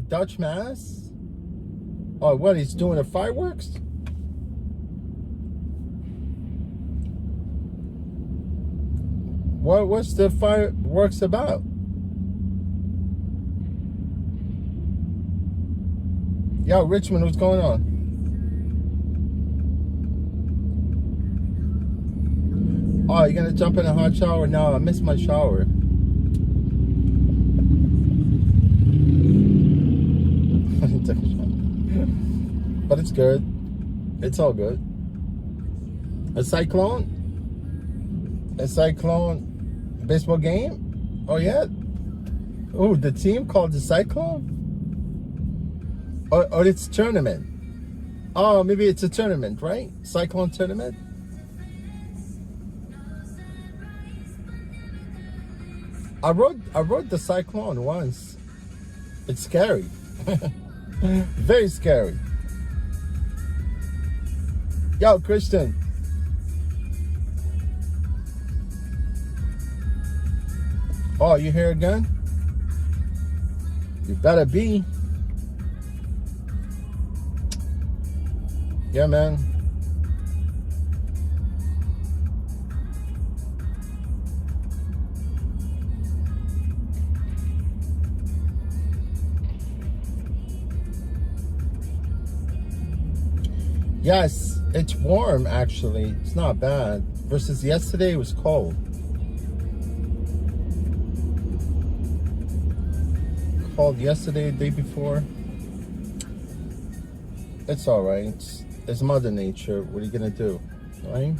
Dutch Mass? Oh, what? He's doing the fireworks? What's the fireworks about? Yo, Richmond, what's going on? Oh, you're gonna jump in a hot shower? No, I missed my shower. But it's good. It's all good. A cyclone? A cyclone baseball game? Oh, yeah? Oh, the team called the Cyclone? Or it's tournament. Oh, maybe it's a tournament, right? Cyclone tournament? I rode the Cyclone once. It's scary. Very scary. Yo, Christian. Oh, you here again? You better be. Yeah, man. Yes, it's warm actually. It's not bad. Versus yesterday, it was cold. Cold yesterday, the day before. It's all right. It's Mother Nature. What are you gonna do, right?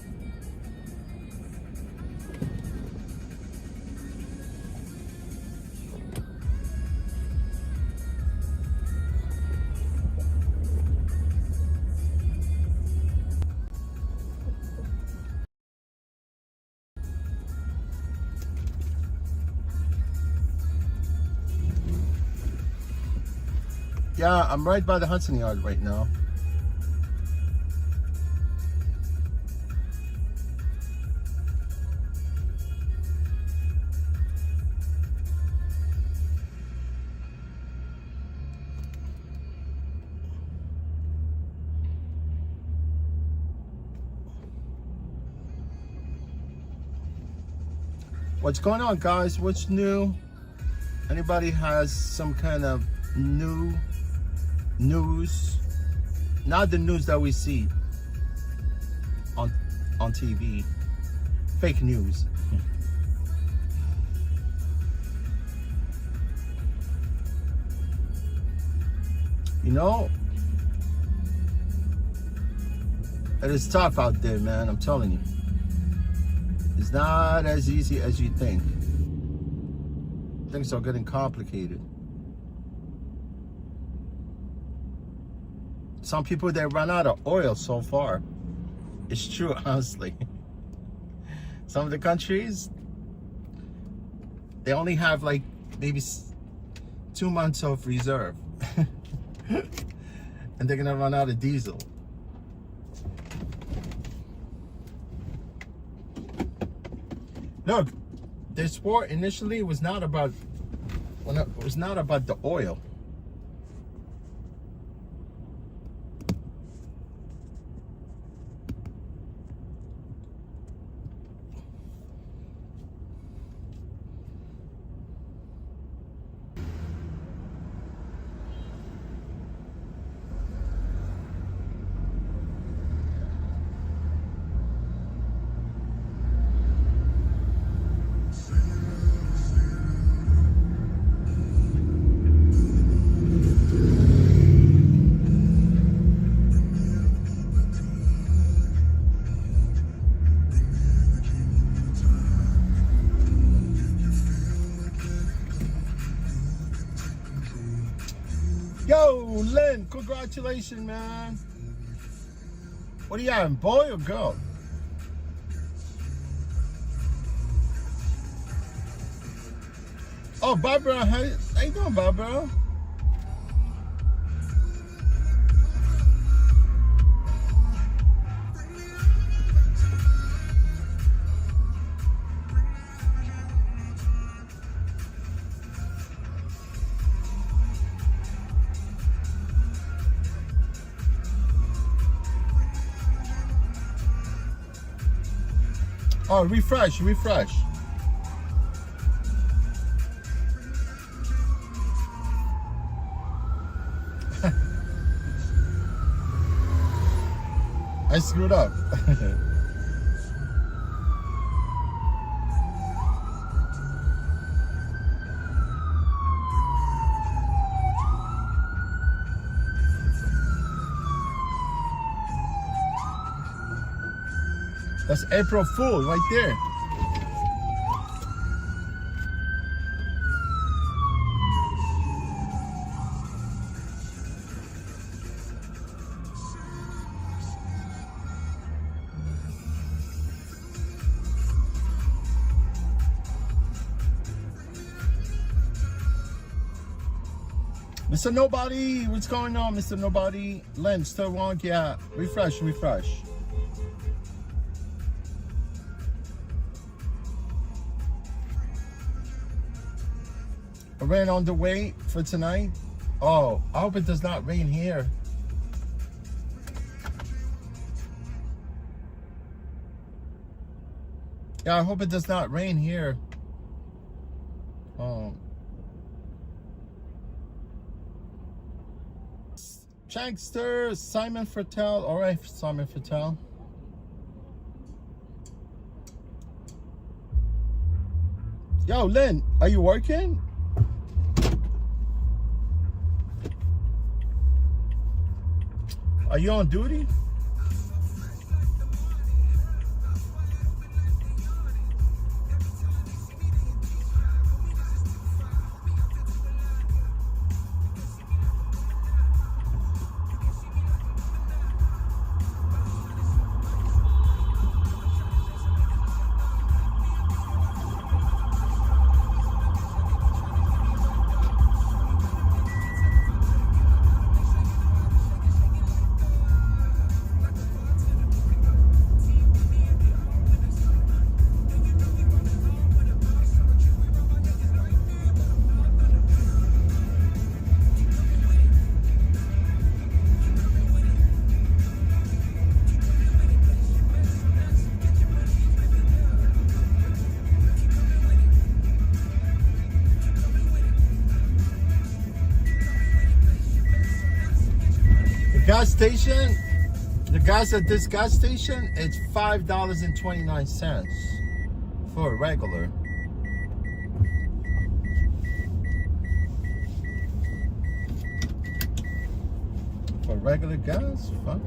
Yeah, I'm right by the Hudson Yard right now. What's going on, guys? What's new? Anybody has some kind of new news? Not the news that we see on TV. Fake news. You know, it is tough out there, man. I'm telling you. It's not as easy as you think. Things are getting complicated. Some people, they run out of oil so far. It's true, honestly. Some of the countries, they only have like maybe 2 months of reserve. And they're gonna run out of diesel. Look, this war initially was not about the oil. Yo, Lynn, congratulations, man. What are you having, boy or girl? Oh, Barbara, how you doing, Barbara? Oh, refresh, refresh. I screwed up. That's April Fool right there. Mr. Nobody, what's going on, Mr. Nobody? Len, still wrong? Yeah, refresh, refresh. Rain on the way for tonight. Oh, I hope it does not rain here. Yeah, I hope it does not rain here. Jankster, Simon Fertel. All right, Simon Fertel. Yo, Lynn, are you working? Are you on duty? Gas station, the gas at this gas station, it's $5.29 for a regular. For regular gas, fun.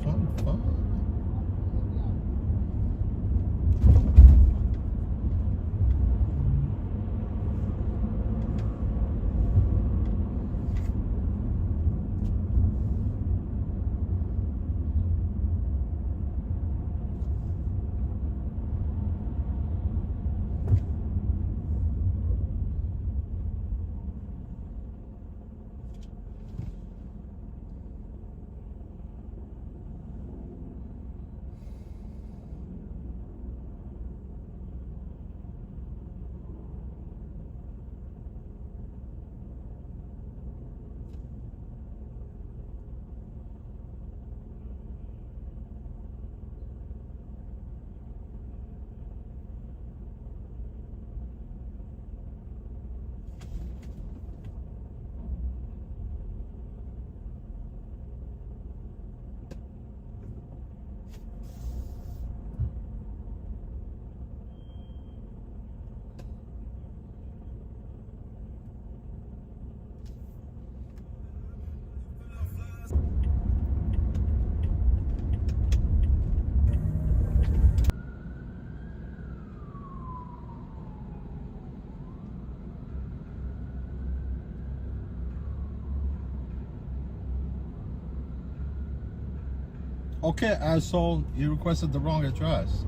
Okay, asshole, you requested the wrong address.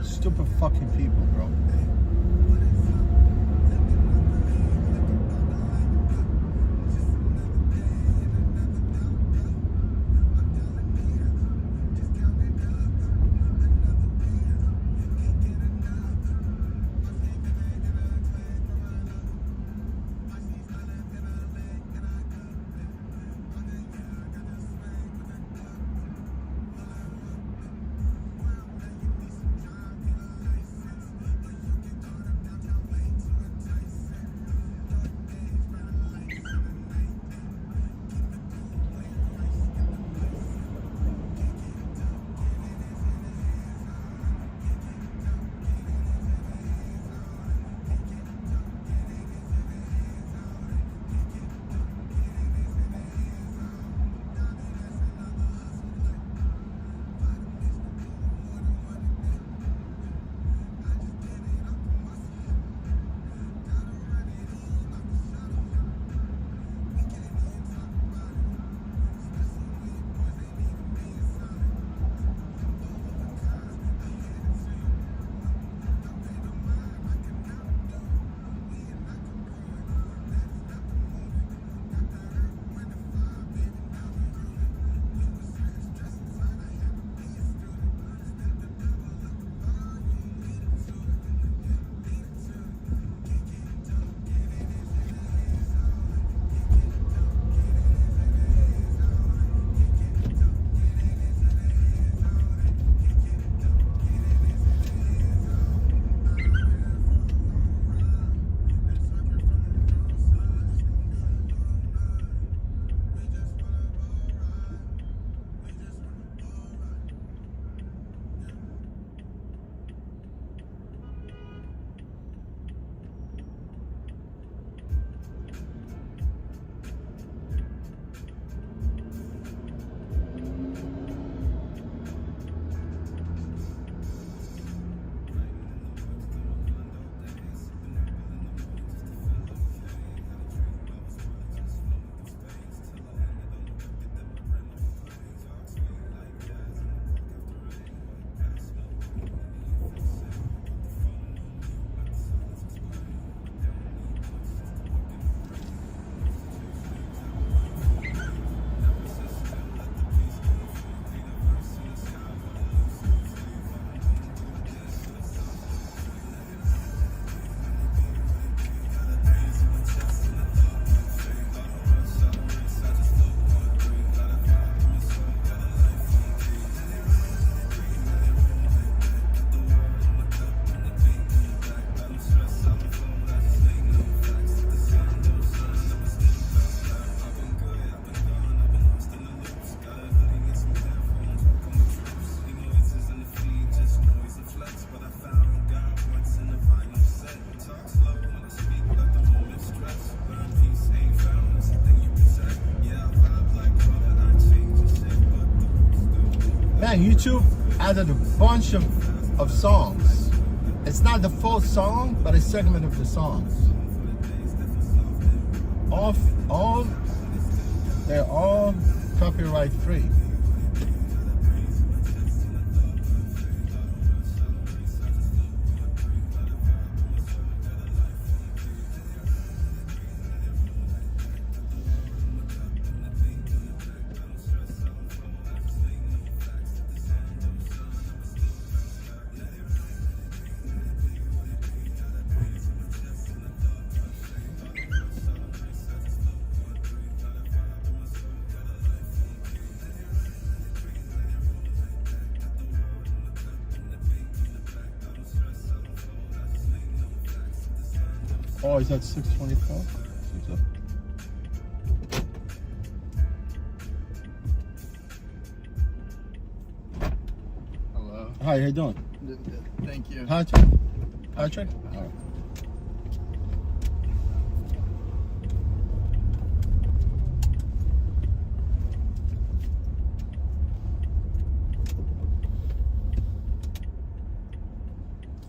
Stupid fucking people, bro. YouTube added a bunch of songs. It's not the full song, but a segment of the songs. They're all copyright free. Oh, is that 624? Hello. Hi, how you doing? Thank you. Patrick? Patrick? All right.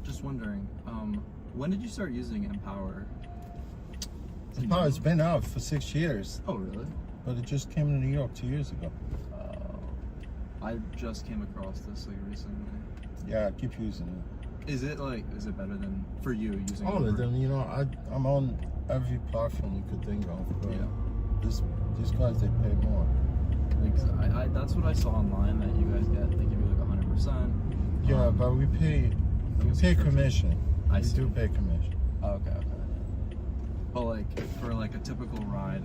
Just wondering, when did you start using Empower? Oh, it's been out for 6 years, Oh, really? but it just came to New York 2 years ago. I just came across this like recently. Yeah, I keep using it. Is it better than for you using All Uber? of them, I'm on every platform you could think of. But Yeah. These guys, they pay more. I that's what I saw online, that you guys get, they give you like 100%. Yeah, but we pay commission. I We see. do pay commission. Oh, okay. But like for like a typical ride,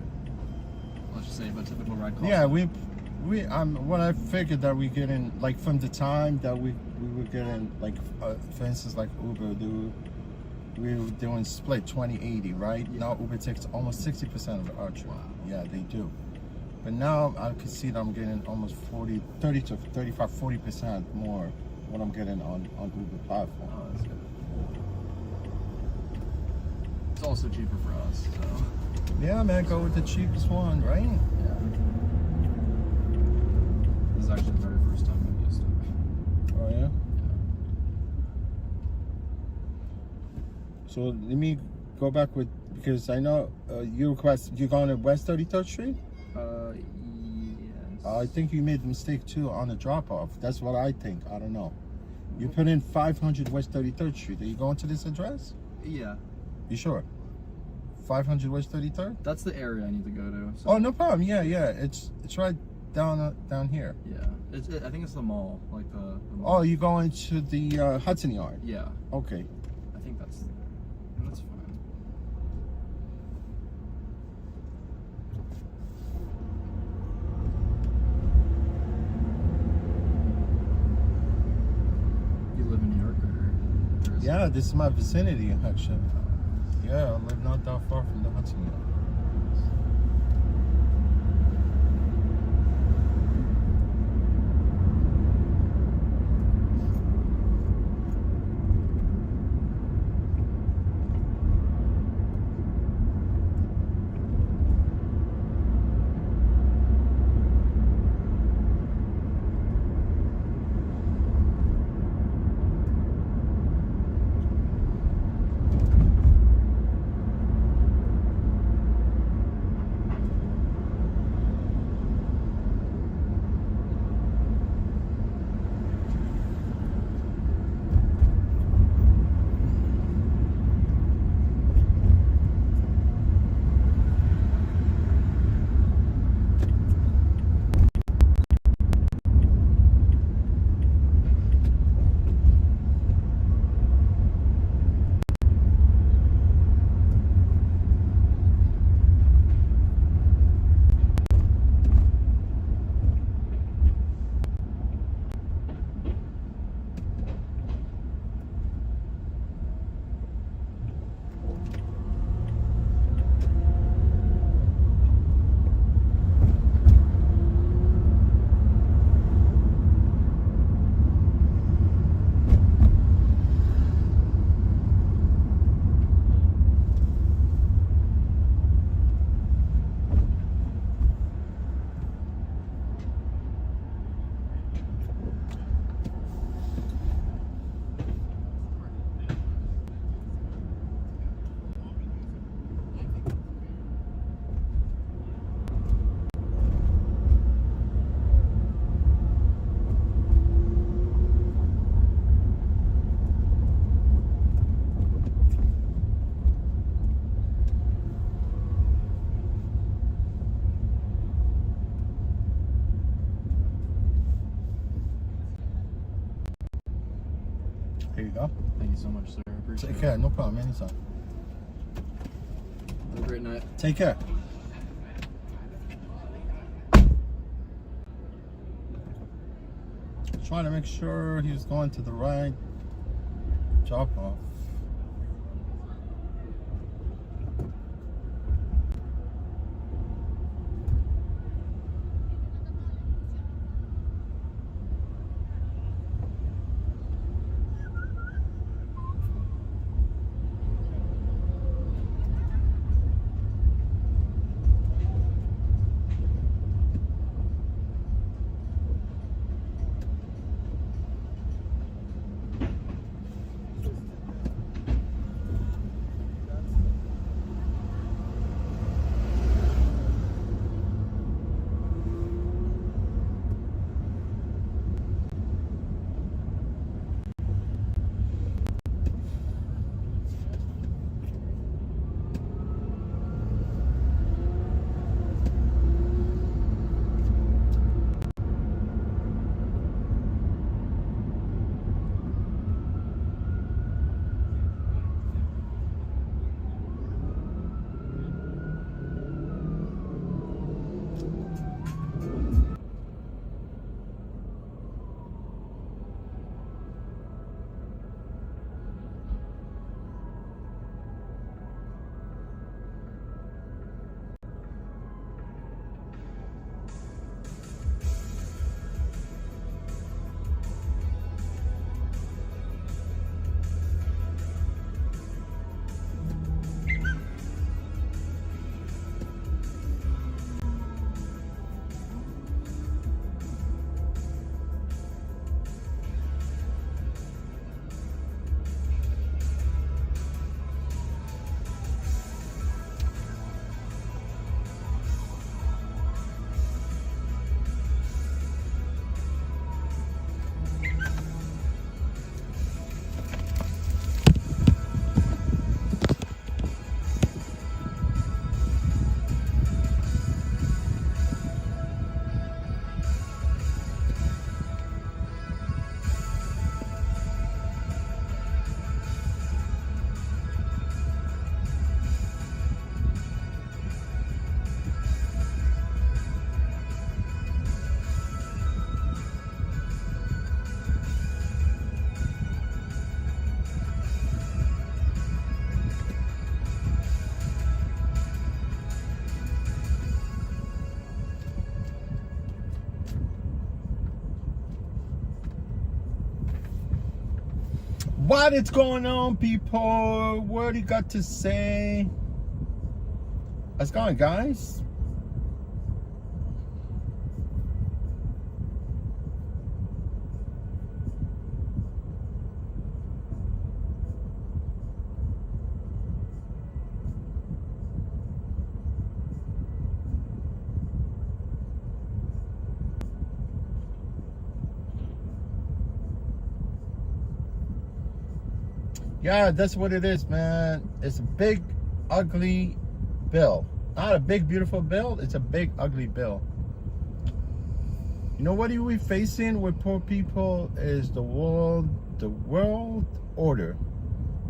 let's just say if a typical ride costs. Yeah, when I figured that we get in, like from the time that we were getting, like for instance, like Uber, we were doing split 20/80, right? Yeah. Now Uber takes almost 60% of our trip. Wow. Yeah, they do. But now I can see that I'm getting almost 30 to 35, 40% more what I'm getting on Uber platform. Oh, that's good. It's also cheaper for us, so. Yeah, man, go with the cheapest one, right? Yeah. This is actually the very first time I've used it. Oh yeah. So let me go back with, because I know you're going to West 33rd Street. Yes. I think you made a mistake too on the drop off. That's what I think. I don't know. You put in 500 West 33rd Street. Are you going to this address? Yeah. You sure? 500 West 33rd? That's the area I need to go to. So. Oh, no problem. Yeah. It's right down here. Yeah. I think it's the mall, like the mall. Oh, you going to the Hudson Yard? Yeah. Okay. I think that's fine. You live in New York or Jersey? Yeah, this is my vicinity, actually. Yeah, I live not that far from the Hudson Yard. There you go. Thank you so much, sir. I appreciate Take it. care. No problem. Anytime. Have a great night. Take care. Trying to make sure he's going to the right drop off. What is going on, people? What do you got to say? How's it going, guys? Yeah, that's what it is, man. It's a big, ugly bill. Not a big, beautiful bill. It's a big, ugly bill. You know what are we facing with poor people is the world order.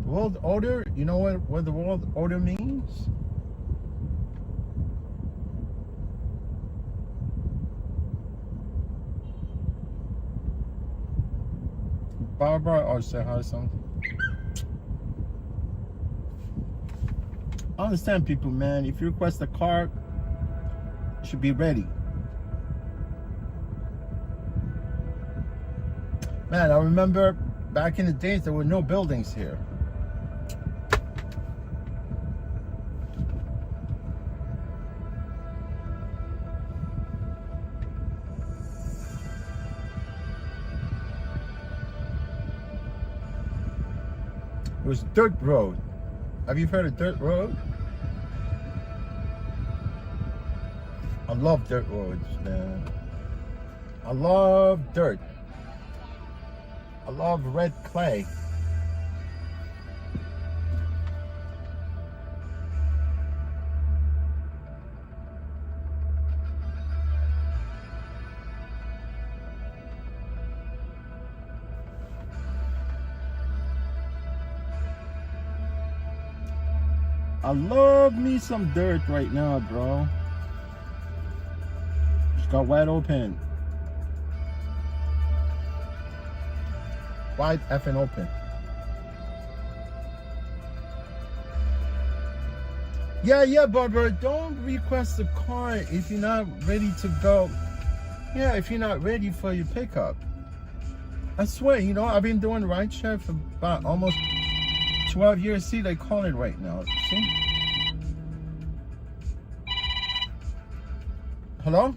The world order, you know what the world order means? Barbara, or say hi something. I understand, people, man. If you request a car, you should be ready. Man, I remember back in the days there were no buildings here. It was dirt road. Have you heard of dirt road? I love dirt roads, man. I love dirt. I love red clay. I love me some dirt right now, bro. Just got wide open. Wide effing open. Yeah, Barbara, don't request a car if you're not ready to go. Yeah, if you're not ready for your pickup. I swear, you know, I've been doing rideshare for about almost 12 years. See, they call it right now. See? Hello?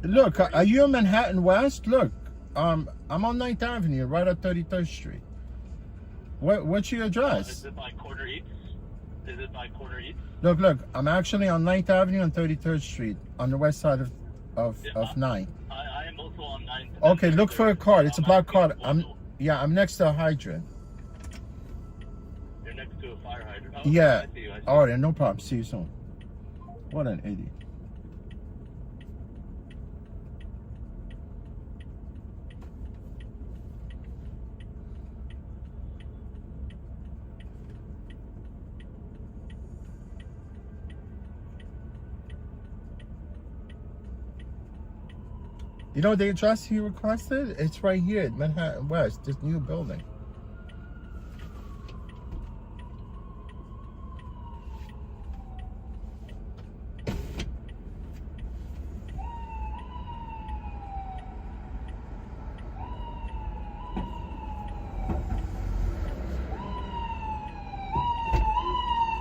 Look, are you in Manhattan West? Look, I'm on 9th Avenue, right at 33rd Street. What's your address? Is it by Corner Eats? Look, I'm actually on 9th Avenue and 33rd Street on the west side of 9. I am also on 9th. Okay, look for a card. It's a black card. I'm next to a hydrant. You're next to a fire hydrant. Oh, Yeah. I see you. All right, no problem. See you soon. What an idiot. You know the address he requested? It's right here at Manhattan West, this new building.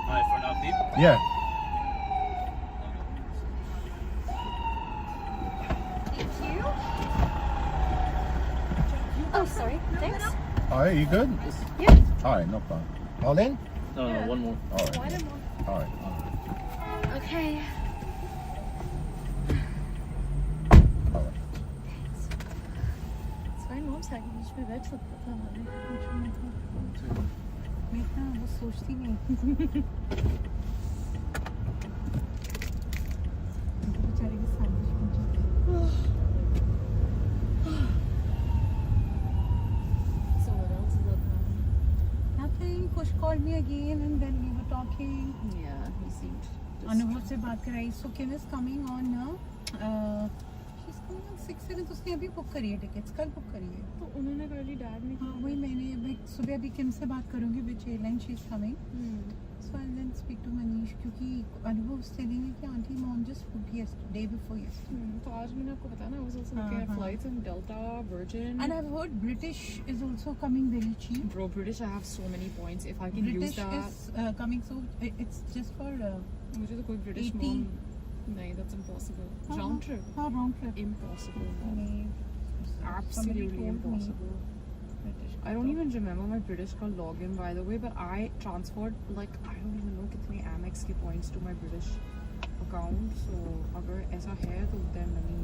Hi, for now, deep. Yeah. Oh, sorry. Thanks. All right, you good? Yeah. All right, no problem. All in? No, one more. All right. One more. All right. Okay. All right. Sorry, mom's saying बीच में बैठ सकता था हमारे मैं इतना वो सोचती नहीं बेचारे की सैंडविच बन जाती So what else is up now? Nothing. Kush called me again and then we were talking. Yeah, he seemed अनुभव से बात कराई. So Kim is coming on now. She's coming on 6/7. उसने अभी बुक करी है टिकट्स. कल बुक करी है. तो उन्होंने कर ली डैड ने. हाँ वही मैंने अभी सुबह अभी किम से बात करूँगी which airline she is coming. So I'll then speak to Manish क्योंकि अनुभव was telling me कि aunty mom just booked yesterday, day before yesterday. तो आज मैंने आपको बताया ना, I was also looking at flights and Delta, Virgin. And I've heard British is also coming very cheap. Bro, British, I have so many points. If I can use British that. is coming, so it's just for मुझे तो कोई British 80. mom नहीं, that's impossible. Round trip. हाँ round trip. Impossible. नहीं, somebody Absolutely told me impossible. British I don't even remember my British का login by the way, but I transferred like I don't even know कितने Amex के points to my British account. So अगर ऐसा है तो then let me.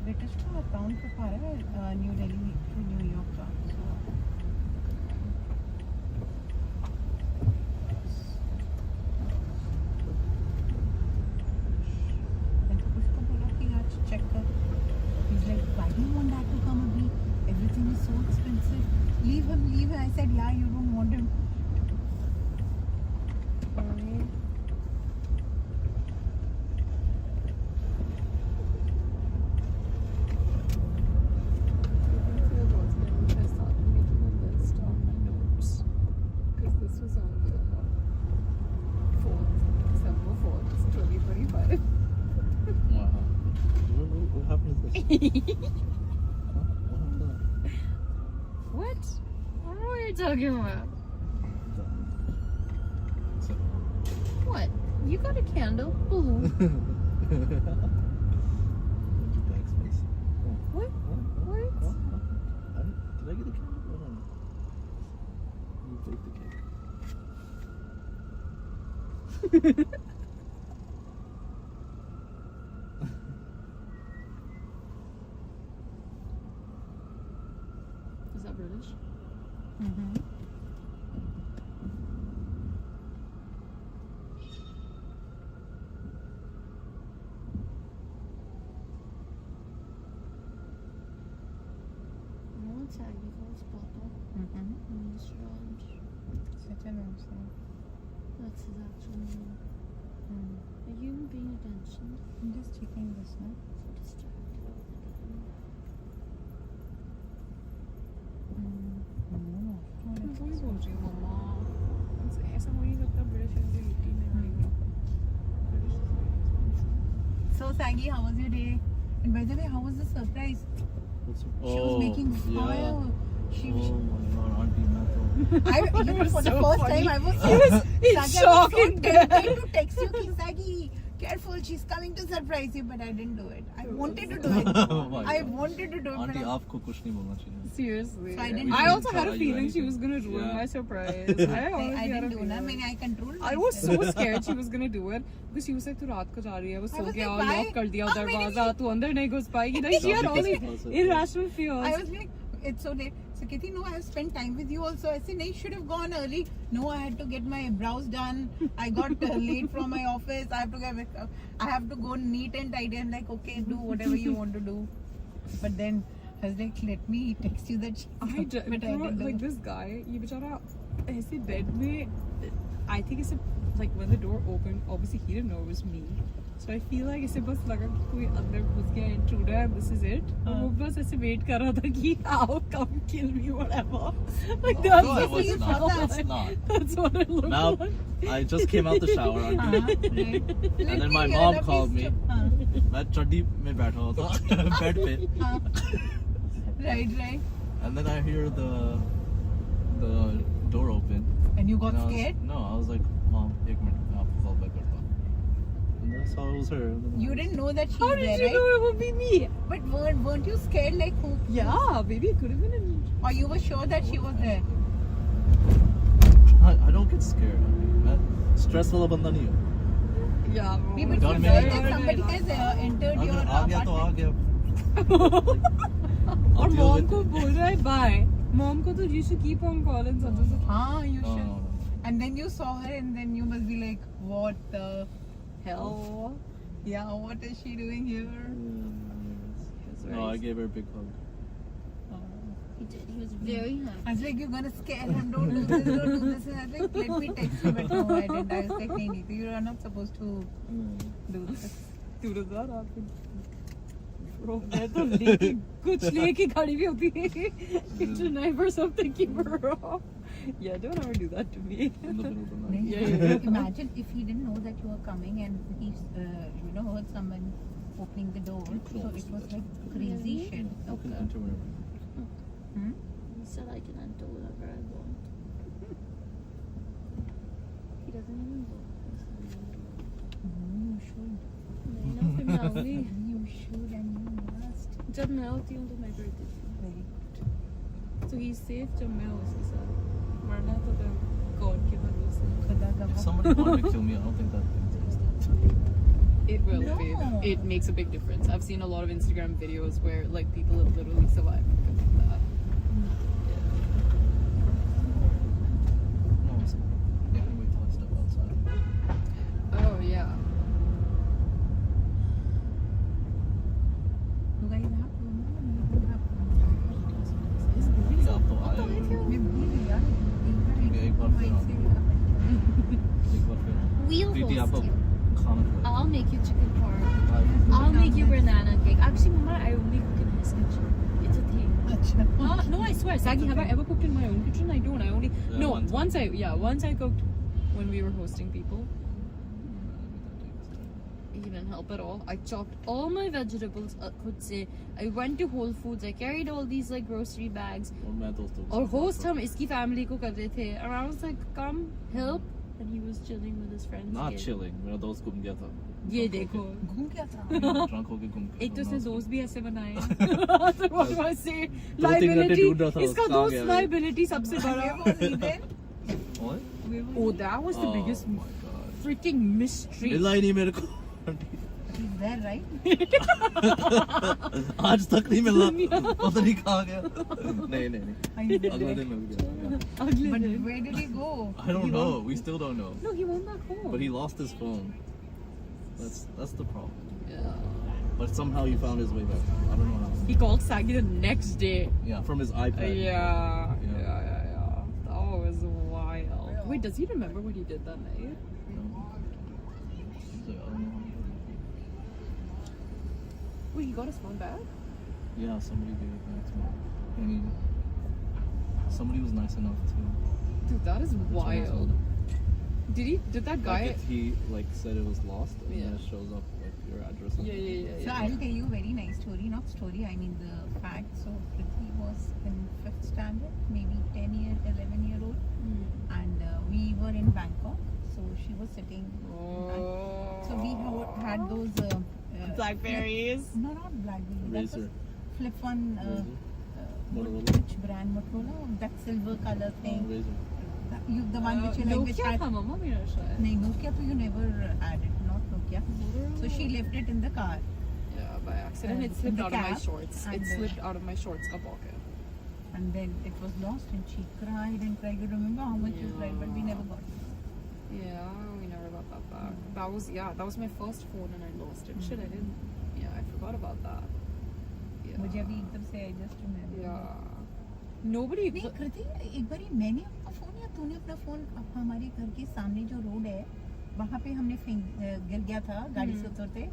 British का account पे पा रहा है न्यू दिल्ली to न्यूयॉर्क का. Check कर. He's like, why do you want that to come abhi? Everything is so expensive. Leave him. I said, yeah, you don't want him. What happened to this? What? I don't know what you're talking about. What? You got a candle? Boo. Backspace. What? What? Did I get a candle? I don't know. You baked the cake. Is that British? Mm-hmm. saggy का spot on in this round. Such an awesome. That's his actual name. Are you even paying attention? I'm just checking this now. So distracted all the time. मैं वही बोल रही हूँ मम्मा ऐसा हो नहीं सकता ब्रिटिश इंडिया 18 में आएगा So Saggy, how was your day? And by the way, how was the surprise? She was making fire. She Oh my god, Auntie Matho. for the first time I was shocking. tempted to text you, ki, Saggy, careful, she's coming to surprise you, but I didn't do it. I wanted to do it. Oh my I God. wanted to do it. Auntie, but आपको कुछ नहीं बोलना चाहिए. Seriously. So I didn't I do also had a it. feeling she was gonna ruin Yeah. my surprise. I I honestly had a didn't do na. feeling. I controlled I was myself. so scared she was gonna do it because she was like तू रात को जा रही है वो I so was गया like, और why? Lock कर दिया अब मैंने दरवाजा तू अंदर नहीं घुस पाएगी नहीं she had all these irrational fears. I was like, it's so late. So Kitty, no, I have spent time with you also. I said, no, you should have gone early. No, I had to get my brows done. I got late from my office. I have to go neat and tidy. I'm like, okay, do whatever you want to do. But then I was like, let me text you that. But I didn't like this guy ये बेचारा ऐसे bed में I think it's like when the door opened obviously he didn't know it was me so I feel like इसे बस लगा कि कोई अंदर घुस गया intruder and this is it और वो बस ऐसे वेट कर रहा था कि आओ come kill me whatever like No, that's it what was it not. felt It's like. not. That's what it looked Now, like. I just came out the shower, Auntie. And then my mom called me. मैं चड्डी में बैठा हुआ था bed पे. Right. And then I hear the door open. And you got And I was- scared? No, I was like, Mom, एक minute मैं आपको call back करता हूँ. And that's how it was her. And then You didn't know that she's How did there, you right? know it would be me? But weren't you scared like who? Yeah, maybe it could have been Or you were sure that she was there? I don't get scared. मैं stress वाला बंदा नहीं हूँ. yeah. We would Done feel many that times. somebody has entered your अगर आ गया तो आ apartment. गया. और mom को बोल रहा है bye. Mom को तो you should keep on calling such and such. हाँ, you No, should. no, no. And then you saw her and then you must be like, what the hell? Yeah, what is she doing here? No, I gave her a big hug. He did. He was very happy. I was like, you're gonna scare him, don't do this, don't do this. And I was like, let me text you, but no, I didn't. I was like, nee, you are not supposed to do this. Bro, मैं तो लेके कुछ लेके खड़ी भी होती है tonight for something keep her off. Yeah, don't ever do that to me. In the middle of the night. Yeah. Imagine if he didn't know that you were coming and he, heard someone opening the door. So it was like crazy Really? shit. You can enter wherever. He said I can enter whatever I want. He doesn't even look. You should. नहीं ना फिर मैं आऊँगी. You should and you must. जब मैं होती हूँ तो मैं करती थी. So he's safe जब मैं हूँ उसके साथ. वरना तो God के भरोसे. खुदा If गवाह. somebody wanted to kill me, I don't think that thing tastes. It will, No. babe. It makes a big difference. I've seen a lot of Instagram videos where like people have literally survived because of that. No, it's not. Yeah, wait till I step outside. Oh yeah. You guys have to know. आप तो आए हो. मैं भूल गई यार. एक बार फिर वैसे एक बार फिर. We'll प्रीति host आपको you. खाना खिलाएं. I'll make you chicken parm. Bye. I'll make you banana cake. Actually, Mama, I only cook in his kitchen. It's a thing. अच्छा. No, I swear. Saggy, have I ever cooked in my own kitchen? I don't. I only Yeah, one time. once I cooked when we were hosting people. He didn't help at all. I chopped all my vegetables. Could say I went to Whole Foods. I carried all these like grocery bags. और मैं दोस्तों और host हम इसकी family को कर रहे थे. And I was like, come help. And he was chilling with his friends. Not again. chilling. मेरा दोस्त घूम गया था. ये देखो. घूम क्या था? Drunk होके घूम गया. एक तो इसने दोस्त भी ऐसे बनाए हैं. So what do I say? दो तीन घंटे Liability. ढूंढ रहा था, इसका कहाँ दोस्त गया वो? liability सबसे बड़ा. Where was he then? What? Oh, that was the biggest Oh my god. freaking mystery. मिला ही नहीं मेरे को. He's there, right? आज तक नहीं मिला. पता नहीं कहाँ गया. नहीं. He's there. अगले दिन मिल गया. Ugly But day. where did he go? I don't know. We still don't know. No, he went back home. But he lost his phone. That's the problem. Yeah. But somehow he found his way back. I don't know how. He called Saggy the next day. Yeah, from his iPad. Yeah. That was wild. Wait, does he remember what he did that night? So, Wait, he got his phone back? yeah, somebody gave it back to him. And somebody was nice enough to. Dude, that is wild. Did that guy? Like he said it was lost, and Yeah. then it shows up like your address. and Yeah. So I'll tell you a very nice story. Not story, I mean the fact. So Prithvi was in 5th standard, maybe 11-year-old. And we were in Bangkok. So she was sitting. So we had those Blackberries. No, not Blackberry. That was Razor. flip one. Motorola. Which brand? Motorola. That silver color thing. Razor. The one which you like. Which Nokia had, tha mama mera shayad. no, Nokia. So you never had it. Not Nokia. So she left it in the car. Yeah, by accident it In slipped the out of my cab, shorts. It and slipped out of my shorts ka pocket. And then it was lost and she cried and cried. You remember how much she cried, but we never got it. Yeah, we never got that back. That was my first phone and I lost it. Shit, I forgot about that. Yeah. मुझे अभी एकदम से I just remember. Yeah. Nobody. नहीं कृति एक बारी मैंने अपना phone या तूने अपना फोन हमारे घर के सामने जो रोड है वहाँ पे हमने गिर गया था गाड़ी से उतरते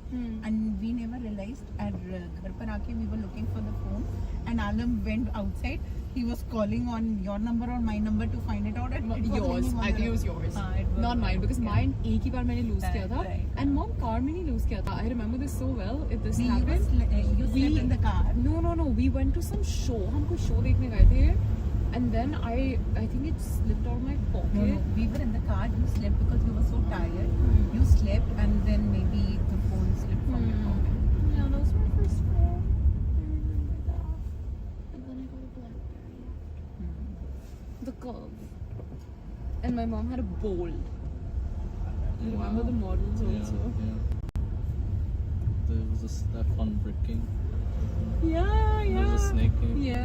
and we never realized and घर पर आके we were looking for the phone and Alam went outside. He was calling on your number or my number to find it out. And it was Yours. ringing on I the think it was road. yours. हाँ, it was Not mine because yeah. mine एक ही बार मैंने lose Right, किया था right. and mom car में नहीं lose किया था. I remember this so well. If this नहीं, happened, you slept in the car. No. We went to some show. हम कोई show देखने गए थे and then I think it slipped out of my pocket. No, we were in the car. You slept because you were so tired. You slept and then maybe the phone slipped from your pocket. Yeah, that was my first phone. I remember that. And then I got a Blackberry. The curve. And my mom had a bold. Remember the models also? Yeah. There was that fun brick king. Yeah. There was a snake king. Yeah.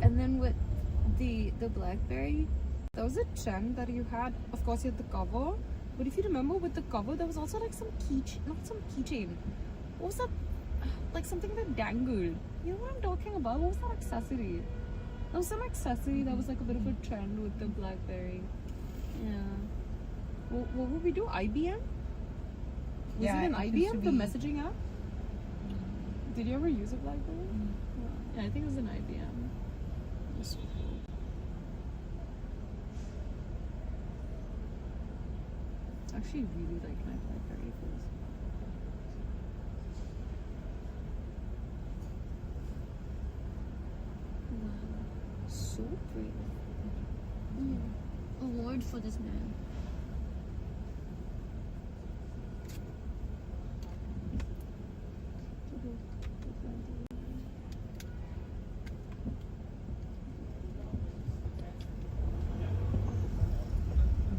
And then with the BlackBerry, there was a trend that you had. Of course, you had the cover, but if you remember, with the cover, there was also like some keychain. What was that? Like something that dangled. You know what I'm talking about? What was that accessory? There was some accessory that was like a bit of a trend with the BlackBerry. Yeah. What would we do? IBM? Was Yeah, it an it used to IBM, the be. messaging app? Did you ever use a BlackBerry? Yeah, I think it was an IBM. It was so cool. Actually, really like my BlackBerry first. Wow. So brave. Award for this man.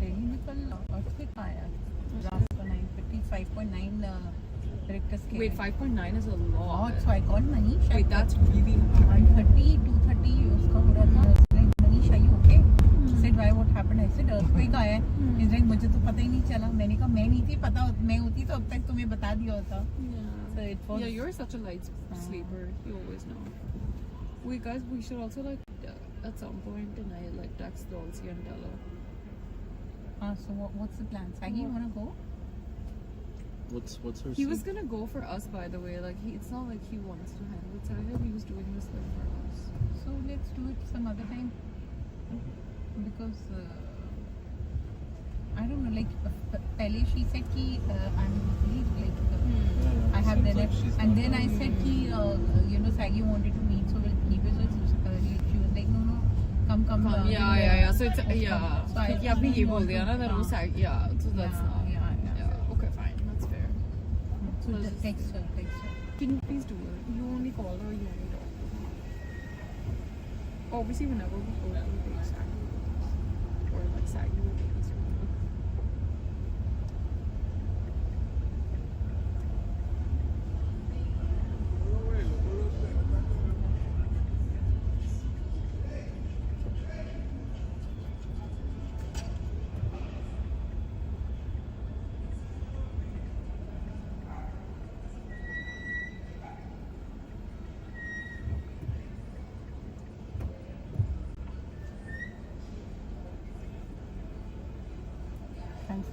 Delhi में कल earthquake आया रात को 9:55.9 Richter scale. Wait, 5.9 is a lot. So I called Manish. Wait, that's really high. 1:30, 2:30 उसका हो रहा था. I was like, Manish, are you okay? She said, why? What happened? I said, earthquake आया है. He's like, मुझे तो पता ही नहीं चला. मैंने कहा मैं नहीं थी पता. मैं होती तो अब तक तुम्हें बता दिया होता. So it was. Yeah, you're such a light sleeper. You always know. Wait, guys, we should also at some point tonight text Dolce and tell her. So what's the plan? Saggy, you wanna go? What's her He was seat? gonna go for us, by the way. It's not like he wants to hang with Sahil. He was doing this thing for us. So let's do it some other time. Because I don't know. पहले she said कि I'm busy. I have Seems dinner, like she's and not then I said कि Saggy wanted to meet, so we'll keep it. So she was like, no, come. Yeah. So it's So I yeah, abhi ye bol want diya to- na that was yeah. So that's not. Yeah. Yeah. Okay, fine. That's fair. So just text her. Can you please do it? You only call her. You only talk to her. Obviously, whenever we go, we take Saggy with us. Or Saggy will take us.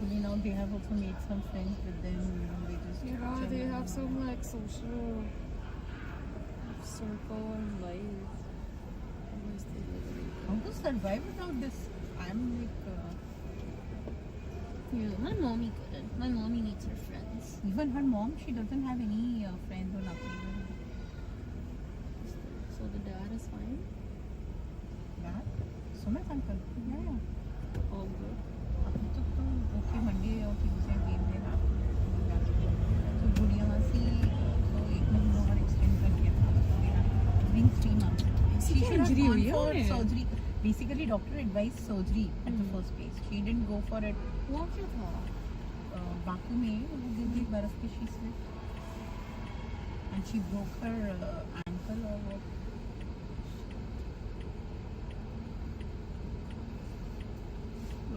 You know, they have also made some friends with them. You know, they just Yeah, chill they and- have some like social circle and life. Otherwise they literally- How to survive without this? I'm like, Yeah, my mommy couldn't. My mommy needs her friends. even her mom, she doesn't have any friends or nothing. So the dad is fine. Yeah, Sumit uncle. Yeah. All good. अभी तक तो okay Monday और Tuesday Wednesday half तो गुड़िया मासी तो एक महीना और एक्सटेंड कर दिया था विंग स्ट्रीम ऐसी क्या injury हुई है फॉर उन्हें? Surgery basically doctor advice surgery at the first place she didn't go for it वो क्या था? बाकू में वो गिर गई बर्फ की she slip and she broke her ankle और वो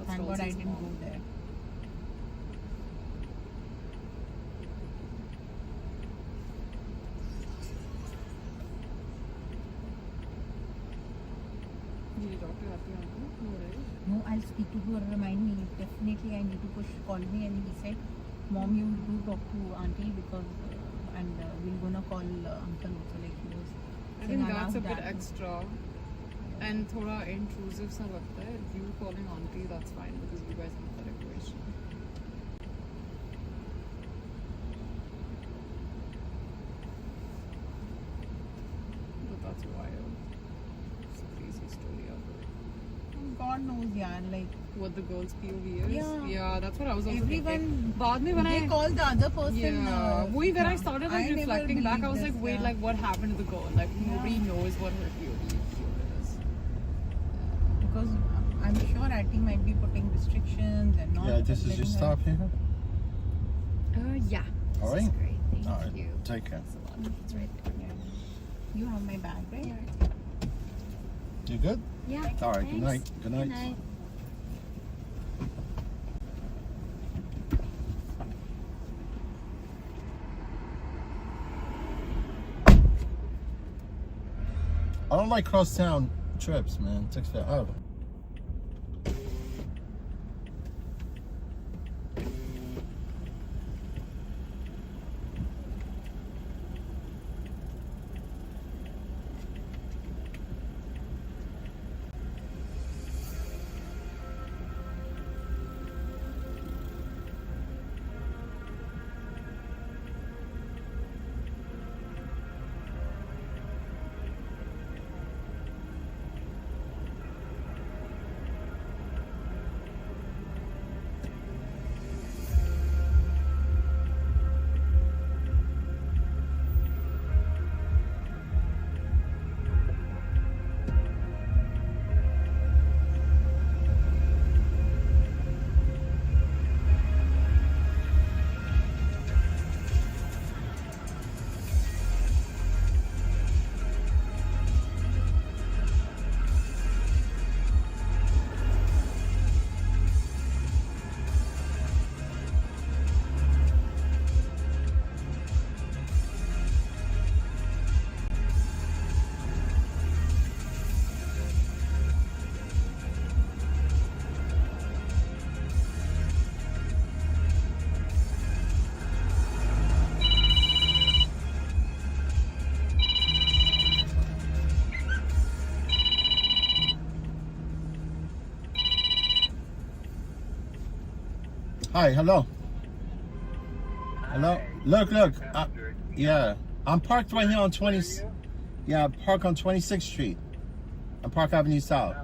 Thank God I didn't go there. Did your doctor have you on? No, right? No, I'll speak to her. Remind me. Definitely, I need to push. Call me, and he said, "Mom, you do talk to auntie because, and we're gonna call uncle also." Like he was. I saying, think "I'll that's a ask bit dad." extra. And थोड़ा intrusive सा लगता है. You calling auntie, that's fine because you guys have that equation. But that's wild. It's a crazy story of it. God knows, yeah. Like What the girl's POV is? Yeah. That's what I was also everyone, thinking. बाद में when they I called the other person. yeah, when I started like I never reflecting back, I was believed like, this, wait, yeah. like what happened to the girl? Like nobody knows what her POV is. Because I'm sure Atty might be putting restrictions and not. Yeah, this is your letting her- stop here. Yeah. All This is right. great. Thank All right. you. Take care. Thanks a lot. It's right there. Yeah. You have my bag, right? Yeah. You good? Yeah. All right. Good Thanks. night. Good night. Good night. I don't like cross-town trips, man. It takes forever. Hi, hello. Hello. Look. Yeah, I'm parked right here on 20. Yeah, park on 26th Street, on Park Avenue South.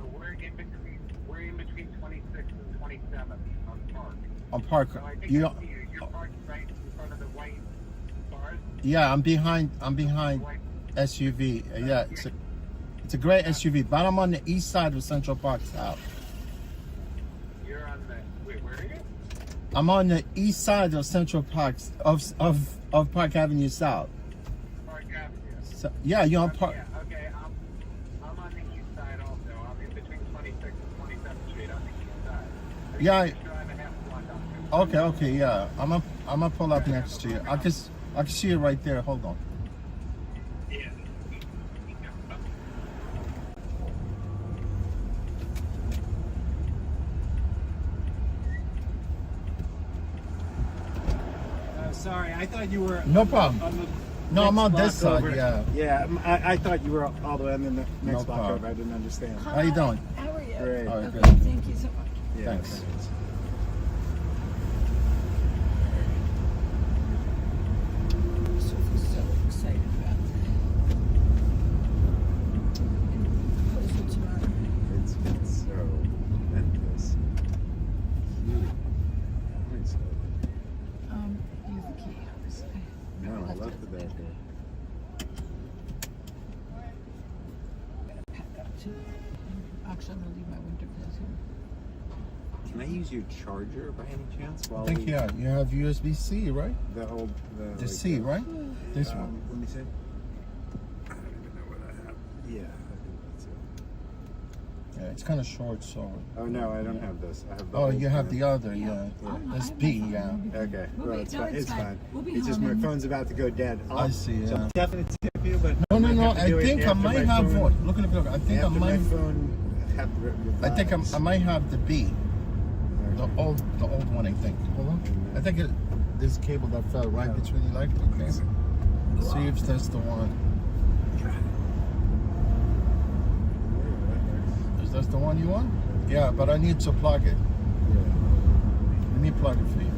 We're in between 26 and 27 on Park. On Park. So I think You I don't. see you. You're parked right in front of the white cars. Yeah, I'm behind White. SUV. Yeah, it's a great SUV, but I'm on the east side of Central Park South. You're on the. Wait, where are you? I'm on the east side of Central Park of Park Avenue South. Park Avenue. So, yeah, you're on Park. Yeah, okay. I'm on the east side also. I'm in between 26 and 27th Street on the east side. So Yeah, You just drive a half block up. Okay, yeah. I'm gonna pull up next to you. I can see it right there. Hold on. Yeah. I thought you were. No problem. On the No, I'm next on this block side, over. yeah. Yeah, I thought you were all the way on the next No block problem. over. I didn't understand. How you doing? How are you? Great. All right, Okay, good. thank you so much. Yeah, Thanks. So excited about that. Proposal tomorrow. It's so tremendous. Nice. You have the key, obviously. No, I left it there. Pack up too. Actually, I'm gonna leave my winter clothes here. Can I use your charger by any chance? While I think, yeah, you have USB-C, right? The old. The C, right? This one. Let me see. I don't even know what I have. Yeah, I think that's it. Yeah, it's kind of short, so. Oh no, I don't have this. I have the Oh, old you have one. the other, yeah. Yeah. That's B, yeah. Okay, We'll well, be- it's no, fine. it's It's fine. fine. We'll be It's just my home. phone's about to go dead. I see, So yeah. I'll definitely tip you, but No, no, might no. have to I do it think I after might my have phone- what? Look at it. I think I After my might. phone had I think revised. I might have the B, the Okay. old one. I think. Hold on. I think this cable that fell right between the electric cable. See if that's the one. Is that the one you want? Yeah, but I need to plug it. Let me plug it for you.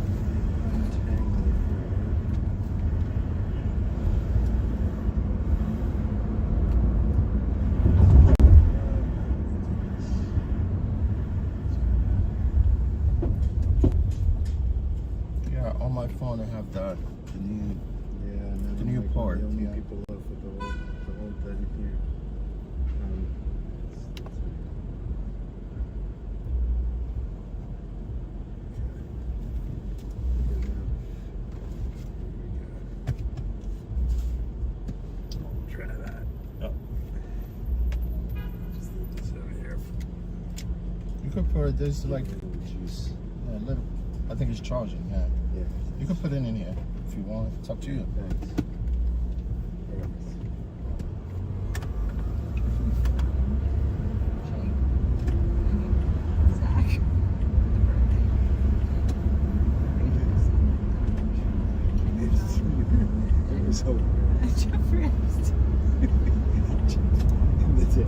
Yeah, on my phone I have the new. The new part, The only yeah. people love with the old thing here. Try that. Oh. Just leave this over here. You could put this like Juice. a little. I think it's charging. Yeah. Yeah. You can put it in here if you want. It's up to you. Thanks. Zach. It was so Jeffrey Epstein. in the day.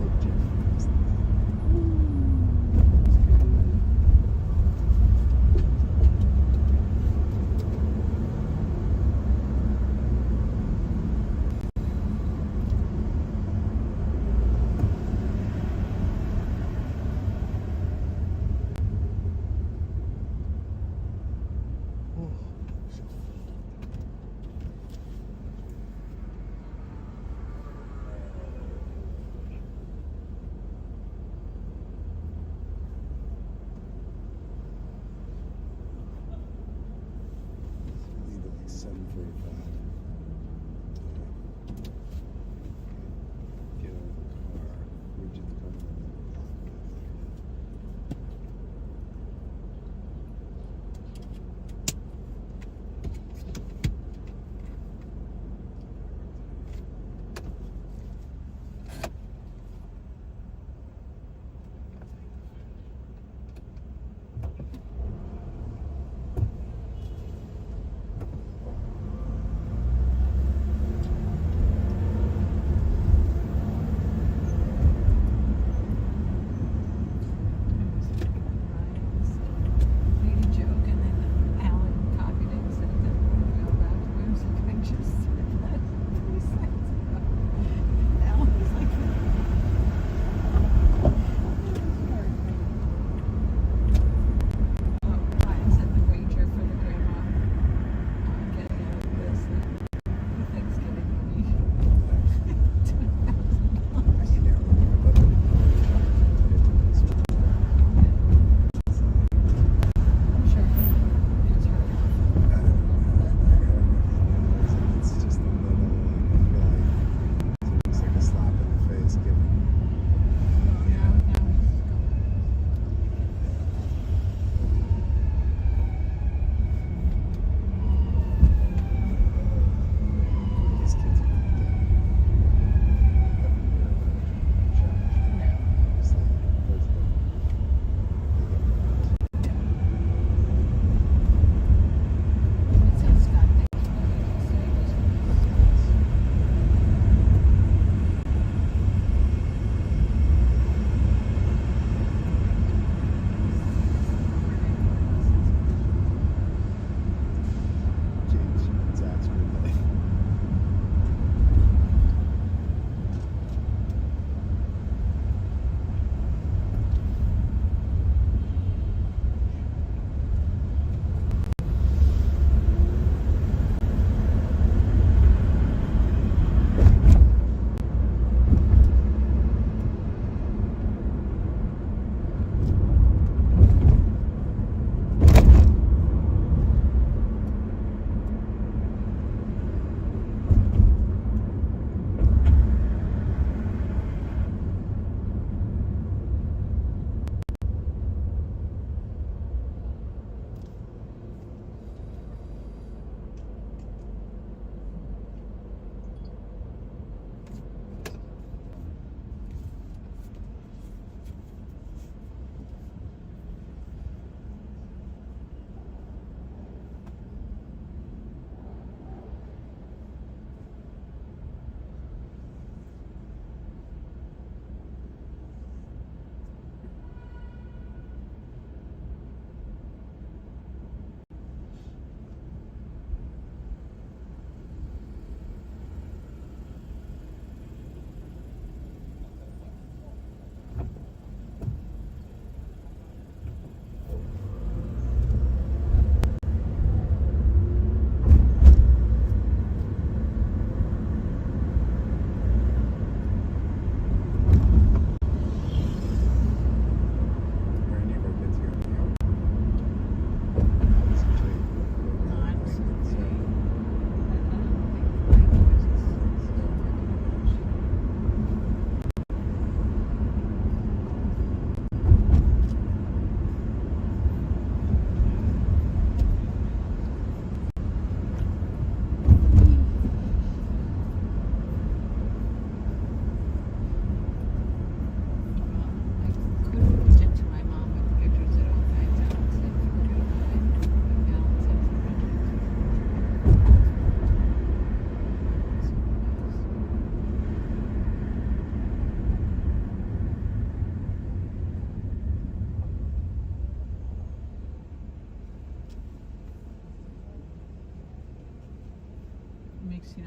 Leave at like 7:45. Get out of the car. Where'd you come from?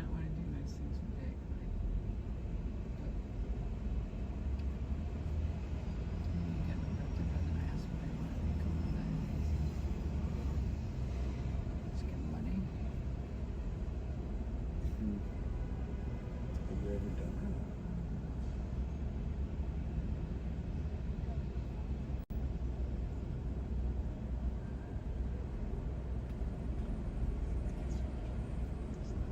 not want to do nice things with Dick. Like, but you get my birthday present. I asked what I want to come on that. Just get money. Have you ever done that? It's like,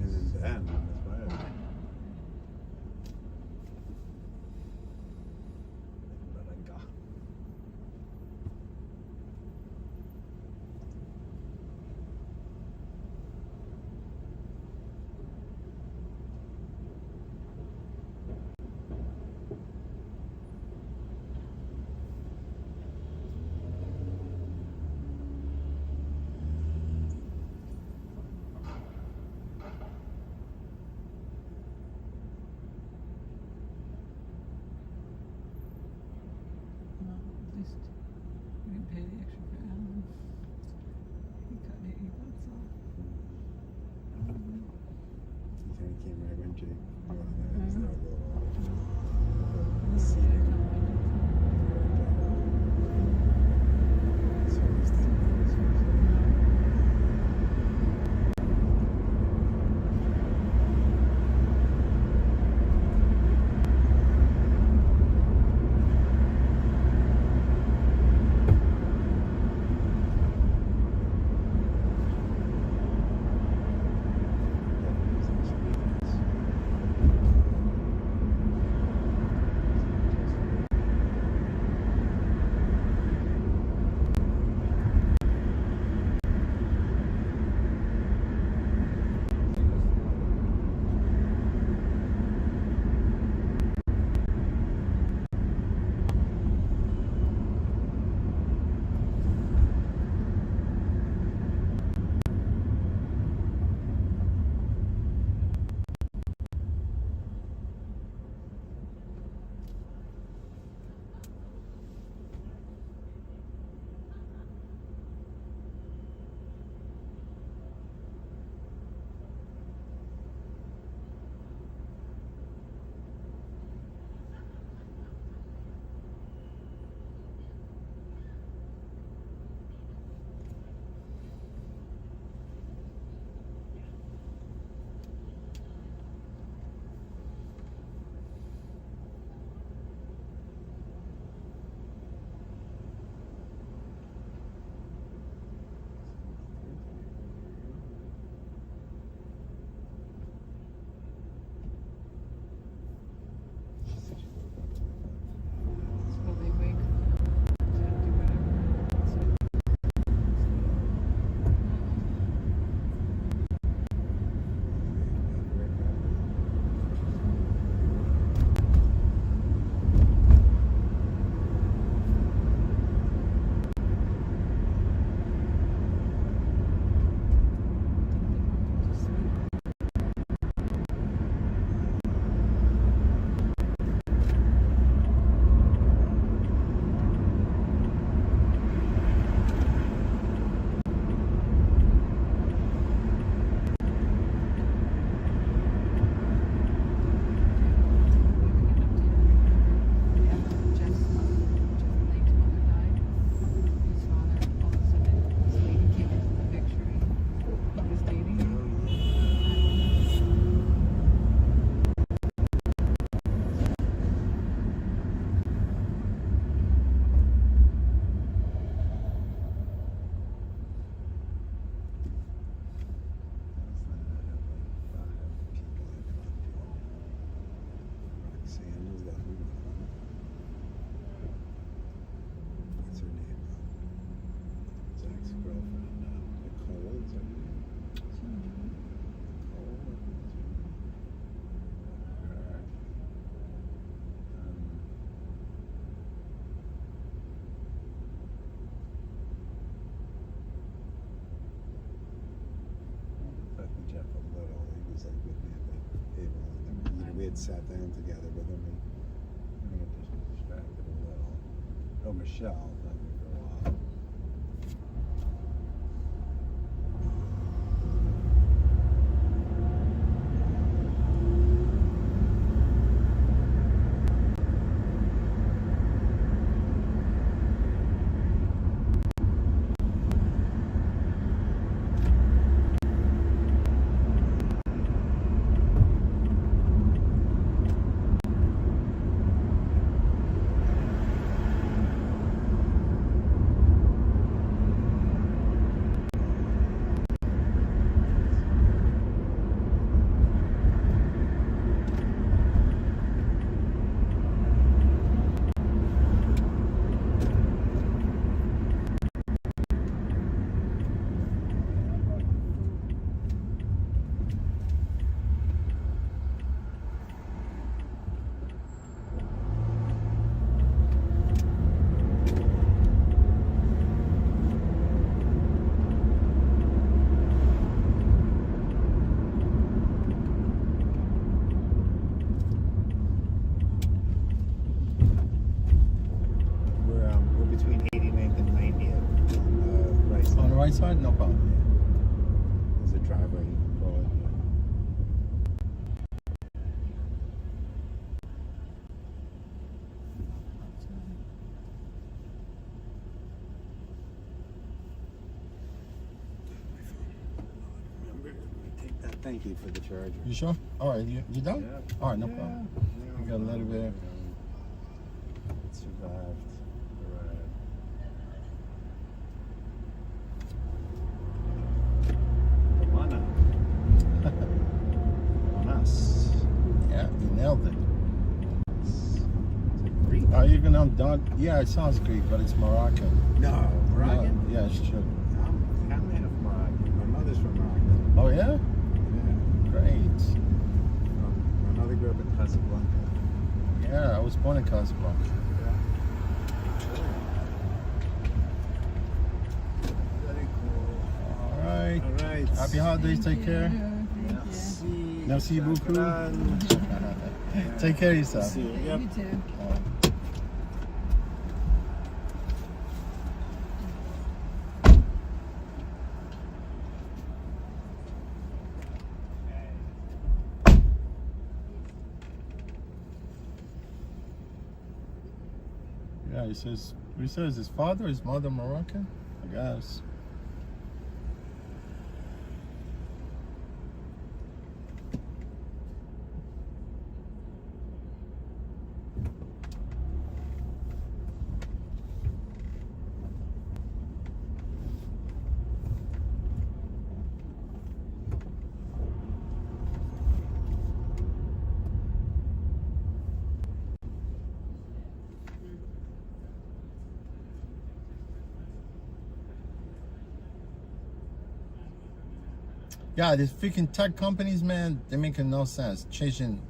And in the end, that's why but I got. well, at least we didn't pay the extra for Alan. He cut $80 off. You think it came right when Jake got there? It's Mhm. not going kids sat down together, but then we got distracted a little. Oh, Michelle, that would go off. We're between 89th and 90th on the right side. On the right side? No problem. There's a driveway you can pull in. Remember, take that. Thank you for the charger. You sure? All right, you done? Yeah. All right, no problem. You got a little bit. It survived. Right. Come on us. Yeah, you nailed it. It's a Greek. Are you gonna done? Yeah, it sounds Greek, but it's Moroccan. No, Moroccan? No, yeah, it's true. I'm half Moroccan. My mother's from Morocco. Oh yeah? Yeah. Great. My mother grew up in Casablanca. Yeah, I was born in Casablanca. Very cool. All right. All right. Happy holidays. Take care. Merci. Merci beaucoup. Shukran. Take care of yourself. See you. Yep. You too. Yeah, he says his father, his mother Moroccan? I guess. Yeah, these freaking tech companies, man, they're making no sense. Changing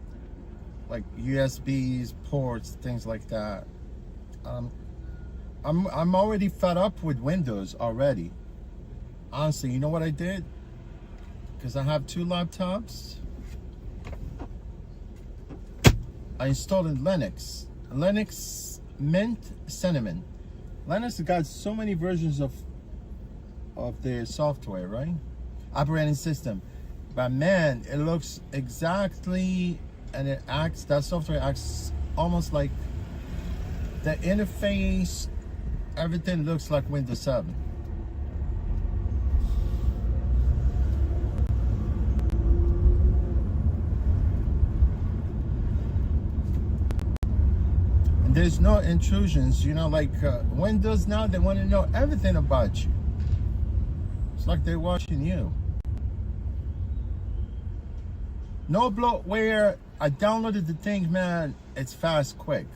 like USBs, ports, things like that. I'm already fed up with Windows already. Honestly, you know what I did? Because I have 2 laptops. I installed in Linux. Linux Mint Cinnamon. Linux has got so many versions of their software, right? Operating system, but man, it looks exactly, and that software acts almost like the interface, everything looks like Windows 7. And there's no intrusions, you know, like Windows now, they want to know everything about you. It's like they're watching you. No bloatware. I downloaded the thing, man. It's fast, quick.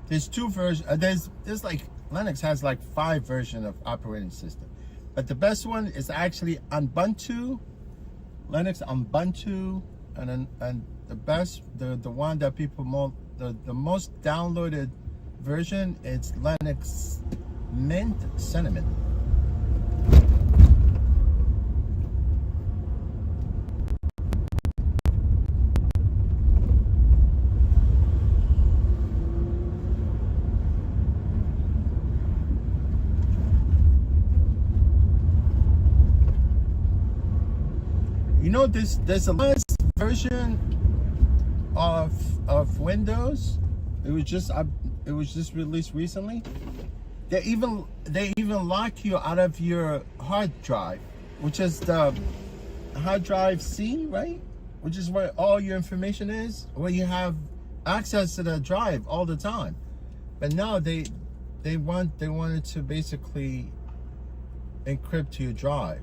There's 2 versions. There's like Linux has like 5 versions of operating system, but the best one is actually Ubuntu, Linux Ubuntu, and the best, the one that people the most downloaded version, it's Linux Mint Cinnamon. You know, there's a last version of Windows. It was just released recently. They even lock you out of your hard drive, which is the hard drive C, right? Which is where all your information is, where you have access to the drive all the time. But now they wanted to basically encrypt your drive.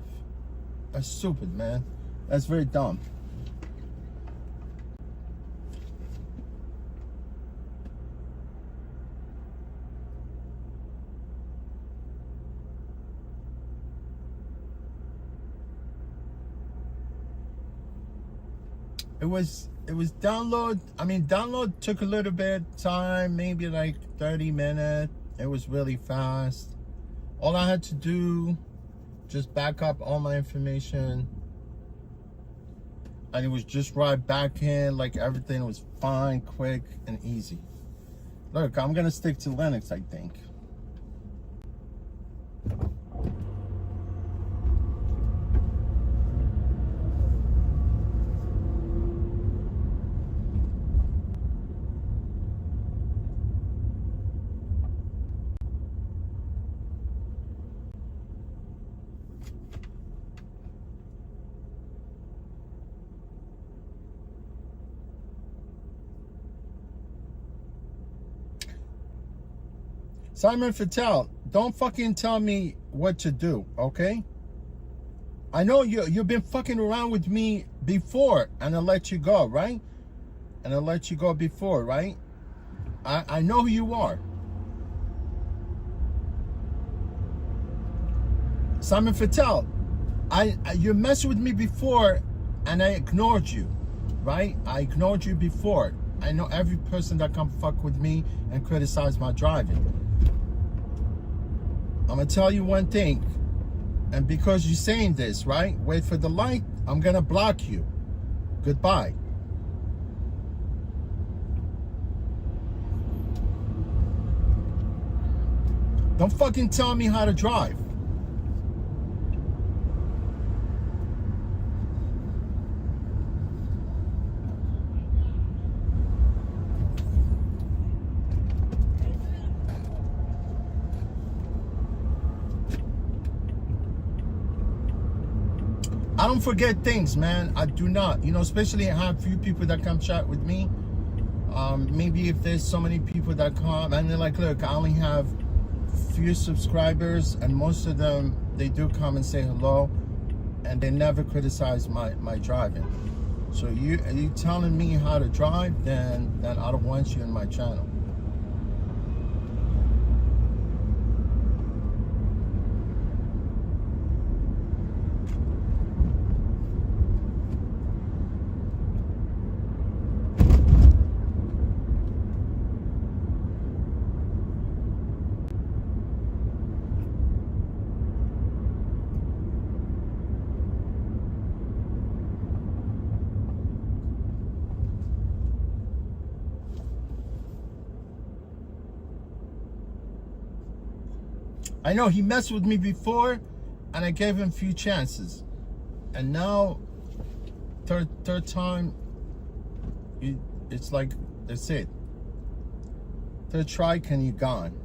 That's stupid, man. That's very dumb. It was download. I mean, download took a little bit time, maybe like 30 minutes. It was really fast. All I had to do, just back up all my information, and it was just right back in. Like everything was fine, quick, and easy. Look, I'm gonna stick to Linux, I think. Simon Fattel, don't fucking tell me what to do, okay? I know you've been fucking around with me before, and I let you go, right? And I let you go before, right? I know who you are. Simon Fattel, you messed with me before, and I ignored you, right? I ignored you before. I know every person that come fuck with me and criticize my driving. I'm gonna tell you one thing, and because you're saying this, right? Wait for the light, I'm gonna block you. Goodbye. Don't fucking tell me how to drive. I don't forget things, man. I do not. You know, especially I have few people that come chat with me. Maybe if there's so many people that come and they're like, look, I only have few subscribers, and most of them, they do come and say hello, and they never criticize my driving. So you telling me how to drive, then I don't want you in my channel. I know he messed with me before, and I gave him a few chances, and now third time, it's like that's it. Third try, and you're gone.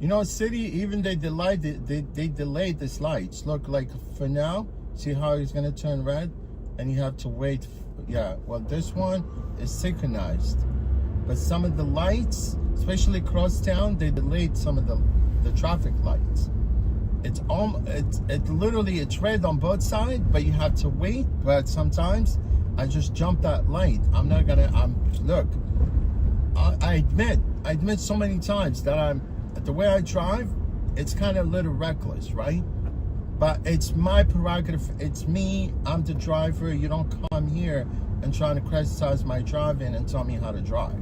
You know, city, even they delayed this lights. Look, like for now, see how it's gonna turn red, and you have to wait. Yeah, well, this one is synchronized, but some of the lights, especially across town, they delayed some of the traffic lights. It's literally it's red on both sides, but you have to wait. But sometimes I just jump that light. I'm not gonna. Look, I admit so many times that the way I drive, it's kind of a little reckless, right? But it's my prerogative. It's me. I'm the driver. You don't come here and try to criticize my driving and tell me how to drive.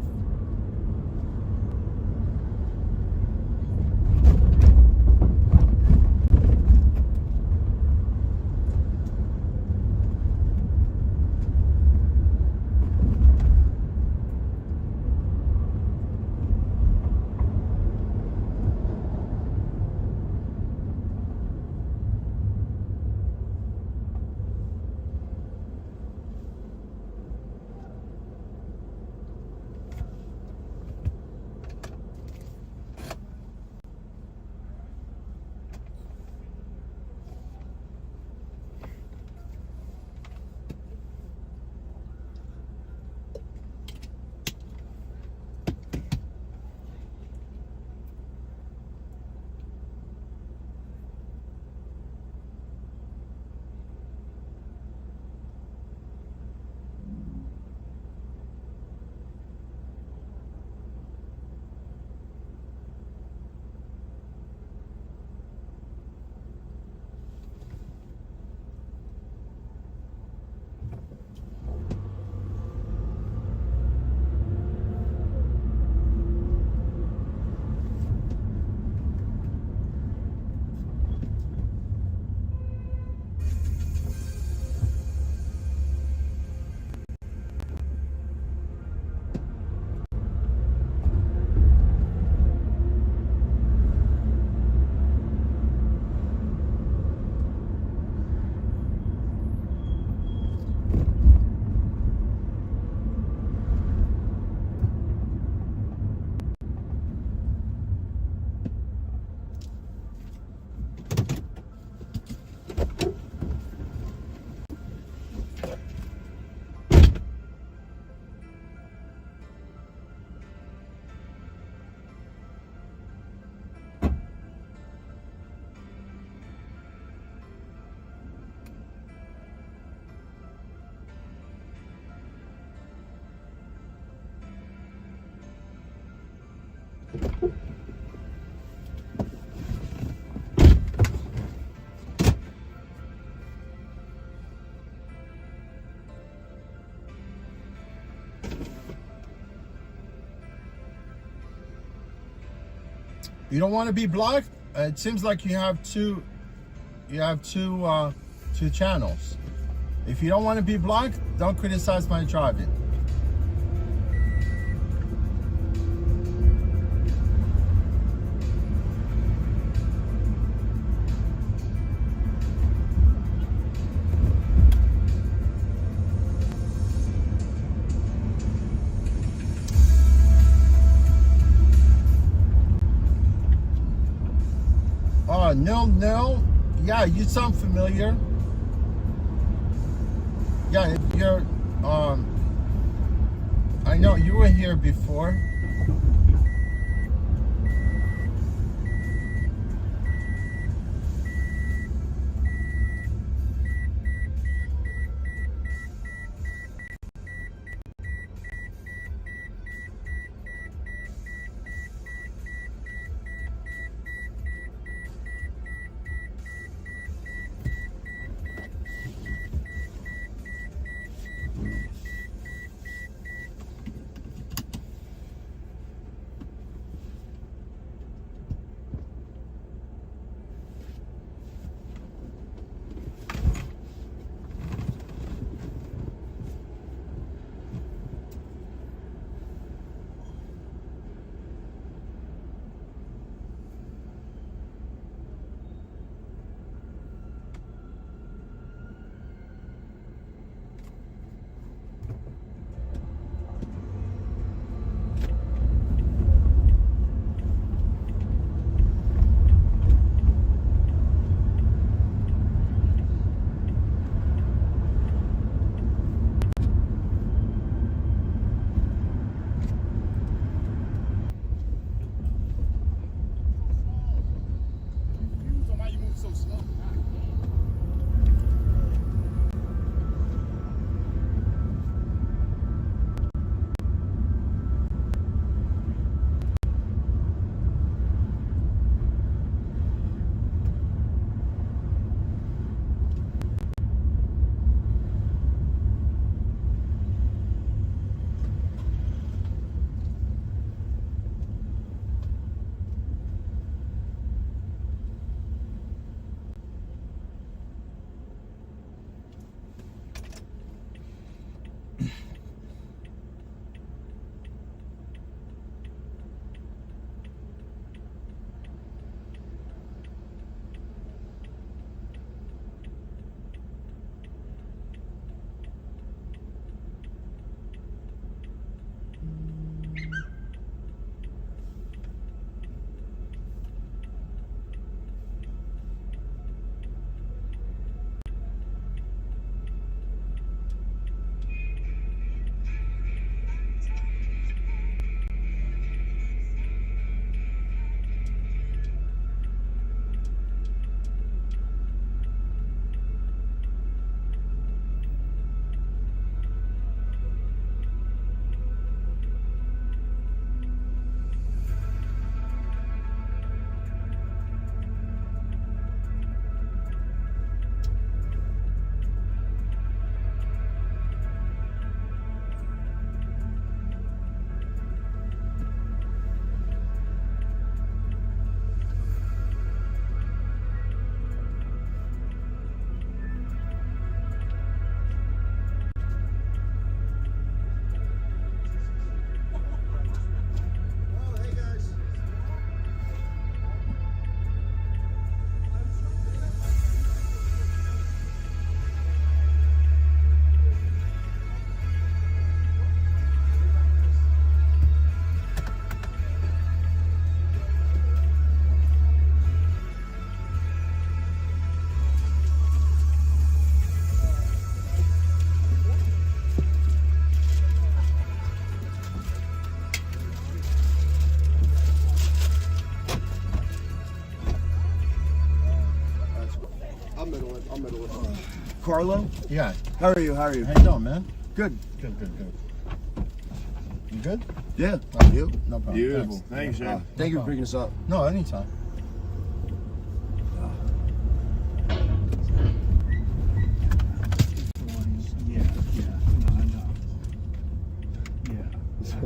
You don't want to be blocked? It seems like you have two channels. If you don't want to be blocked, don't criticize my driving. No. Yeah, you sound familiar. Yeah, you're, I know you were here before. Carlo? Yeah. How are you? How are you? How you doing, man? Good. Good. You good? Yeah. You? No problem. Beautiful. Thanks. Thanks, man. Thank you for picking us up. No, anytime.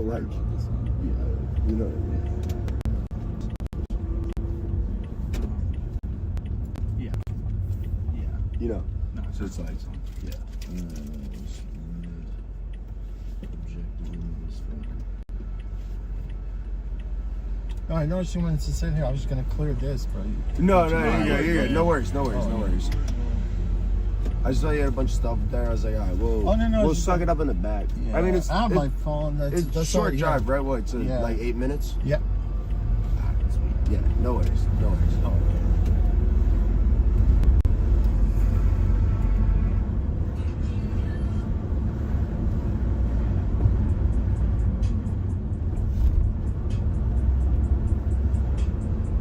like, yeah, you know what I mean? Yeah. You know? No, So it's like, yeah. Oh, I noticed you wanted to sit here. I was just gonna clear this, bro. No, you're good. No worries. I just saw you had a bunch of stuff there. I was like, all right, we'll suck it up in the back. Yeah. I mean, it's I have my phone. It's that's short all, drive, yeah. right? What? It's like 8 minutes. Yeah. Yeah, no worries.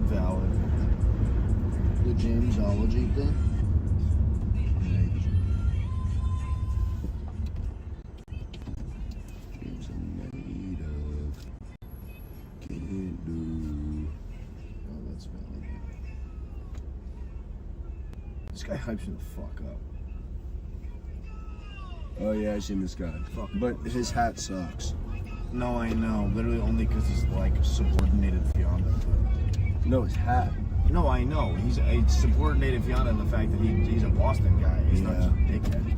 Valid. The Jamesology thing. Oh, that's valid. This guy hypes me the fuck up. Oh yeah, I seen this guy. But his hat sucks. No, I know. Literally only because he's like subordinated Fiona. But... No, his hat. No, I know. He's a subordinated Fiona in the fact that he's a Boston guy. He's not just a dickhead.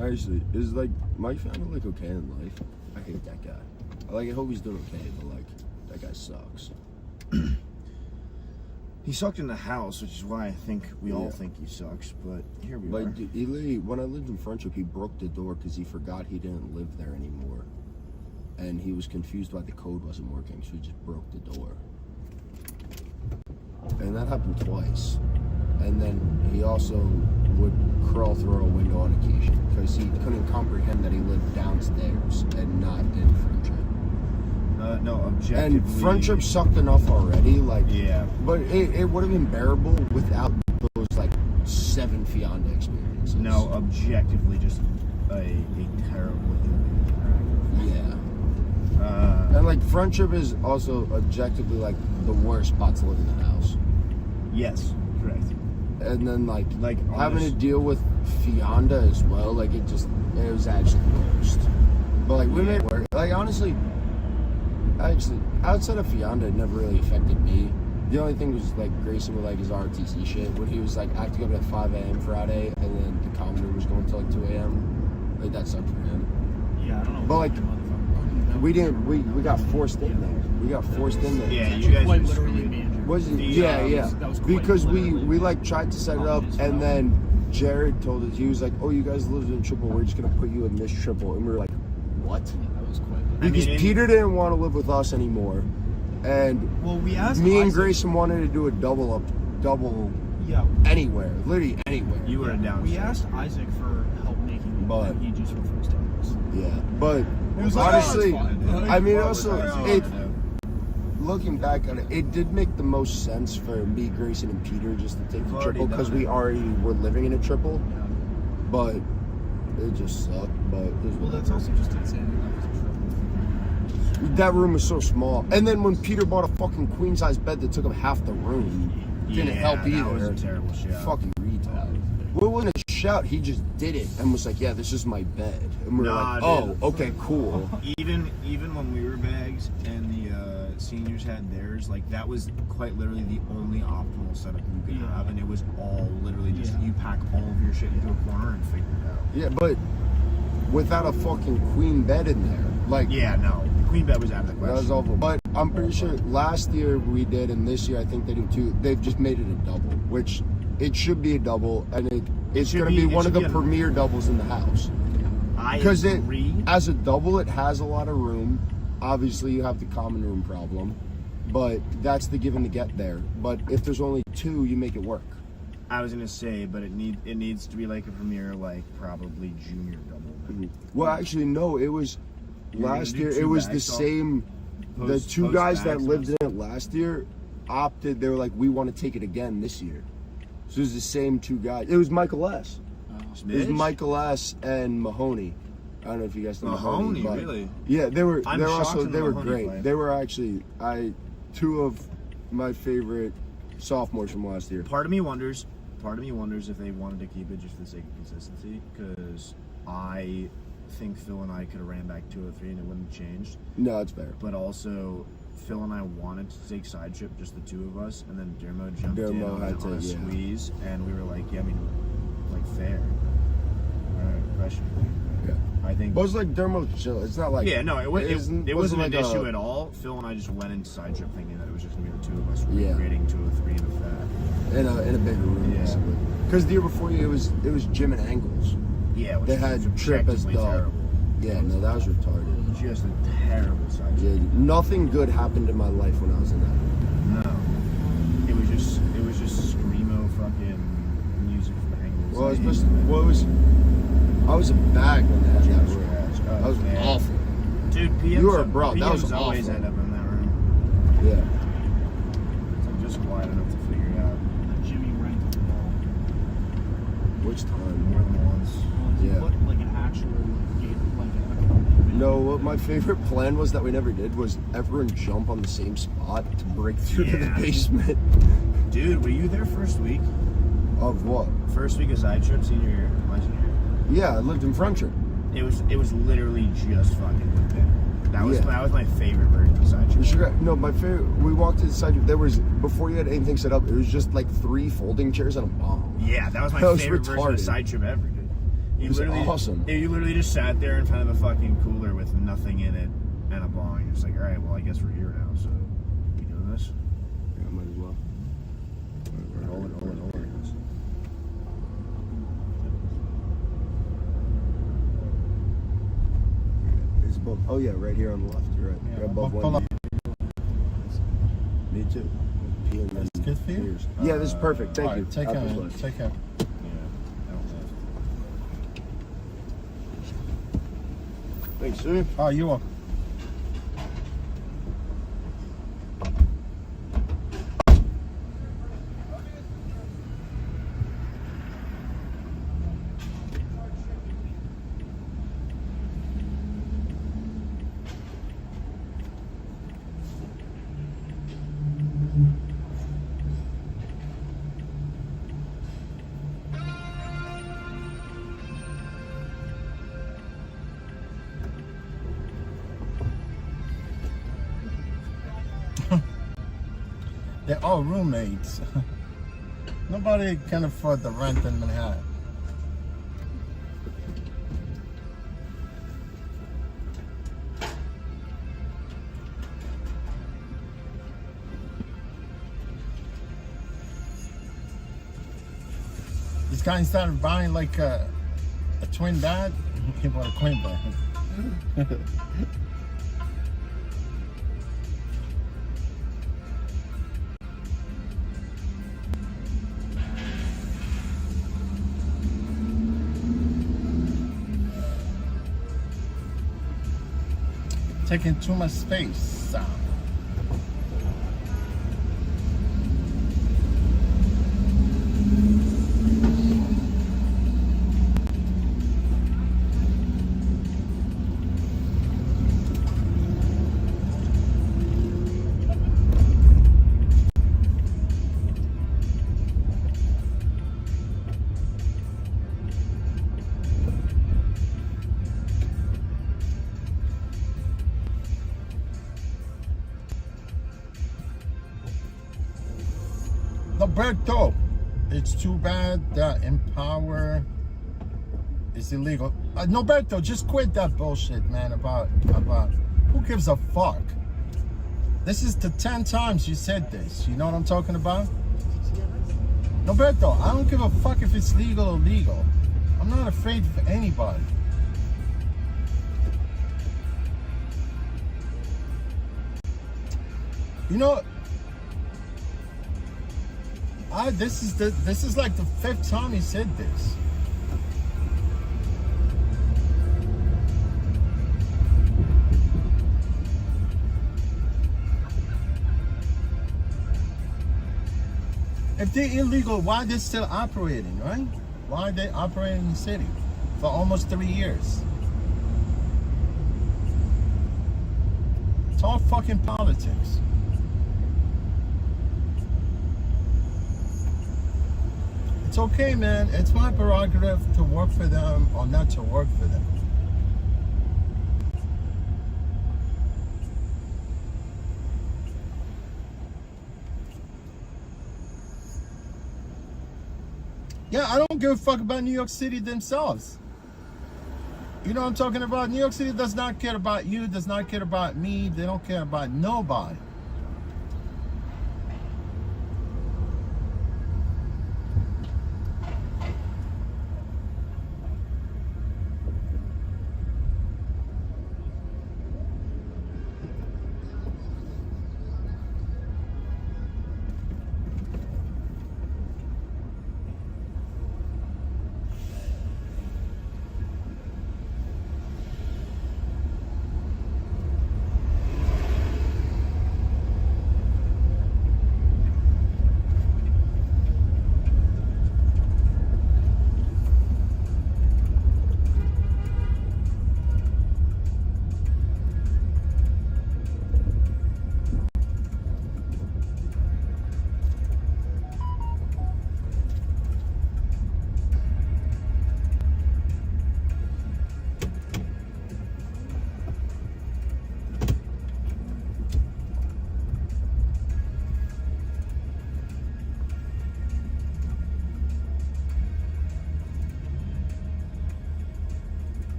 Actually, is like Mike Fiona like okay in life? I hate that guy. I hope he's doing okay, but like that guy sucks. He sucked in the house, which is why I think we all think he sucks. But here we are. Dude, he literally, when I lived in Friendship, he broke the door because he forgot he didn't live there anymore, and he was confused why the code wasn't working, so he just broke the door. And that happened twice. And then he also would crawl through a window on occasion because he couldn't comprehend that he lived downstairs and not in Friendship. No, objectively. And Friendship sucked enough already, like, yeah. But it would have been bearable without those like 7 Fianda experiences. No, objectively, just a terrible Yeah. And like Friendship is also objectively like the worst spot to live in the house. Yes, correct. And then like having honest. to deal with Fianda as well, like it was actually the worst. But like we made it work. Like honestly, actually outside of Fianda, it never really affected me. The only thing was like Grayson with like his RTC shit when he was like I have to go to 5 a.m. Friday and then the common room was going till like 2 a.m. Like that sucked for him. Yeah, I don't know. But like we got forced in there. We got forced in there. Yeah, you guys quite were literally screwed. Was it? The, Yeah. that was quite Because we literally like tried to set it up, and then Jared told us, he was like, "Oh, you guys live in triple. We're just gonna put you in this triple," and we were like, "What?" That was quite Because Peter didn't want to live with us anymore, and well, we asked me and Isaac- Grayson wanted to do a double Yeah. anywhere, literally anywhere. You were down. We asked Isaac for help making it, But- and he just refused to help us. Yeah, but was like, honestly, "Oh, it's fine." I mean, What also was that? it. Looking back on it, it did make the most sense for me, Grayson, and Peter just to take the We've already triple because done we it. already were living in a triple. But it just sucked. But it was Well, that's also just insane. That was a triple. that room was so small. And then when Peter bought a fucking queen size bed that took up half the room, didn't help either. That was a terrible shit. Fucking retard. Well, it wasn't a shout. He just did it and was like, "Yeah, this is my bed." And we were Nah, like, "Oh, dude. okay, cool." Even when we were bags and the seniors had theirs, like that was quite literally the only optimal setup you could have, and it was all literally just you pack all of your shit into a corner and figure it out. Yeah, but without a fucking queen bed in there, like Yeah, no, the queen bed was out of the that question. was awful. But I'm pretty sure last year we did, and this year I think they do too. They've just made it a double, which it should be a double, and it's should going to be- be it one of should the be a- premier doubles in the house. I Because agree. as a double, it has a lot of room. Obviously, you have the common room problem, but that's the give and the get there. But if there's only 2, you make it work. I was gonna say, but it needs to be like a premier, like probably junior double. Well, actually, no. It was You're gonna last do year. 2 It was the bags off? same. The Post- 2 post guys that bags lived in off? it last year opted. They were like, "We want to take it again this year." So it was the same 2 guys. It was Michael S. It was Smidge? Michael S. and Mahoney. I don't know if you guys know Mahoney, but really? Yeah, they were. I'm They were shocked also. in They the were Mahoney great. play. They were actually 2 of my favorite sophomores from last year. Part of me wonders if they wanted to keep it just for the sake of consistency, because I think Phil and I could have ran back 203 and it wouldn't have changed. No, it's fair. But also, Phil and I wanted to take side trip, just the two of us, and then Dermo jumped in on a squeeze, and we were like, yeah, I mean, like fair. All right, question. Yeah. I think. But it was like Dermo chill. It's not like. Yeah, no, it wasn't like an issue at all. Phil and I just went into side trip thinking that it was just gonna be the two of us recreating 203 in effect. In a bigger room, basically. Because the year before you, it was Jim and Angles. Yeah, which they had Trip as dog. Terrible. Yeah, no, that was retarded. Just a terrible side trip. Yeah, nothing good happened in my life when I was in that. No, it was just screamo fucking music from Angles. Well, I was a bag when they had that room. That was awful. Dude, you were a bro. That was always awful. end up in that room. Yeah. It's like just quiet enough to figure it out. Jimmy rented the ball. Which time? More than once. He put like an actual gate, like a No, what my favorite plan was that we never did was everyone jump on the same spot to break through to the basement. Dude, were you there first week? Of what? First week of side trip, senior year, my senior year. Yeah, I lived in Frontier. It was literally just fucking with it. That was my favorite version of side trip. No, my favorite. We walked to the side. There was before you had anything set up. It was just like 3 folding chairs and a bomb. Yeah, that was my favorite version of side trip ever, dude. It was awesome. You literally just sat there in front of a fucking cooler with nothing in it and a bong. You're just like, all right, well, I guess we're here now. So, we doing this? Yeah, might as well. Hold it. It's above. Oh yeah, right here on the left. You're right. Yeah, You're above one. Me too. That's good for you? Yeah, this is perfect. Thank you. Take care, man. Take care. Thanks, sir. Oh, you're welcome. They're all roommates. Nobody can afford the rent in Manhattan. This guy started buying like a twin bed. He bought a queen bed. Taking too much space. Roberto, it's too bad that Empower is illegal. Roberto, just quit that bullshit, man, about who gives a fuck? This is the 10 times you said this. You know what I'm talking about? Roberto, I don't give a fuck if it's legal or illegal. I'm not afraid for anybody. You know, this is like the 5th time he said this. If they're illegal, why are they still operating, right? Why are they operating in the city for almost 3 years? It's all fucking politics. It's okay, man. It's my prerogative to work for them or not to work for them. Yeah, I don't give a fuck about New York City themselves. You know what I'm talking about? New York City does not care about you, does not care about me. They don't care about nobody.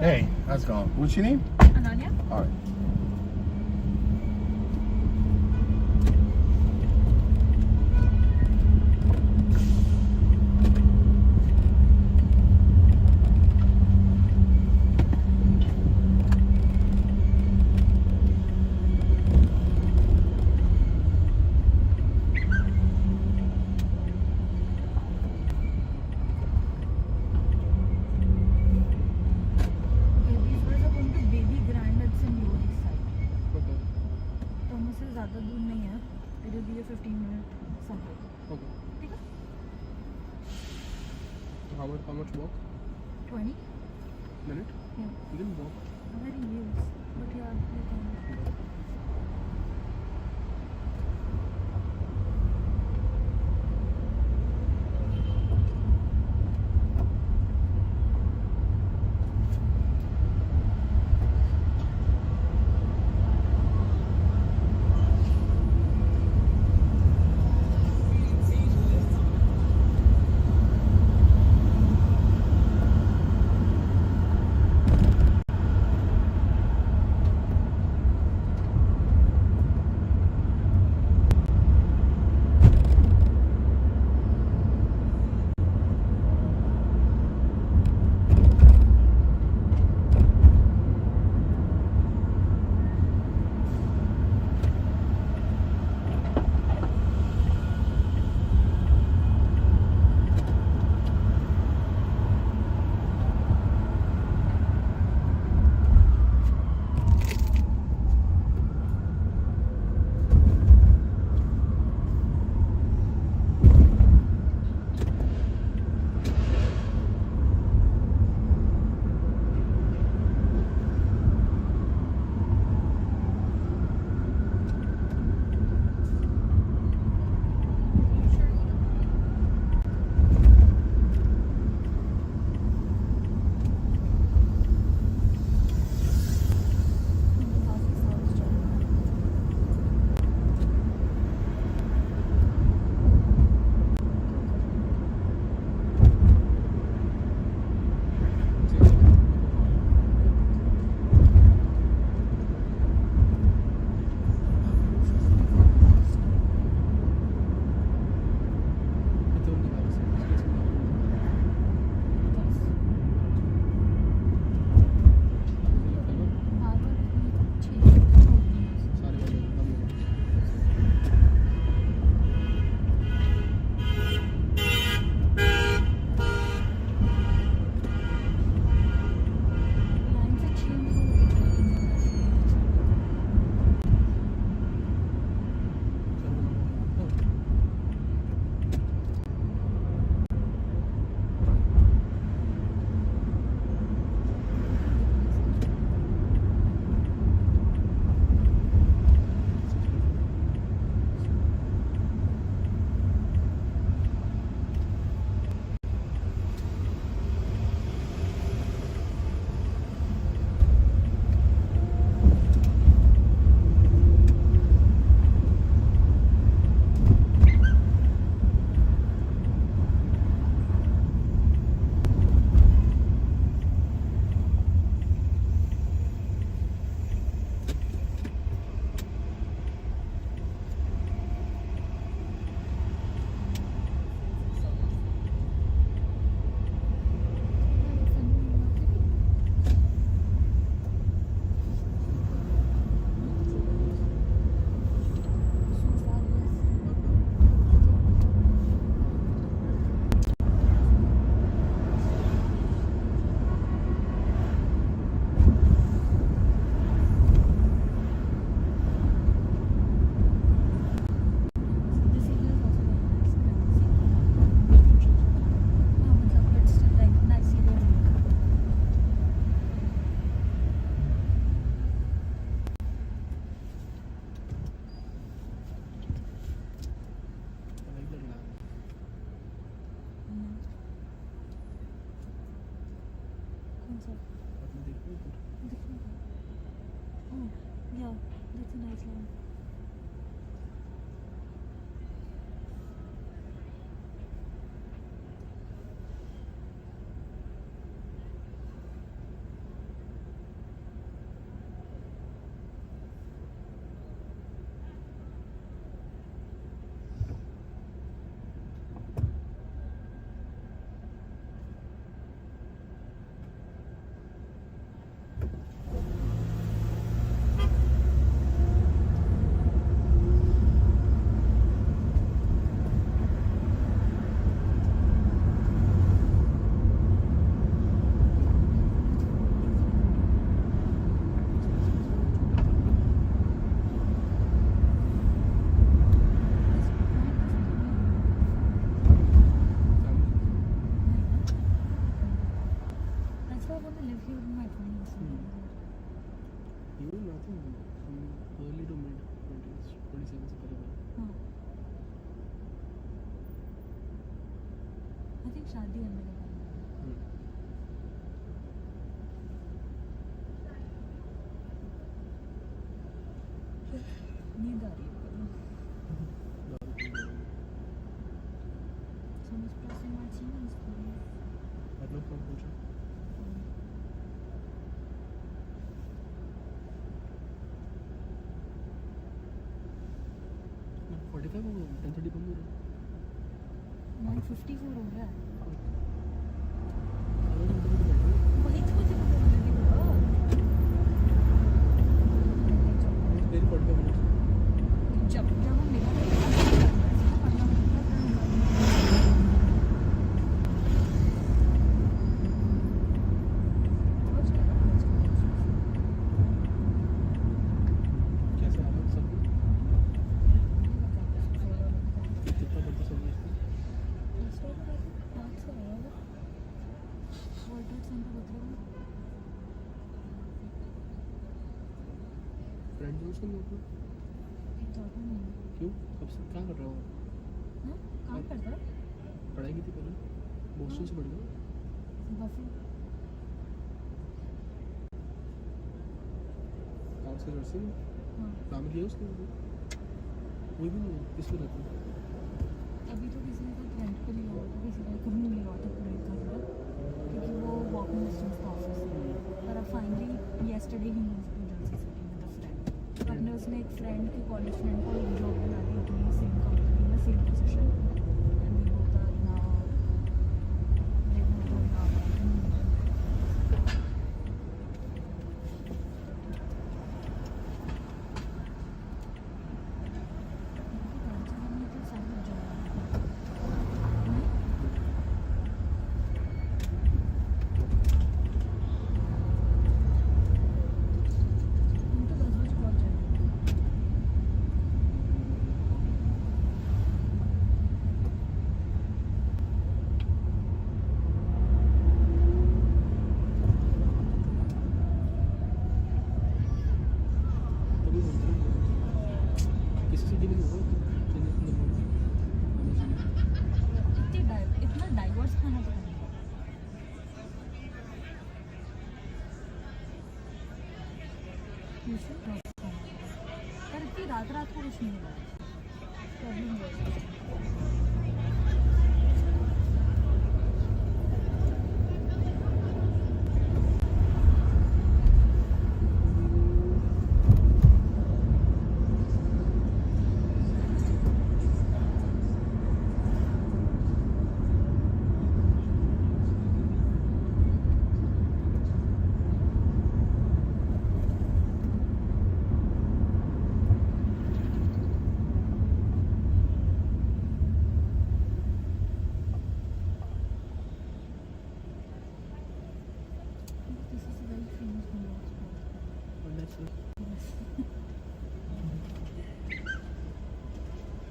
Hey, how's it going? What's your name? Ananya? All right. These guys are going to Baby Grand at St. Louis side. तो मुझसे ज़्यादा दूर नहीं है. It will be a 15-minute something. Okay. ठीक है? How much walk? 20? Minute? Yeah. You can walk. Very used. But yeah, you can. कौन सा? आपने देखा है फिर? Different. Oh, yeah, that's a nice one. That's why I want to live here with my friends. You nothing from early to mid 20s, 27 से पहले पहले. हाँ. I think शादी करने के बाद. नींद आ रही है. Somos próximos chinos, please. मतलब कौन पूछा? मैं 45 हो गया, 10:30 बंद हो रहा है. 9:54 हो रहा है. आधा घंटे में तो बैठ गए. वही तो मुझे पता नहीं लगा. Very 45 minutes. जब हम निकले इसको करना होता है. कैसे हालत सब? कितना पड़ता सब इसको? फ्रेंड यूज कर लो अपना. क्यों? कब से क्या कर रहा हो? काम करता है पढ़ाई की थी पहले. बोस्टन से पढ़ गया. बफे काउंस का जर्सी. हाँ फैमिली है उसके. कोई भी नहीं है. किसको रहता है? अभी तो किसी ने तो रेंट पे लिया हुआ था किसी ने कभी नहीं लिया था पूरे का पूरा क्योंकि वो वॉकिंग डिस्टेंस था ऑफिस से पर अब फाइनली येस्टरडे ही move to Jersey City with a friend तो अपने उसने एक फ्रेंड की कॉलेज फ्रेंड को जॉब दिला दी अपनी सेम कंपनी में same position and we both are now living now किसी सिटी में होगा इतना डाइवर्स खाना तो नहीं पर इतनी रात रात को कुछ नहीं हुआ problem This is a very famous Boroughs spot. और next Yes.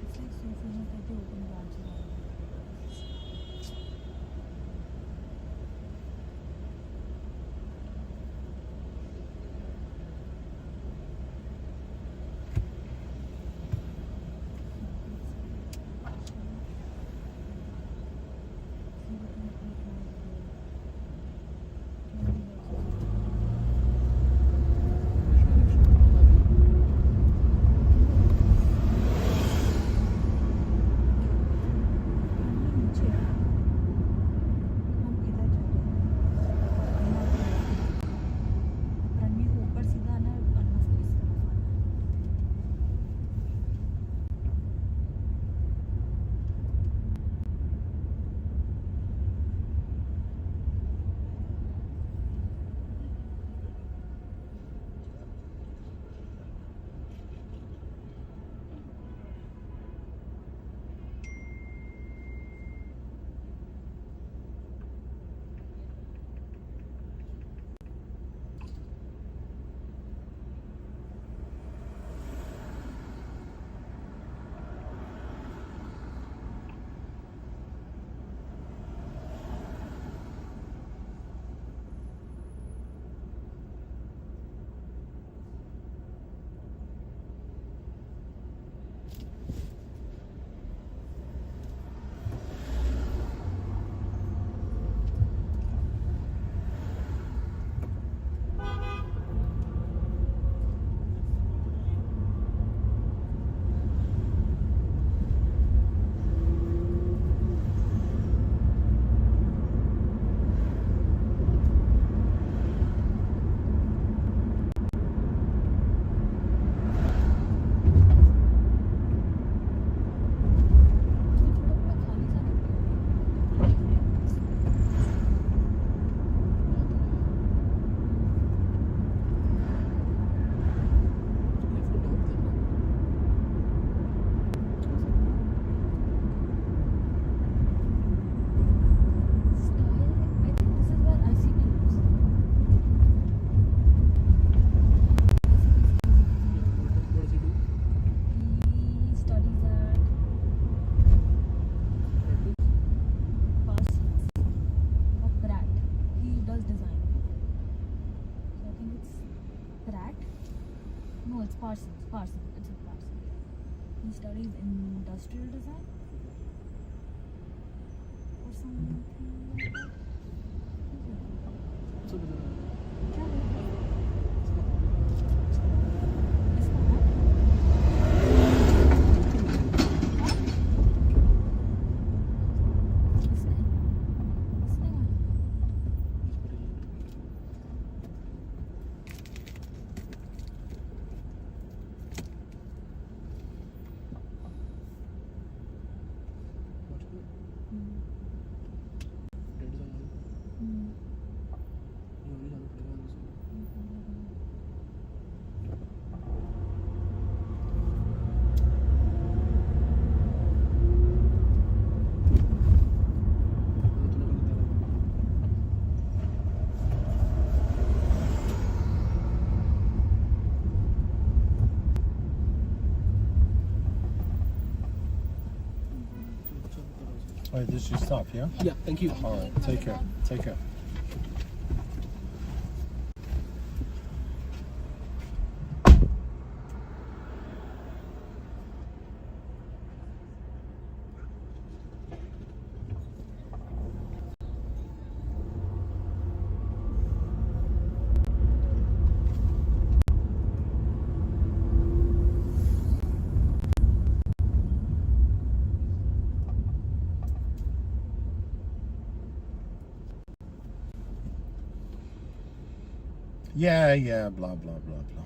It's like so famous that they open branches all over. See what we can find there. it's Parsons. It's a Parsons. He studies industrial design or something like that. So the क्या है? All right, this is your stuff, yeah? Yeah, thank you. All right, take care. Take care. Yeah, blah, blah, blah, blah.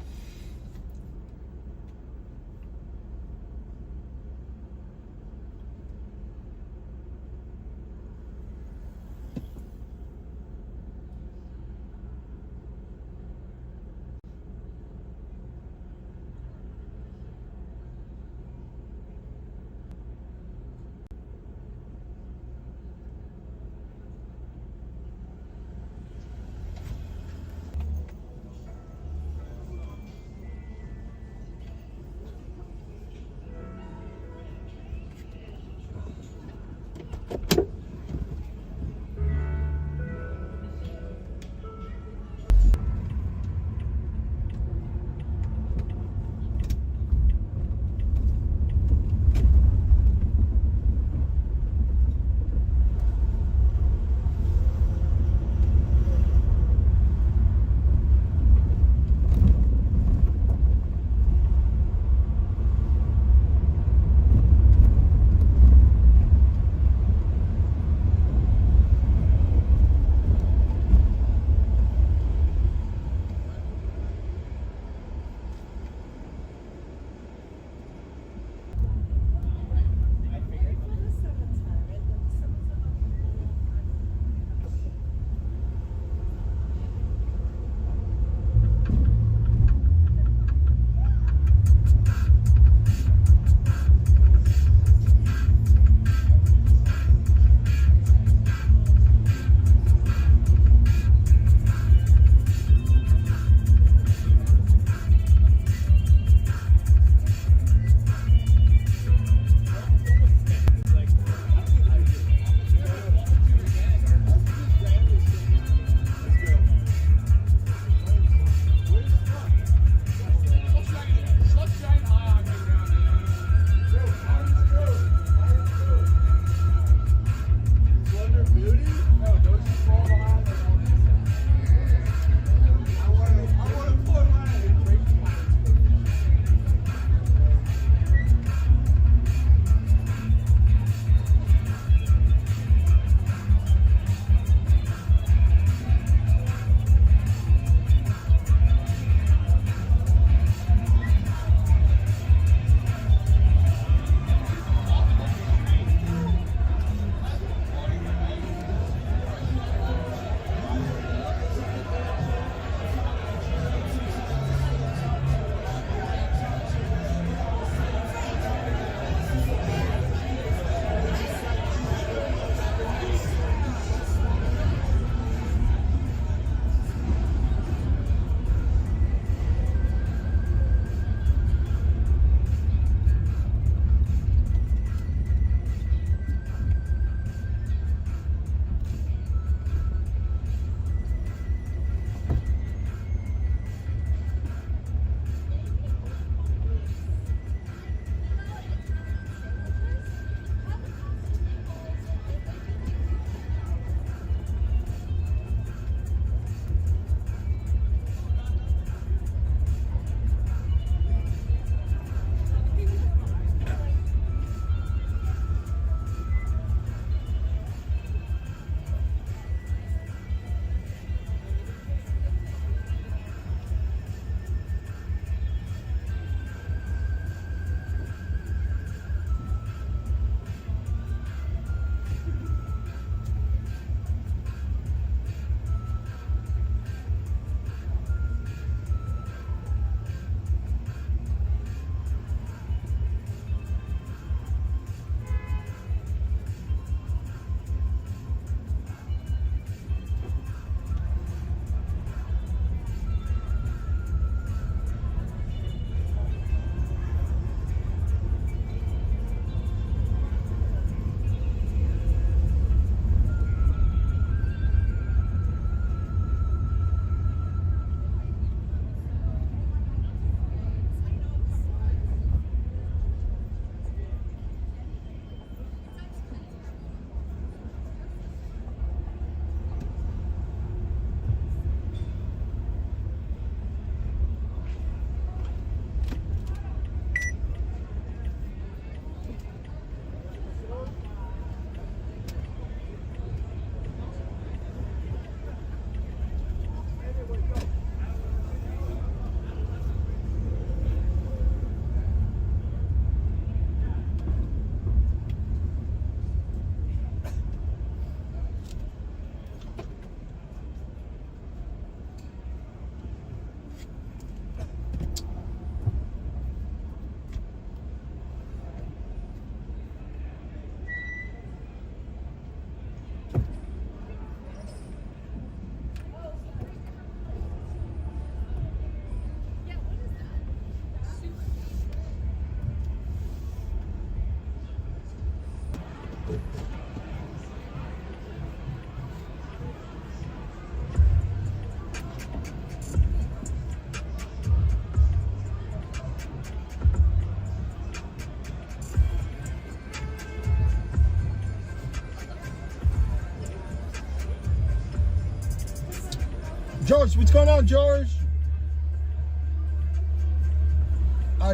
George, what's going on, George?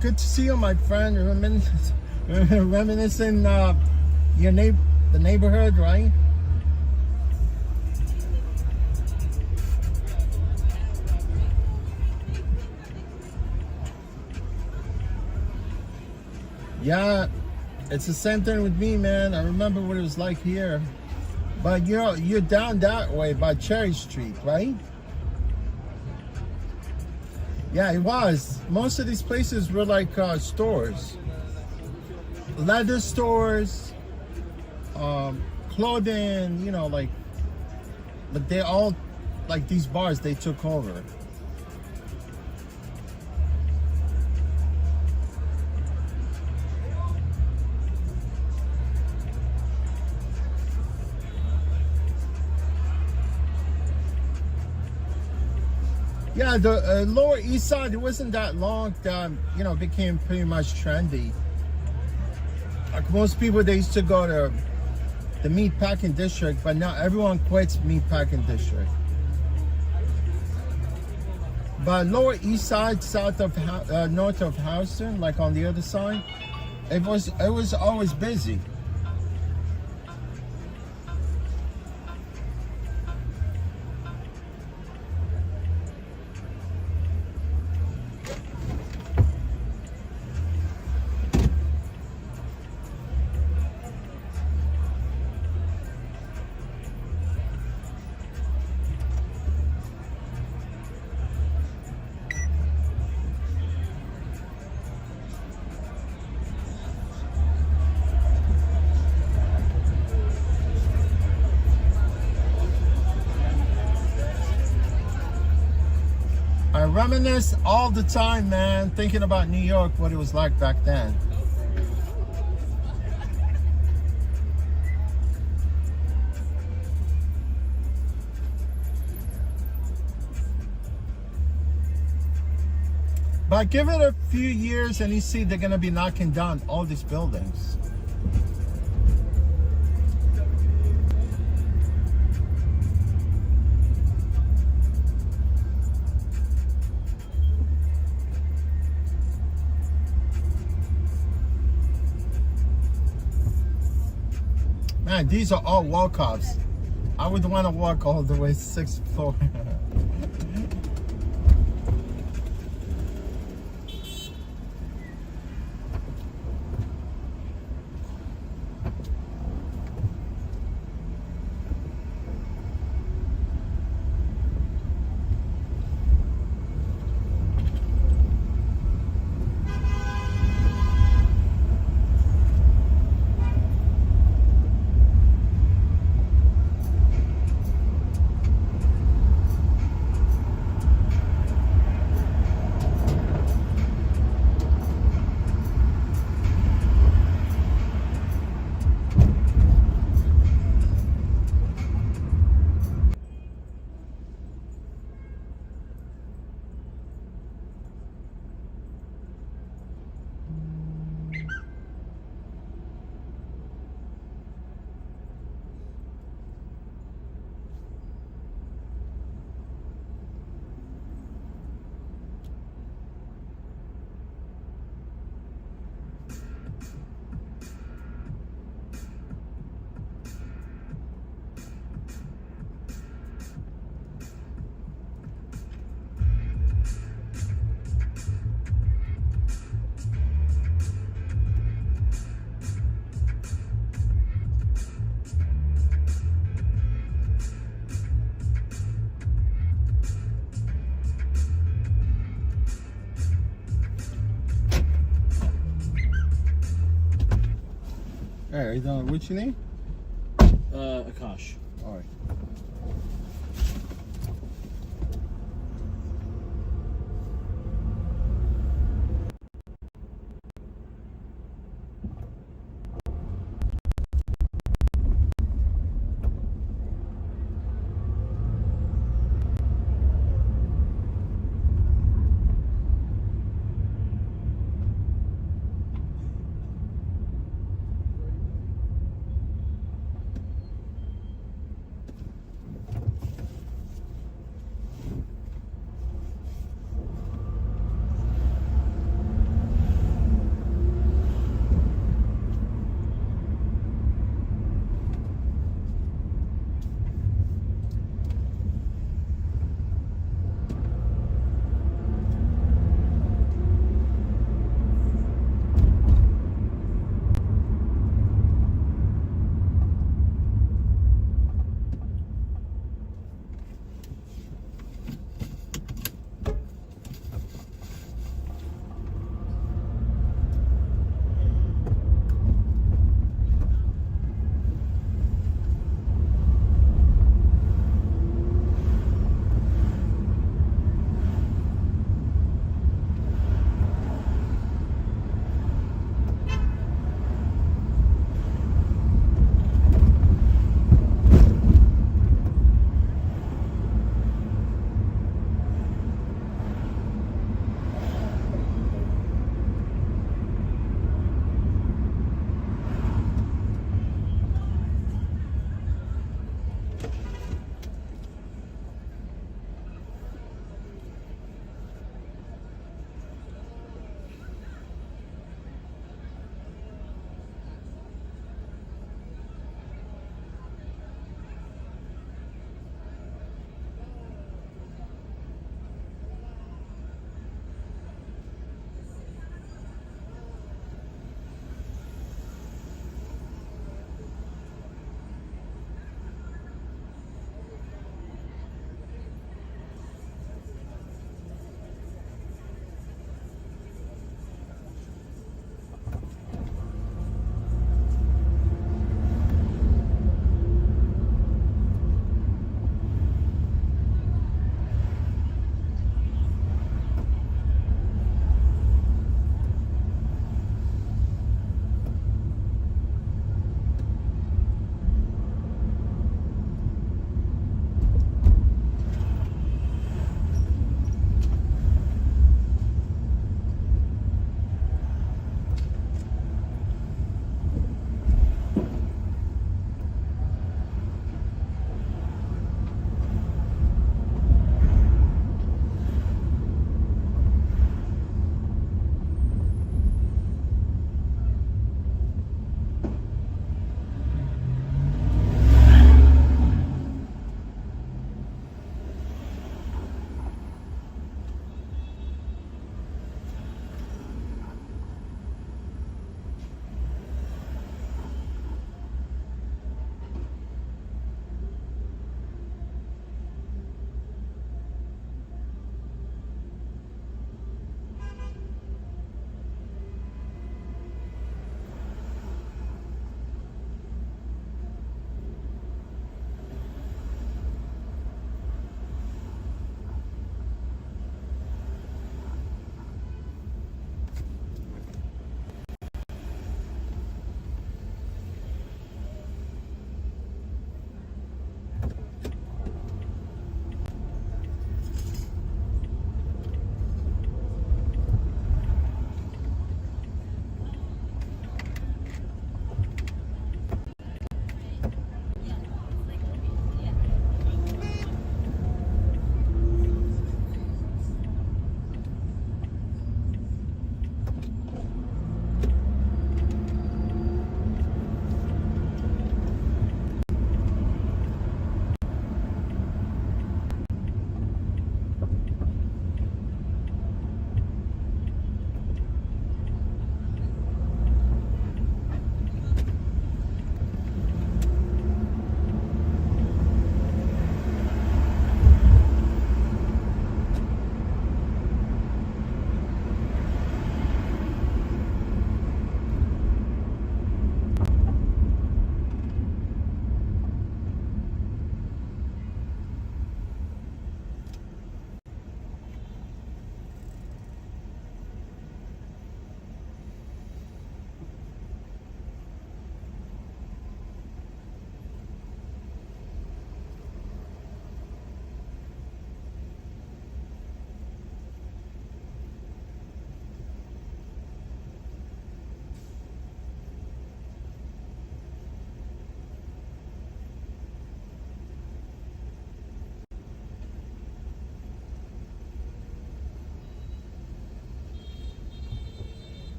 Good to see you, my friend. Reminiscing the neighborhood, right? Yeah, it's the same thing with me, man. I remember what it was like here. But you're down that way by Cherry Street, right? Yeah, it was. Most of these places were like stores. Leather stores, clothing, you know, like, but they all, like these bars, they took over. Yeah, the Lower East Side, it wasn't that long that, you know, became pretty much trendy. Like most people, they used to go to the meatpacking district, but now everyone quits meatpacking district. But Lower East Side, north of Houston, like on the other side, it was always busy. I reminisce all the time, man, thinking about New York, what it was like back then. But give it a few years and you see they're gonna be knocking down all these buildings. Man, these are all walk-offs. I would want to walk all the way 6th floor. Hey, what's your name? Akash. All right.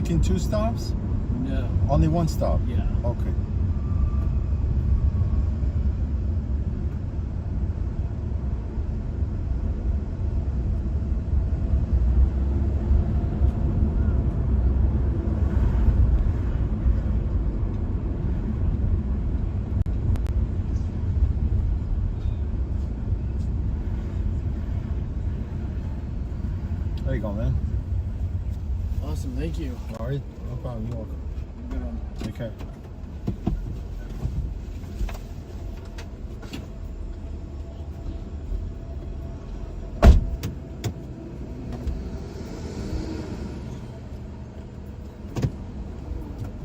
making 2 stops? No. Only 1 stop? Yeah. Okay. There you go, man. Awesome. Thank you. All right. No problem. You're welcome. Good one. Take care.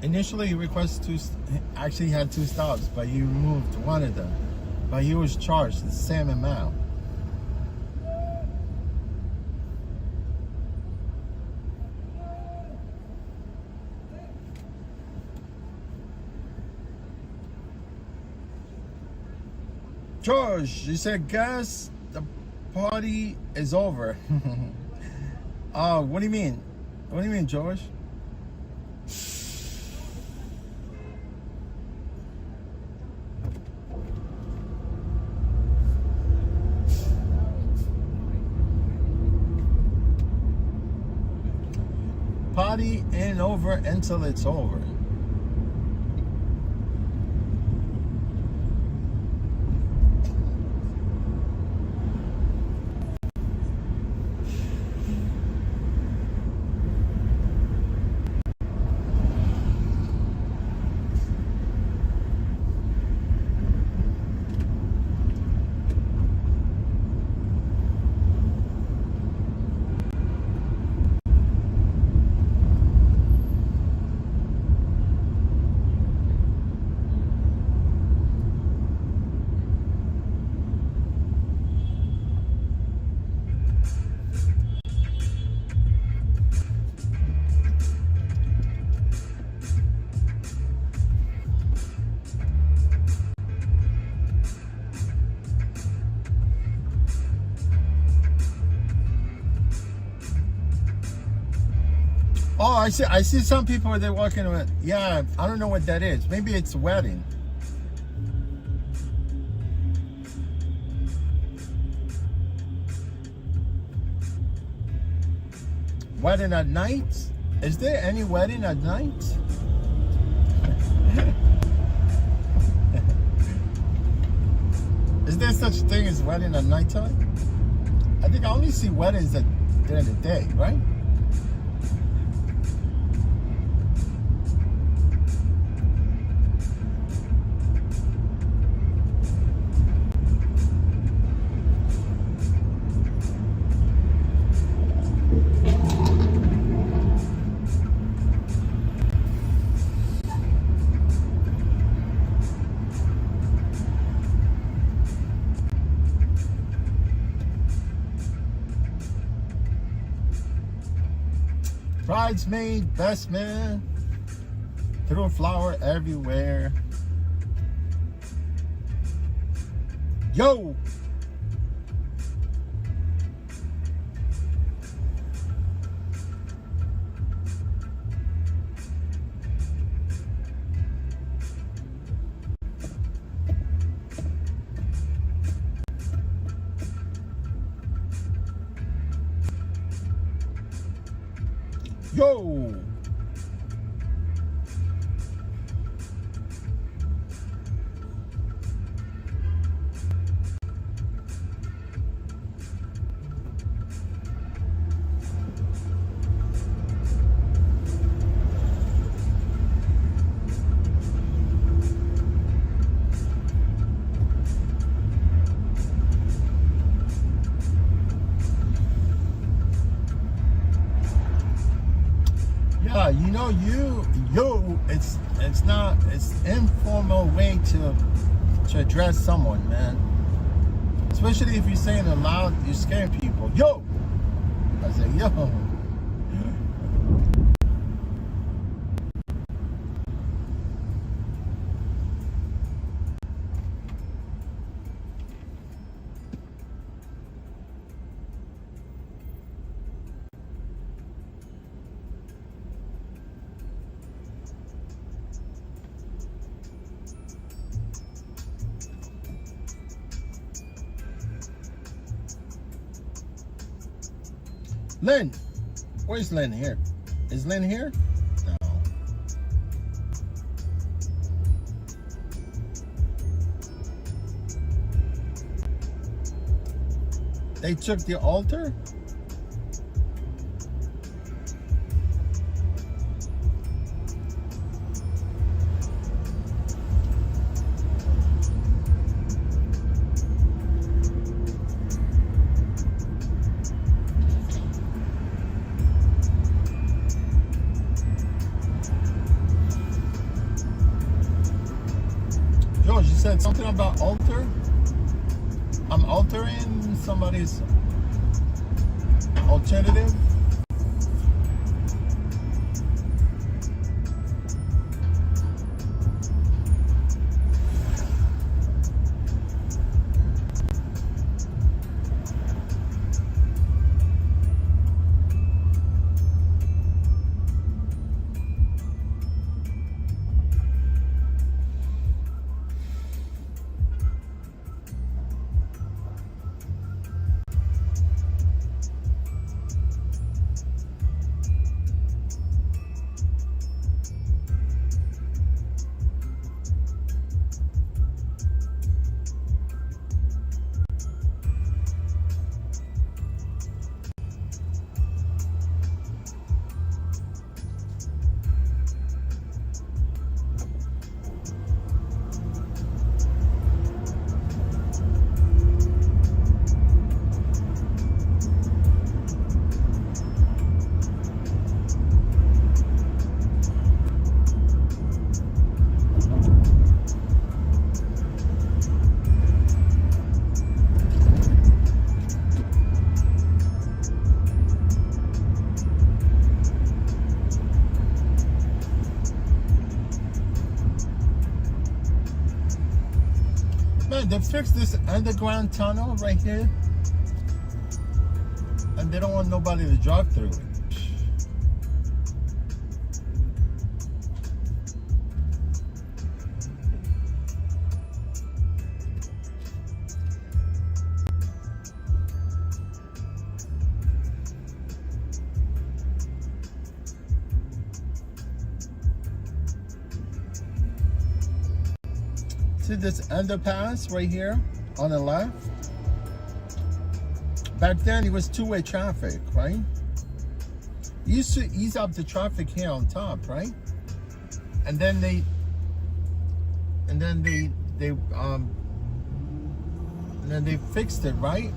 Initially, he actually had 2 stops, but you removed one of them. But he was charged the same amount. George, you said, guess the party is over. Oh, what do you mean? What do you mean, George? Party ain't over until it's over. Oh, I see some people they're walking with, yeah, I don't know what that is. Maybe it's a wedding. Wedding at night? Is there any wedding at night? Is there such a thing as wedding at nighttime? I think I only see weddings during the day, right? Bridesmaid, best man, threw a flower everywhere. Yo! Yo! Yeah, you know, it's informal way to address someone, man. Especially if you're saying it loud, you're scaring people. Yo! I say, yo. Lynn, where's Lynn here? Is Lynn here? No. They took the altar? George, you said something about altar? I'm altering somebody's alternative? Man, they fixed this underground tunnel right here, and they don't want nobody to drive through it. See this underpass right here on the left? Back then it was two-way traffic, right? You used to ease up the traffic here on top, right? And then they fixed it, right?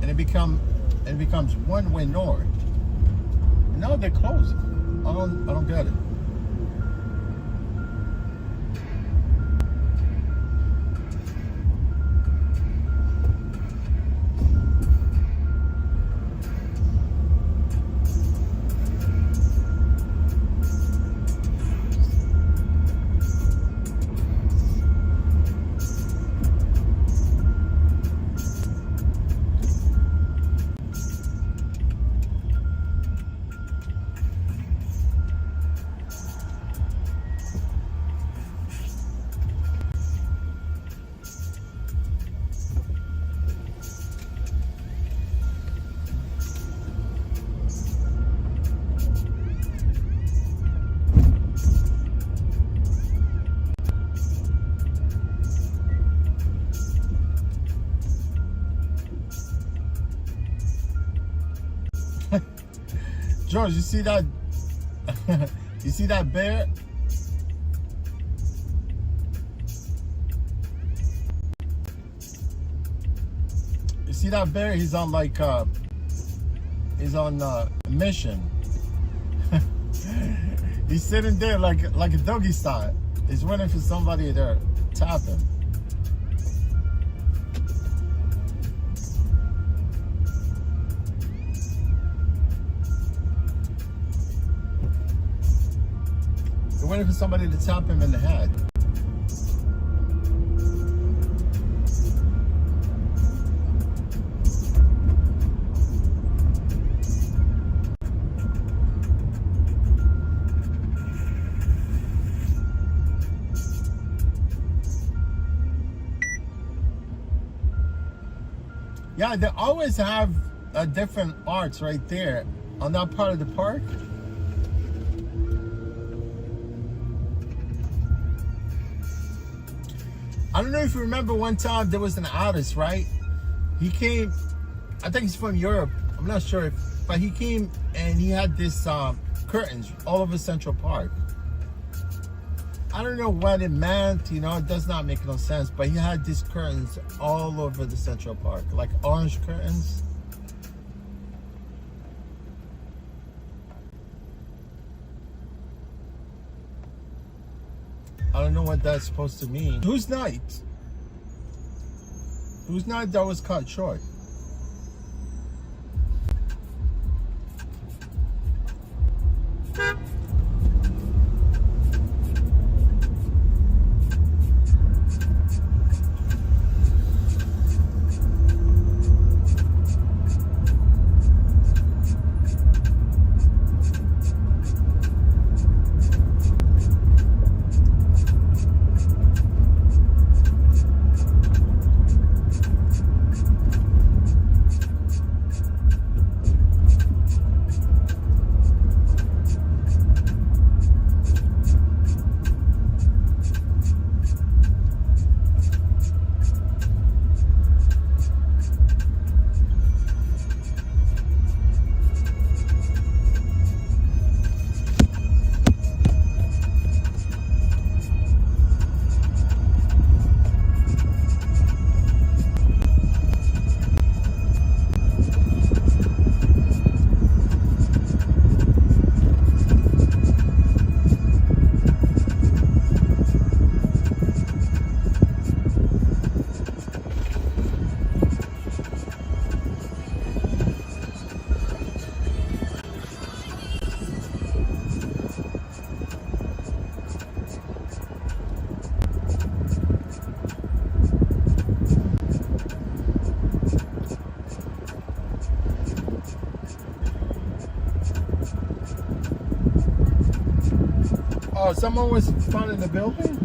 And it becomes one-way north. And now they're closing. I don't get it. George, you see that? You see that bear? You see that bear? He's on like he's on a mission. He's sitting there like a doggy style. He's waiting for somebody to tap him. He's waiting for somebody to tap him in the head. Yeah, they always have different arts right there on that part of the park. I don't know if you remember one time there was an artist, right? He came, I think he's from Europe. I'm not sure, but he came and he had this curtains all over Central Park. I don't know what it meant, you know, it does not make no sense, but he had these curtains all over the Central Park, like orange curtains. I don't know what that's supposed to mean. Whose night? Whose night that was cut short? Oh, someone was found in the building?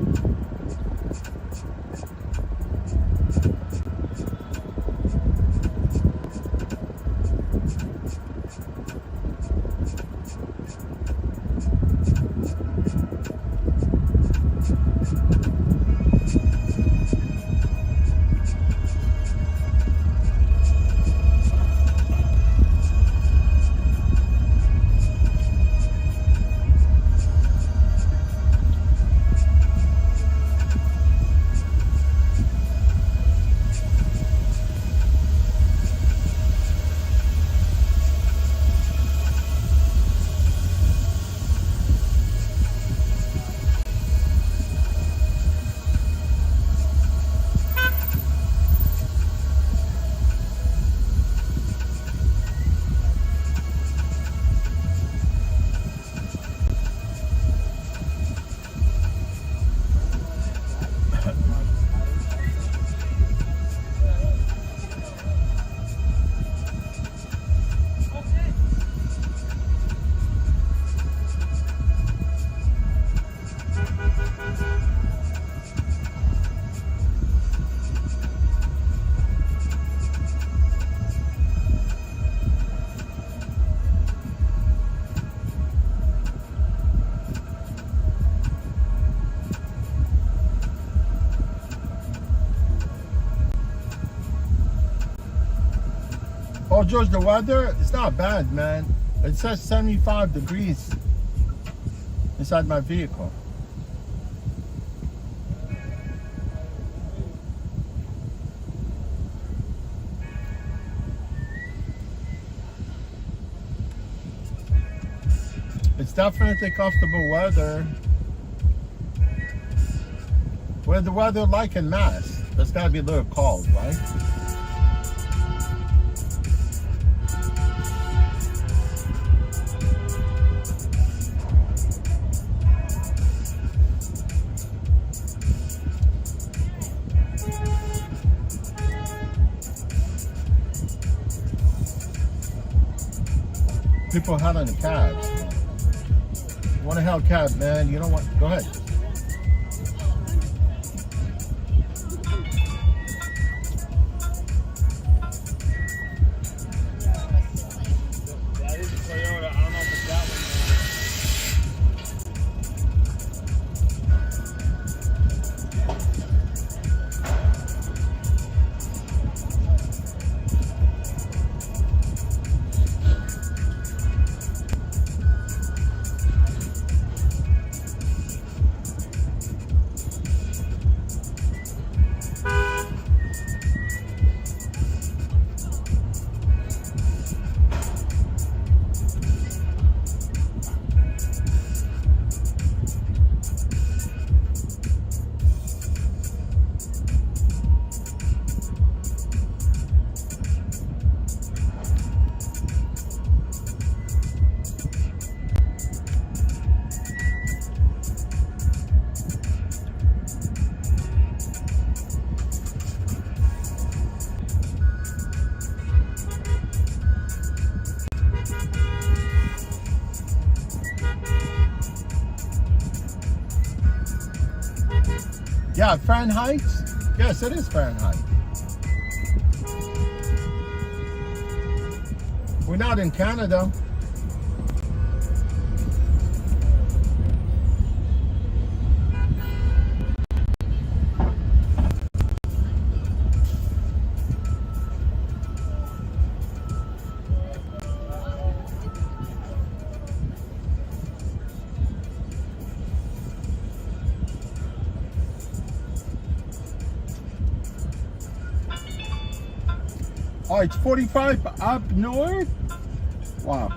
Oh, George, the weather, it's not bad, man. It says 75 degrees inside my vehicle. It's definitely comfortable weather. What the weather like in Mass? That's gotta be a little cold, right? People hailing a cab. You want to hail a cab, man? You don't want. Go ahead. Yeah, Fahrenheit. Yes, it is Fahrenheit. We're not in Canada. Oh, it's 45 up north? Wow.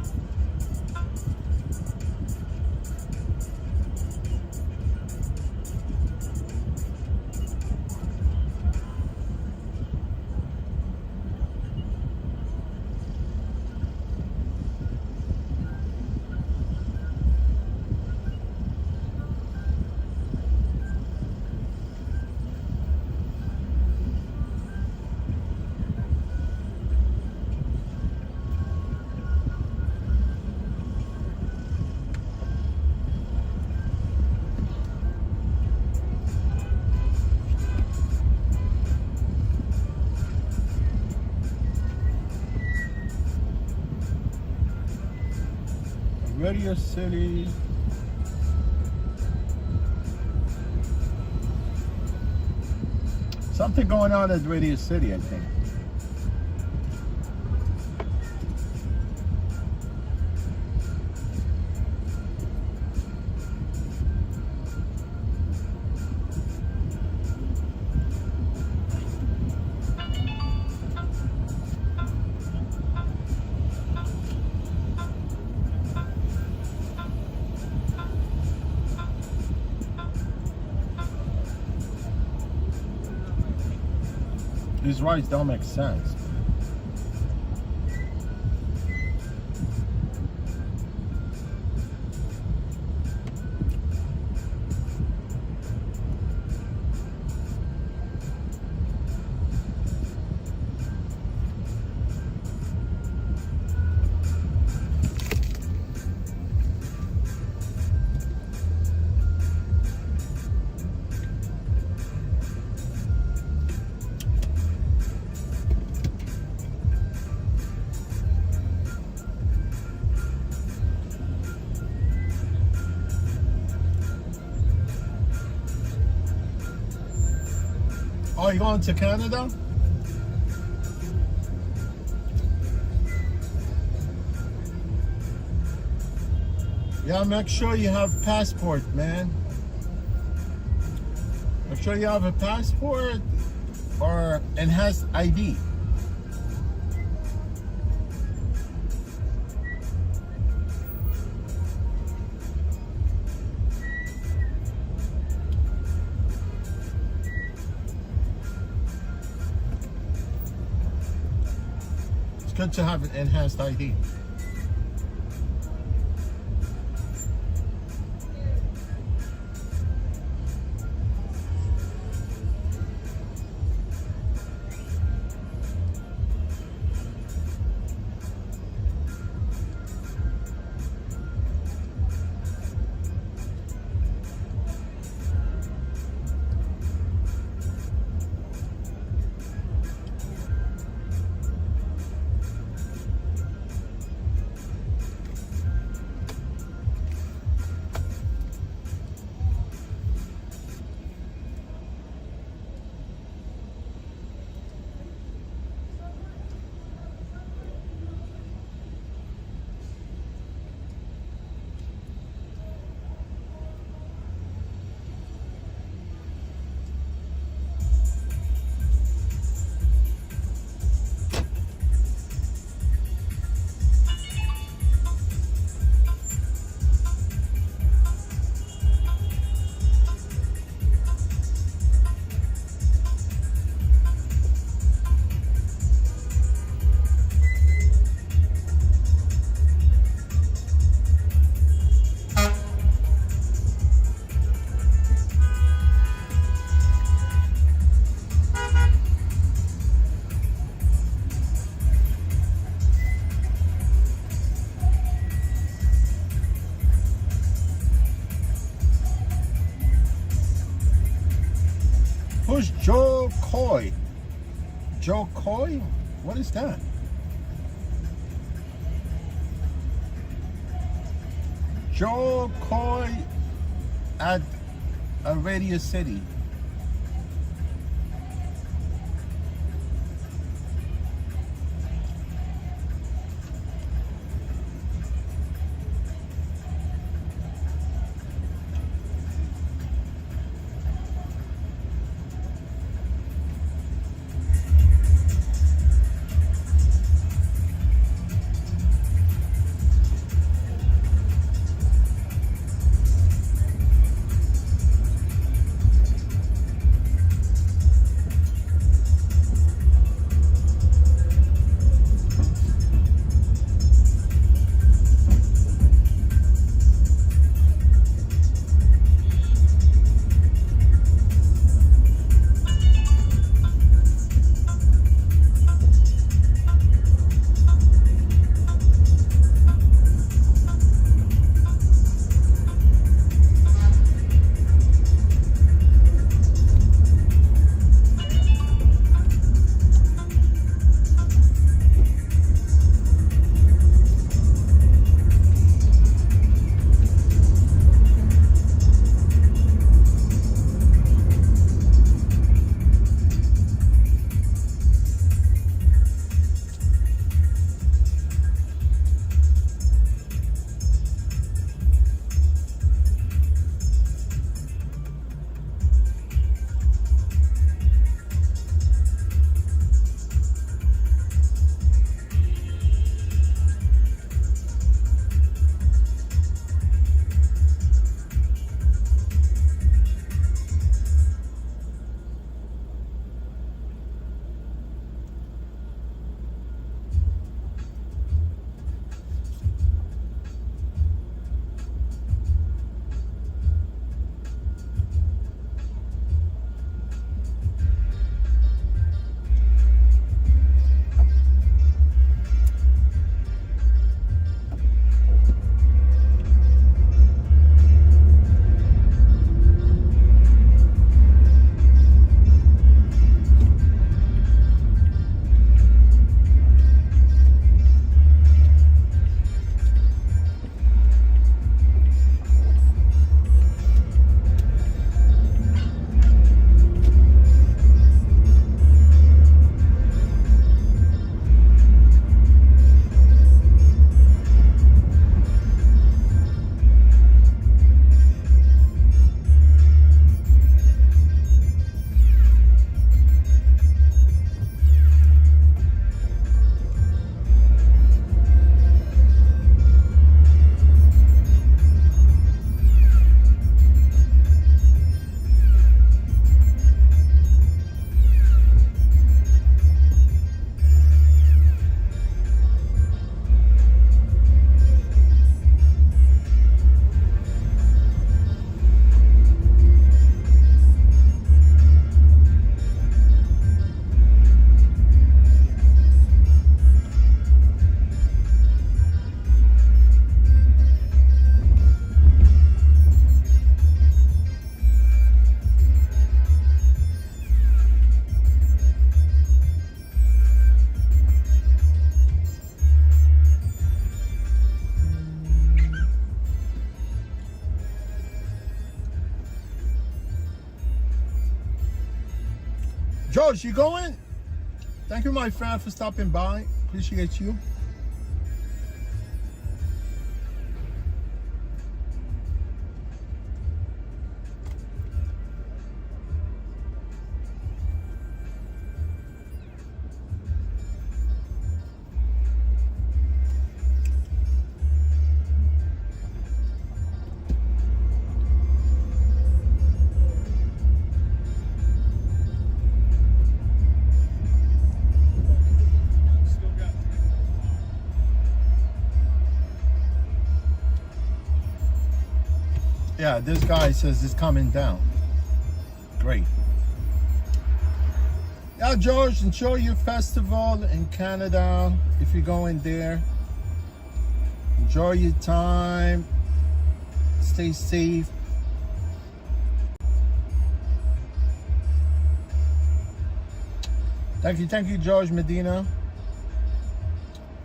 Radio City. Something going on at Radio City, I think. These rides don't make sense. Oh, you going to Canada? Yeah, make sure you have passport, man. Make sure you have a passport or enhanced ID. It's good to have an enhanced ID. Who's Joe Coy? Joe Coy? What is that? Joe Coy at a Radio City. George, you going? Thank you, my friend, for stopping by. Appreciate you. Yeah, this guy says it's coming down. Great. Yeah, George, enjoy your festival in Canada if you're going there. Enjoy your time. Stay safe. Thank you, George Medina.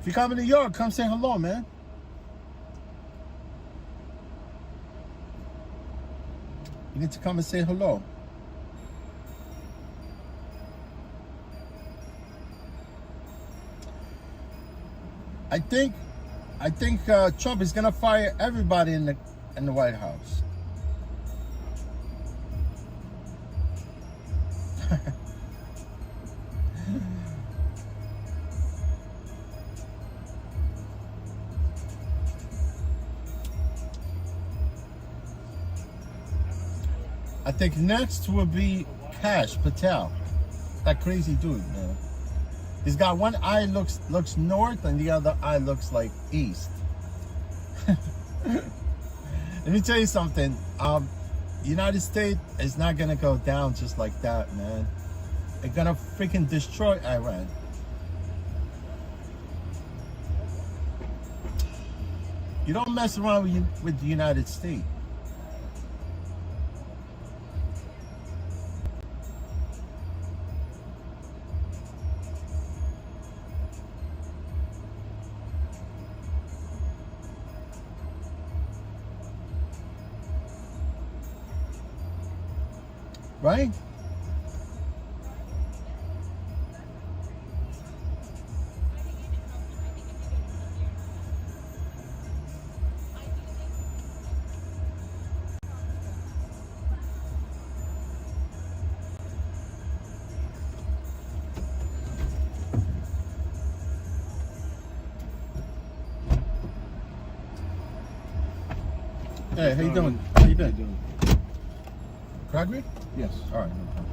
If you come to New York, come say hello, man. You need to come and say hello. I think Trump is gonna fire everybody in the White House. I think next will be Kash Patel, that crazy dude, man. He's got one eye looks north and the other eye looks like east. Let me tell you something. United States is not gonna go down just like that, man. They're gonna freaking destroy Iran. You don't mess around with the United States. Right? Hey, how you doing? How you doing? Calgary? Yes. All right. No problem.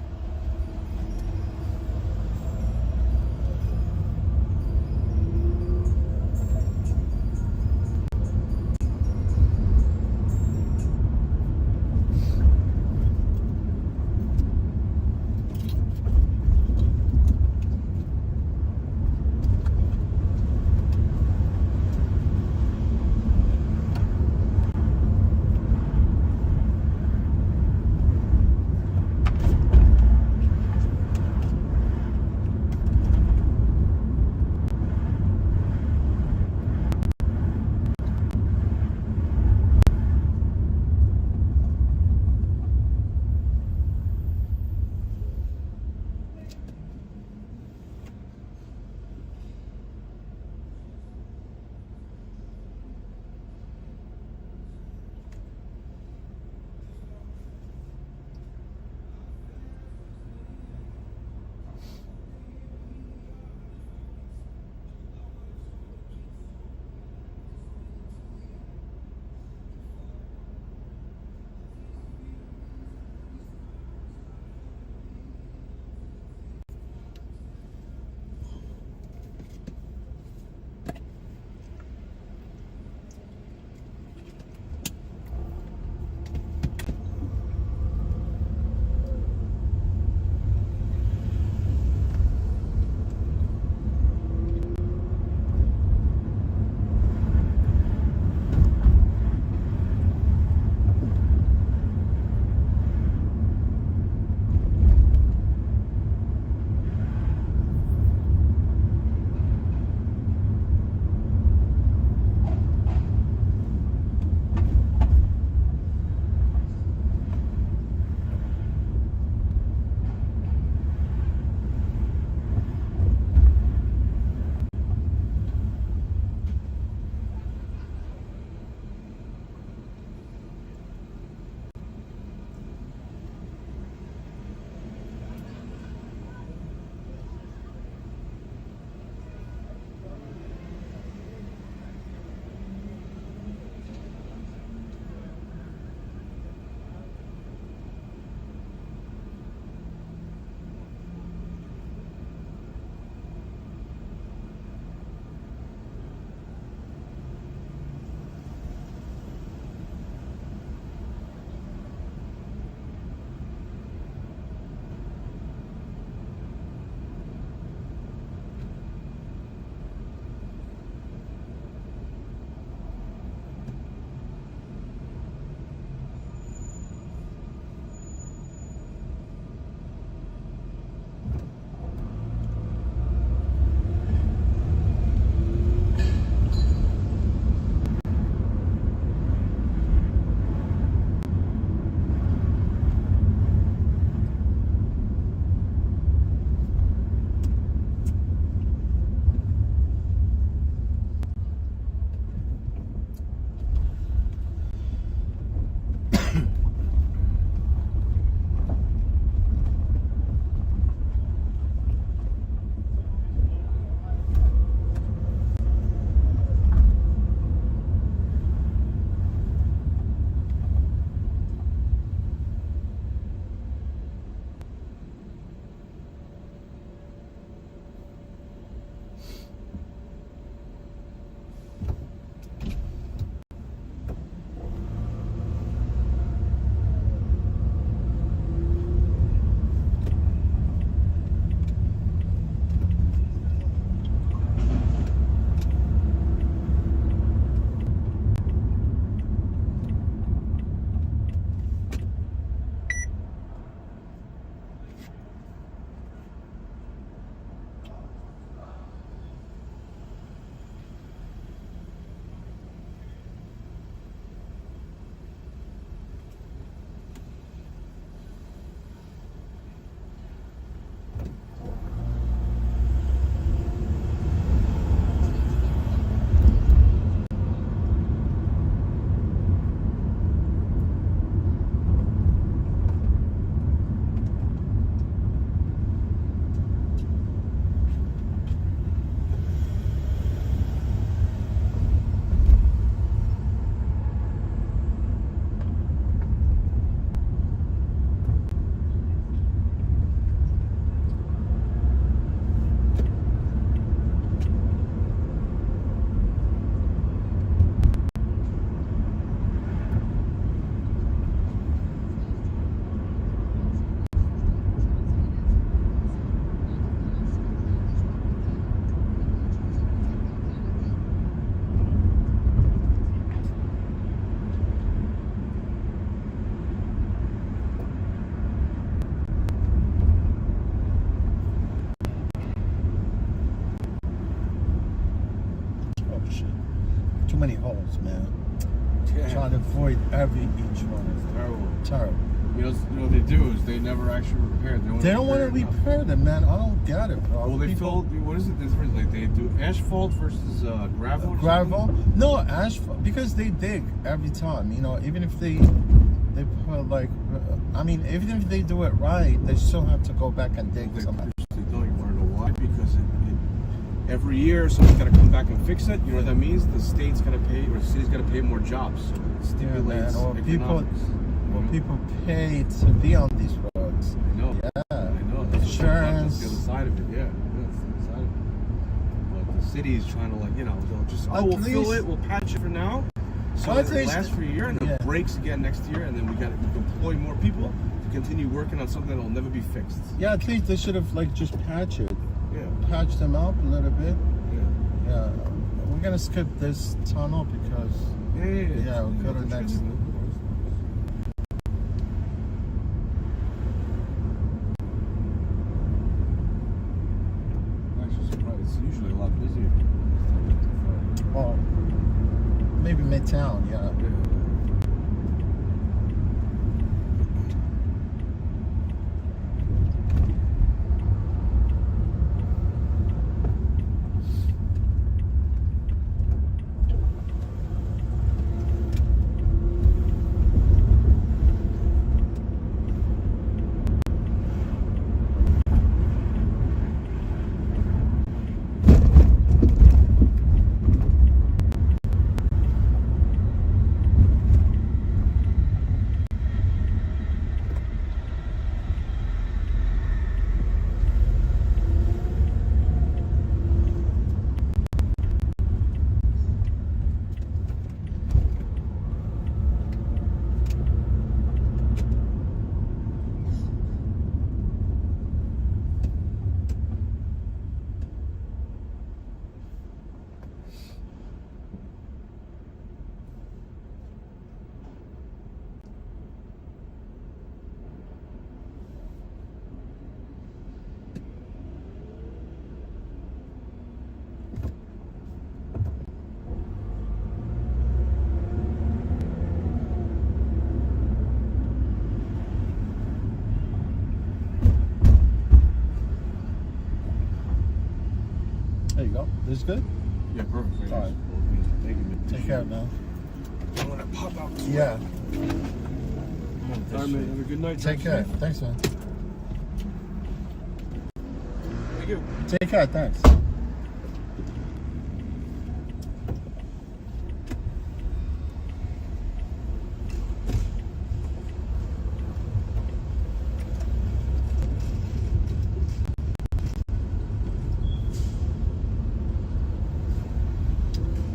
many holes, man. Yeah. Trying to avoid each one. Terrible. Terrible. You know what they do is they never actually repair. They don't want to repair them, man. I don't get it, bro. Well, they People- fill. What is the difference? Like they do asphalt versus gravel. Or gravel? No, asphalt, because they dig every time. You know, even if they put like, I mean, even if they do it right, they still have to go back and dig They something. don't. You want to know why? Because every year someone's got to come back and fix it. You know what that means? The state's got to pay, or the city's got to pay more jobs. So it stimulates man, or economics. people pay to be on these roads. I know. Yeah. I know. That's Insurance. the other side of it. Yeah. That's the other side of it. But the city's trying to, like, you know, they'll just, At we'll fill least- it, we'll patch it for now. So At it least- lasts for a year and then yeah. it breaks again next year, and then we got to employ more people to continue working on something that will never be fixed. Yeah, at least they should have like just patch it, Yeah. patch them up a little bit. Yeah. Yeah, we're gonna skip this tunnel because Yeah, we'll go to the next. I'm actually surprised. It's usually a lot busier. Well, maybe Midtown. Yeah. There you go. This is good. Yeah, perfect. All right. Thank you, man. Take care, man. I'm gonna pop out. Yeah. All right, man. Have a good night. Take care. Thanks, man. Thank you. Take care. Thanks.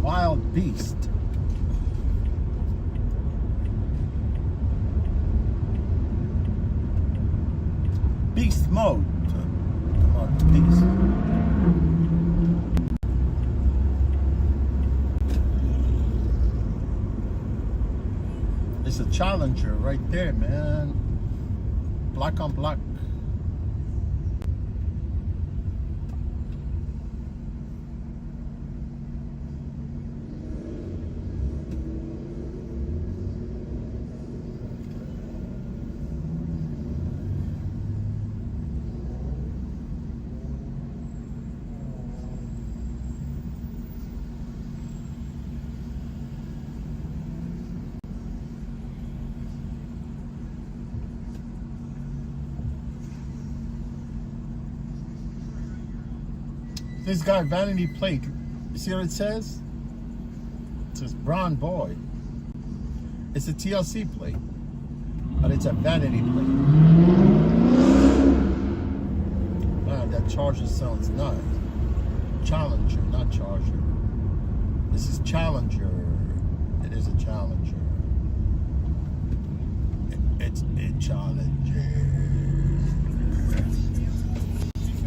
Wild beast. Beast mode. Come on, beast. It's a Challenger right there, man. Black on black. This guy, vanity plate. You see what it says? It says Brown Boy. It's a TLC plate, but it's a vanity plate. Man, that Charger sounds nice. Challenger, not Charger. This is Challenger. It is a Challenger. It's a Challenger.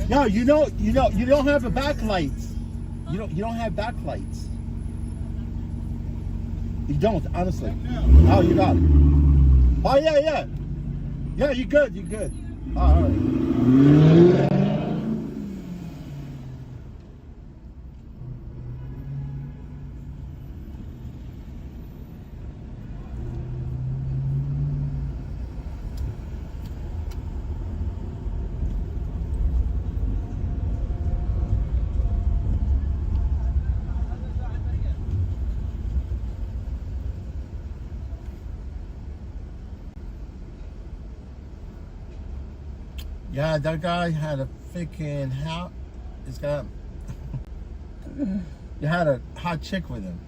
No, you don't have a backlight. You don't have backlights. You don't, honestly. Oh, you got it. Oh yeah. Yeah, you're good. Oh, all right. Yeah, that guy had a freaking hot. He's got. You had a hot chick with him.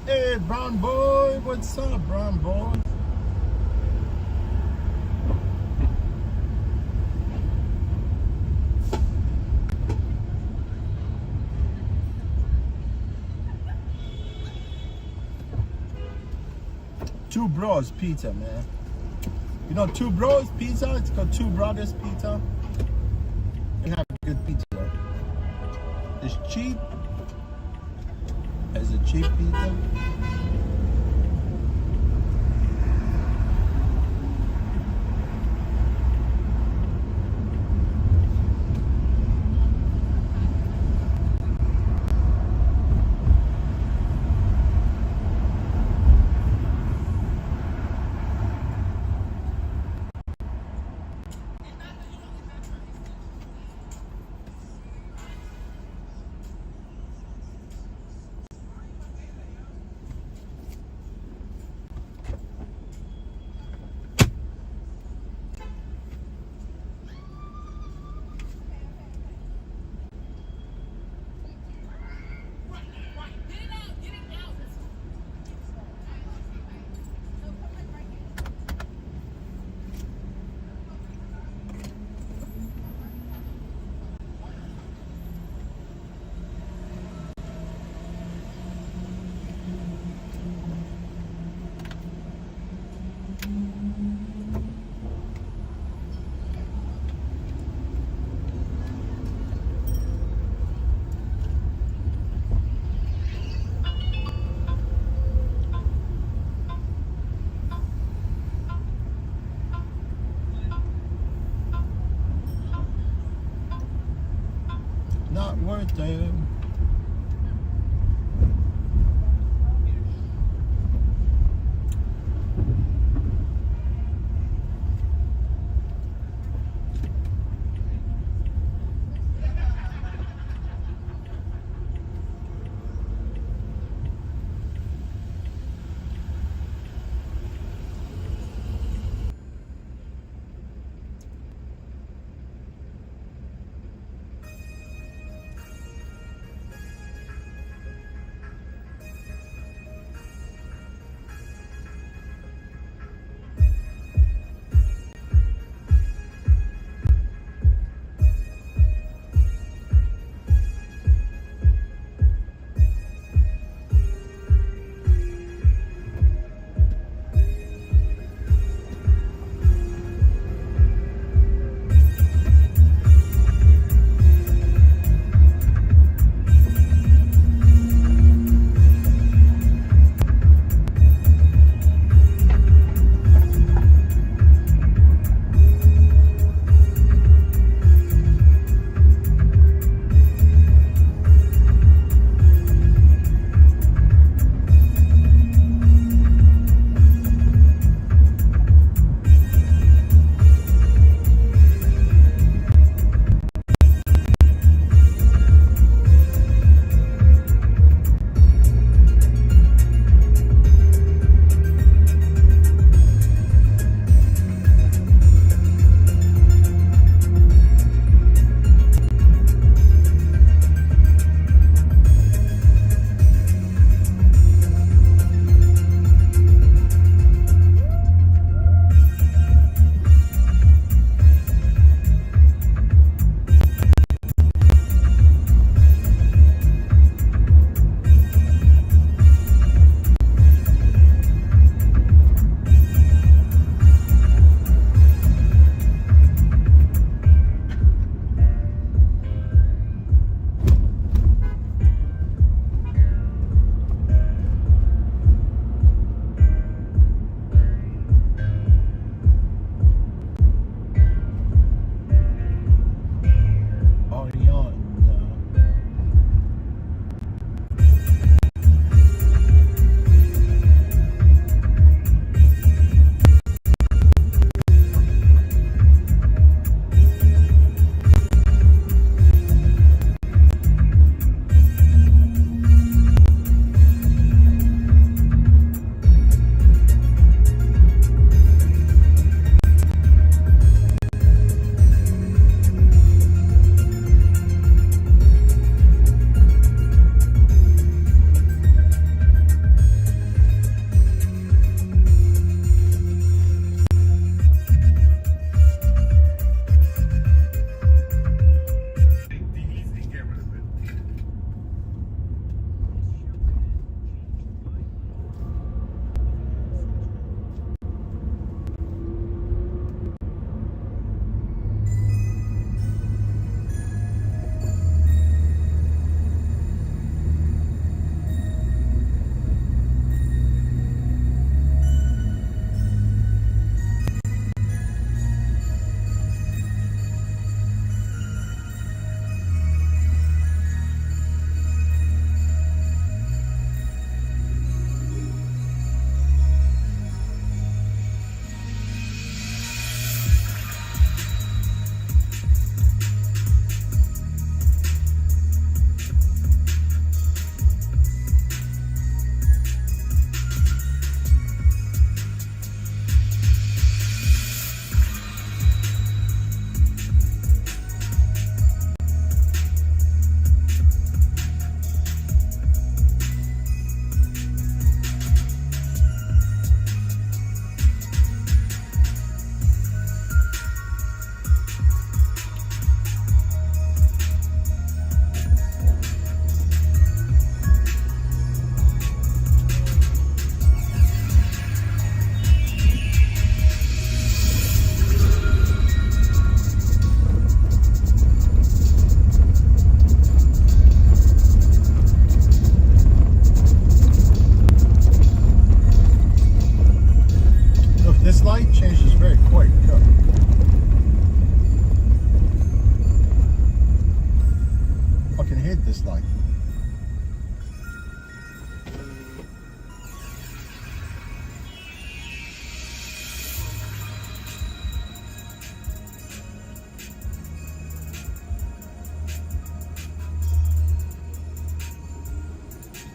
Hey, brown boy, what's up, brown boy? Two Bros Pizza, man. You know Two Bros Pizza? It's called Two Brothers Pizza. They have good pizza. It's cheap. It's a cheap pizza. Not worth it.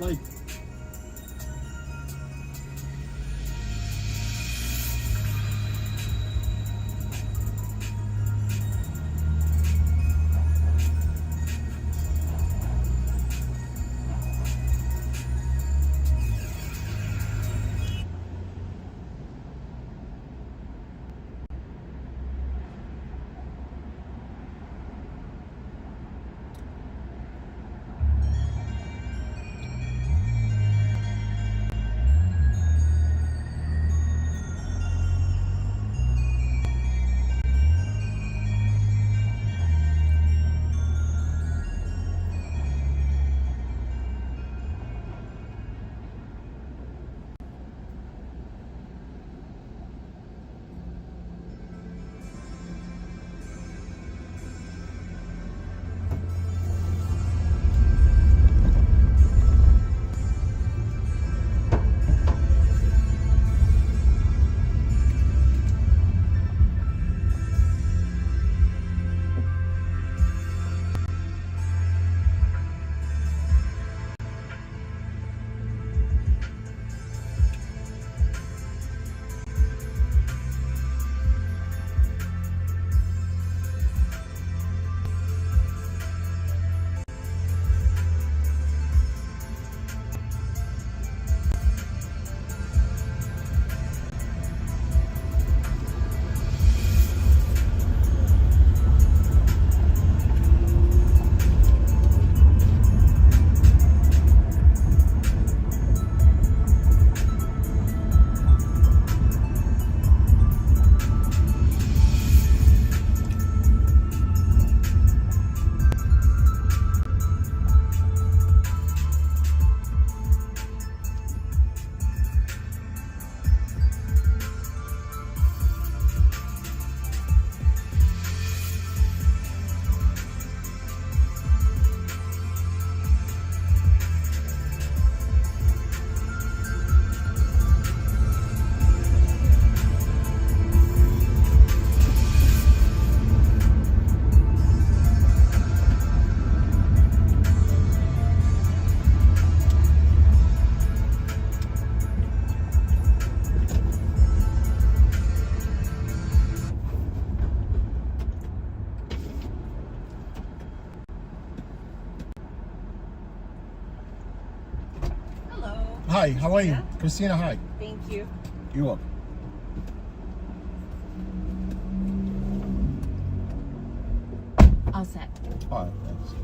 Like, hi, how are you? Christina, hi. Thank you. You're welcome. All set. All right, thanks.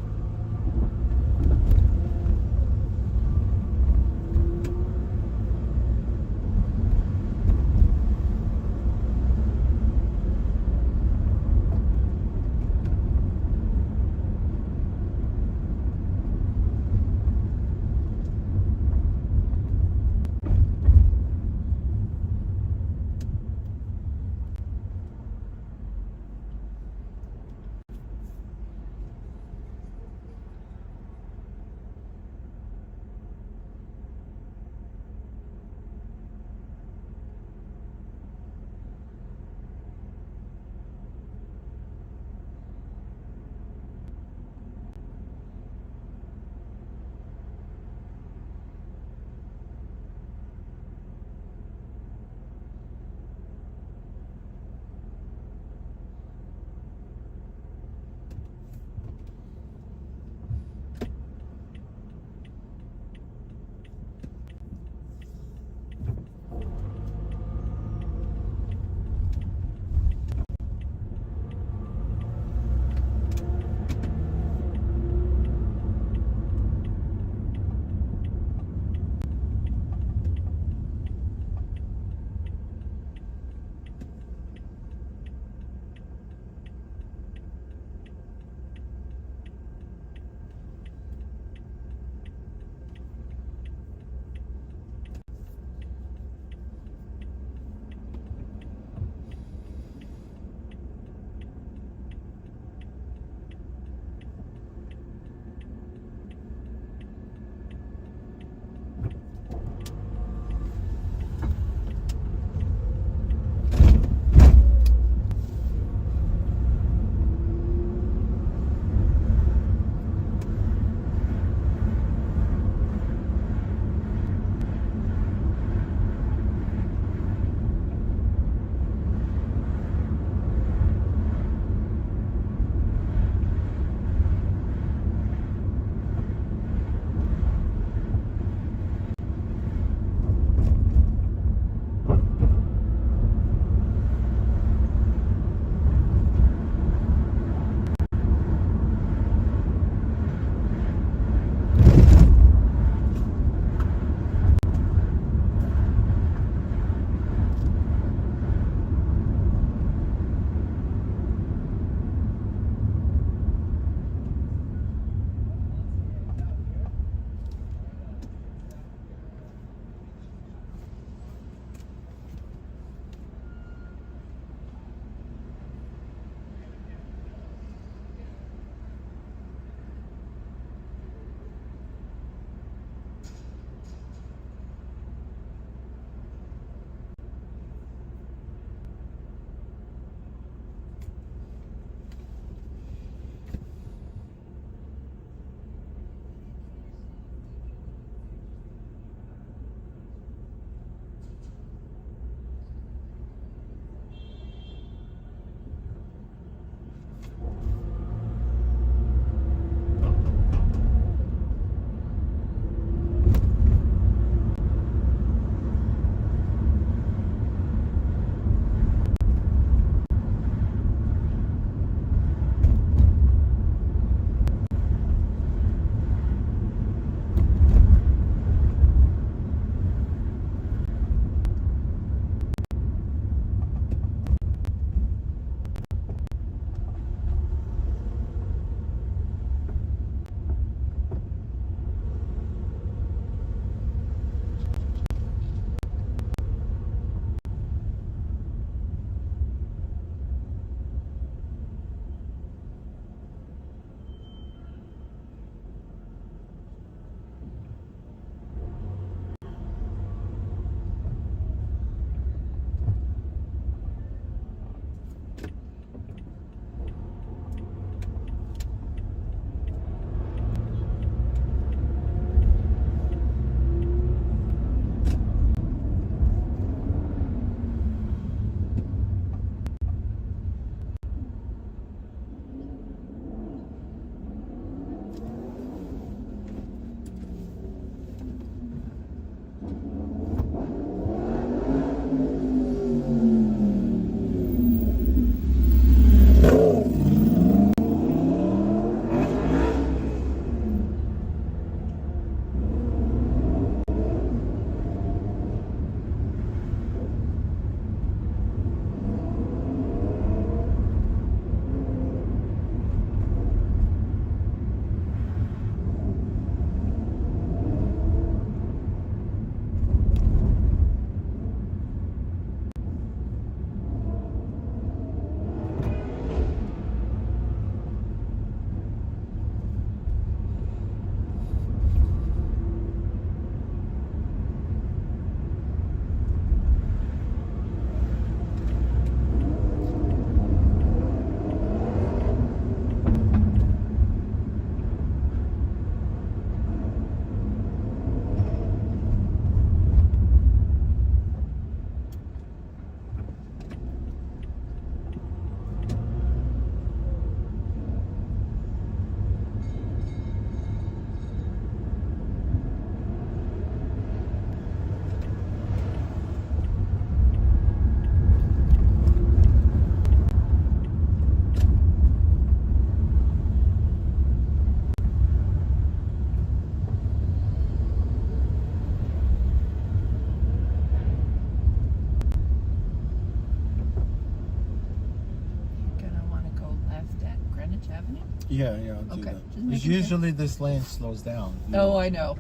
Yeah, I'll do Okay, that. just Because making sure. usually this lane slows down. Oh, I know,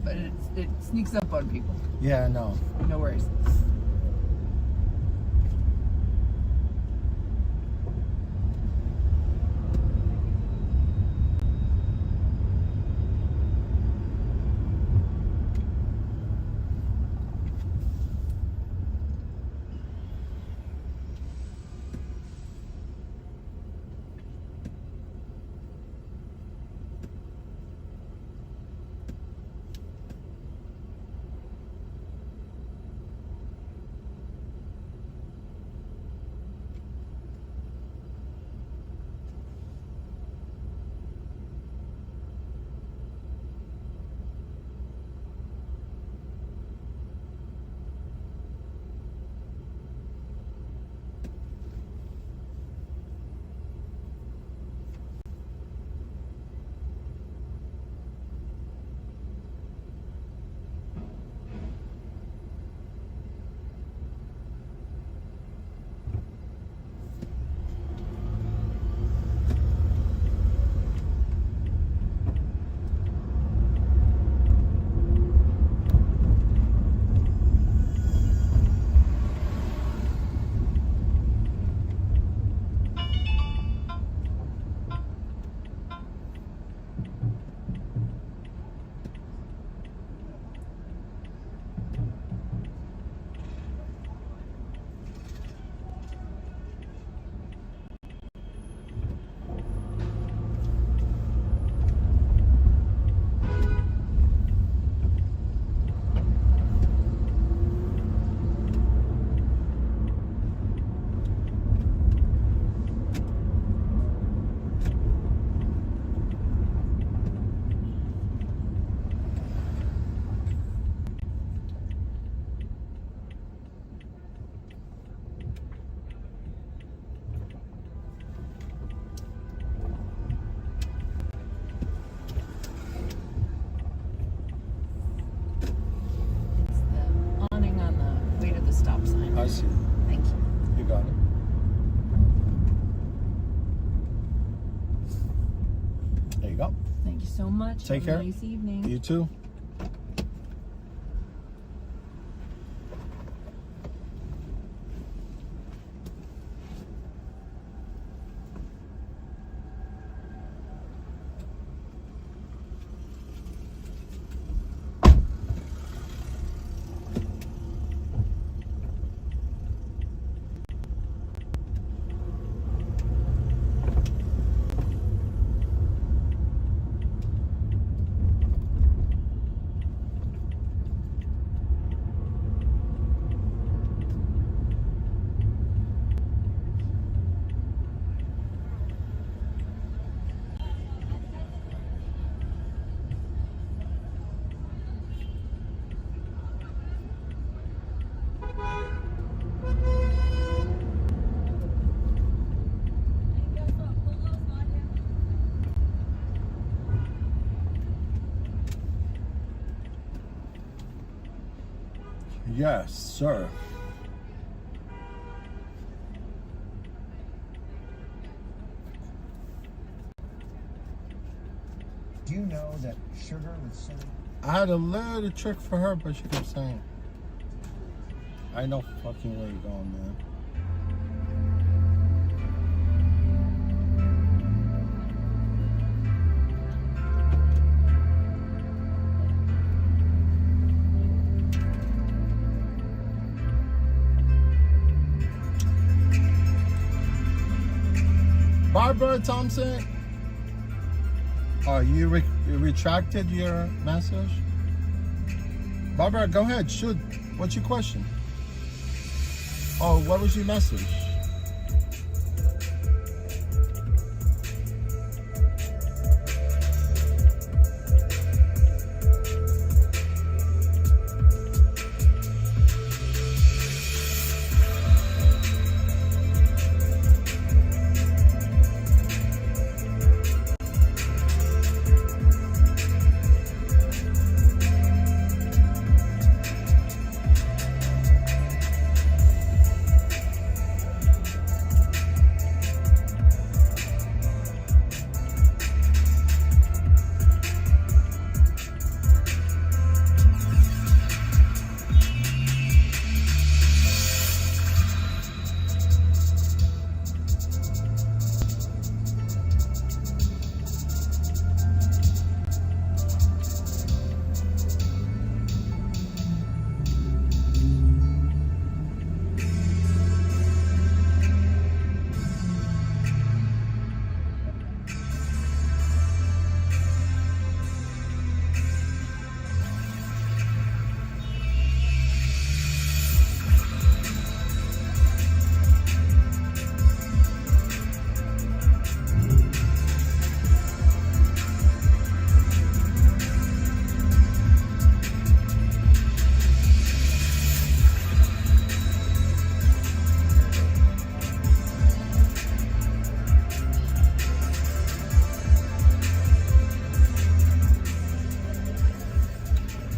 but it sneaks up on people. Yeah, I know. No worries. Stop sign. I see. Thank you. You got it. There you go. Thank you so much. Take Have care. a nice evening. You too. Yes, sir. Do you know that sugar with cinnamon? I had a little trick for her, but she kept saying, I know fucking where you're going, man. Barbara Thompson, oh, you retracted your message? Barbara, go ahead, shoot. What's your question? Oh, what was your message?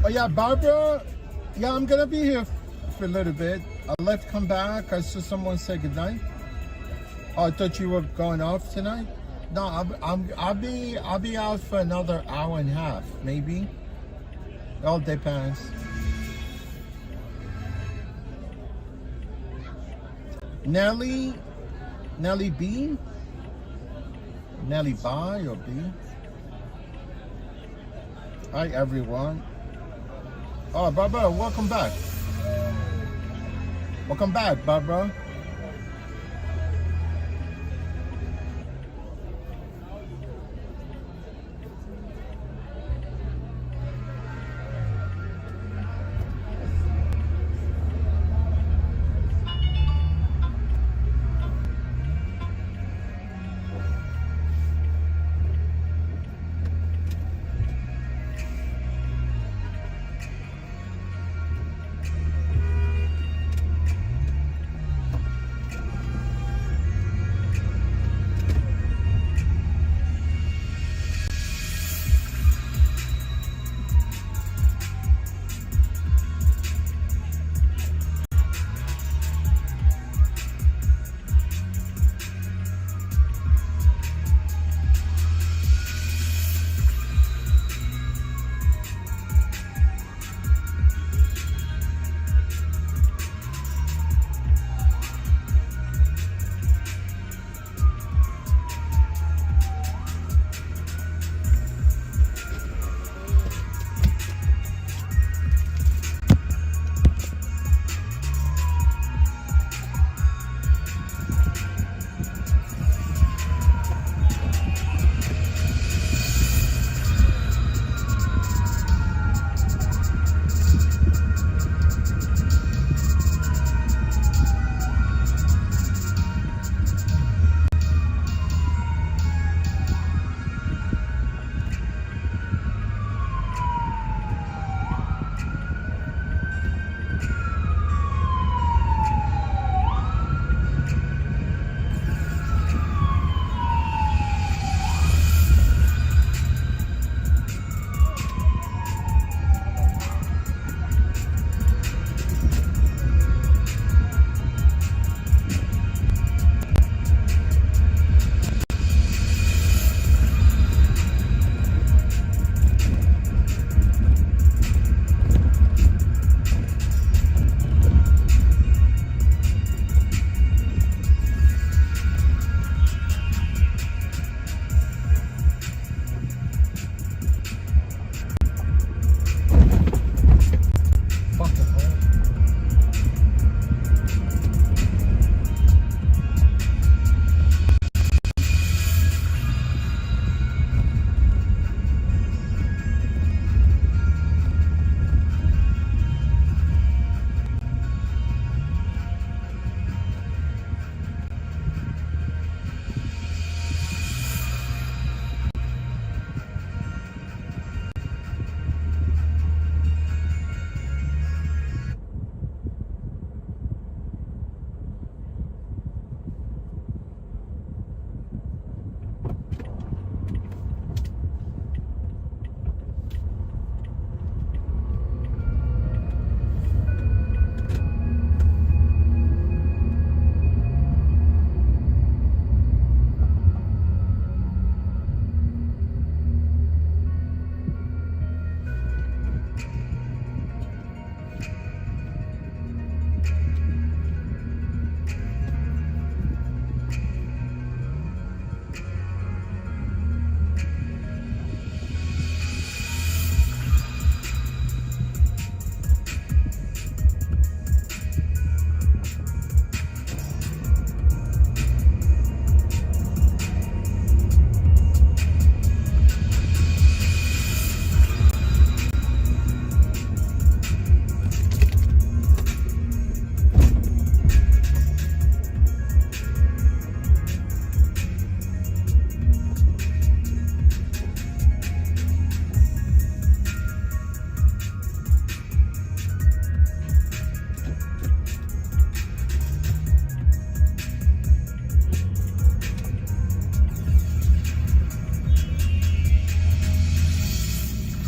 Oh yeah, Barbara. Yeah, I'm gonna be here for a little bit. I'll let you come back. I saw someone say goodnight. Oh, I thought you were going off tonight. No, I'll be out for another hour and a half, maybe. It all depends. Nelly B? Nelly Bye or B? Hi everyone. Oh, Barbara, welcome back. Welcome back, Barbara.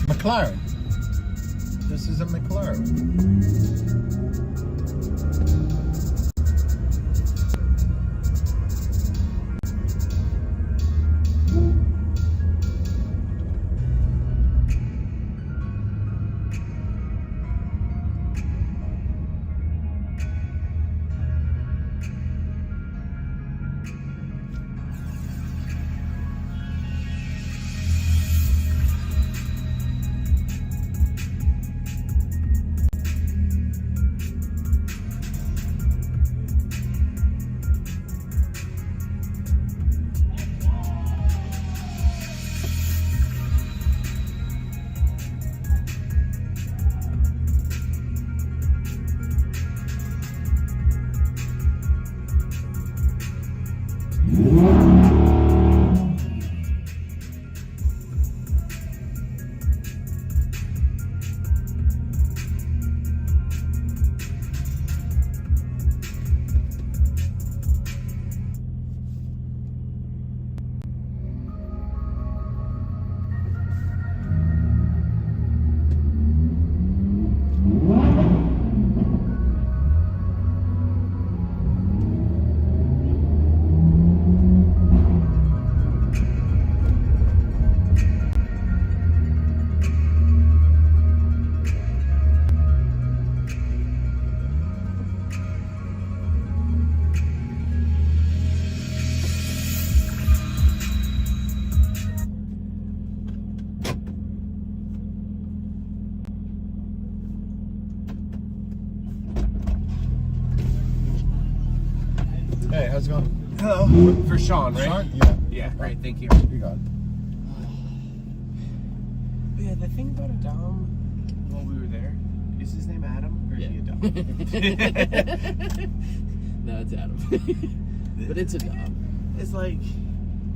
McLaren. This is a McLaren. Hey, how's it going? Hello. For Sean, right? Sean? Yeah. Yeah, great, thank you. You got it. Yeah, the thing about a Dom while we were there, is his name Adam or is he a Dom? No, it's Adam. But it's a Dom. It's like,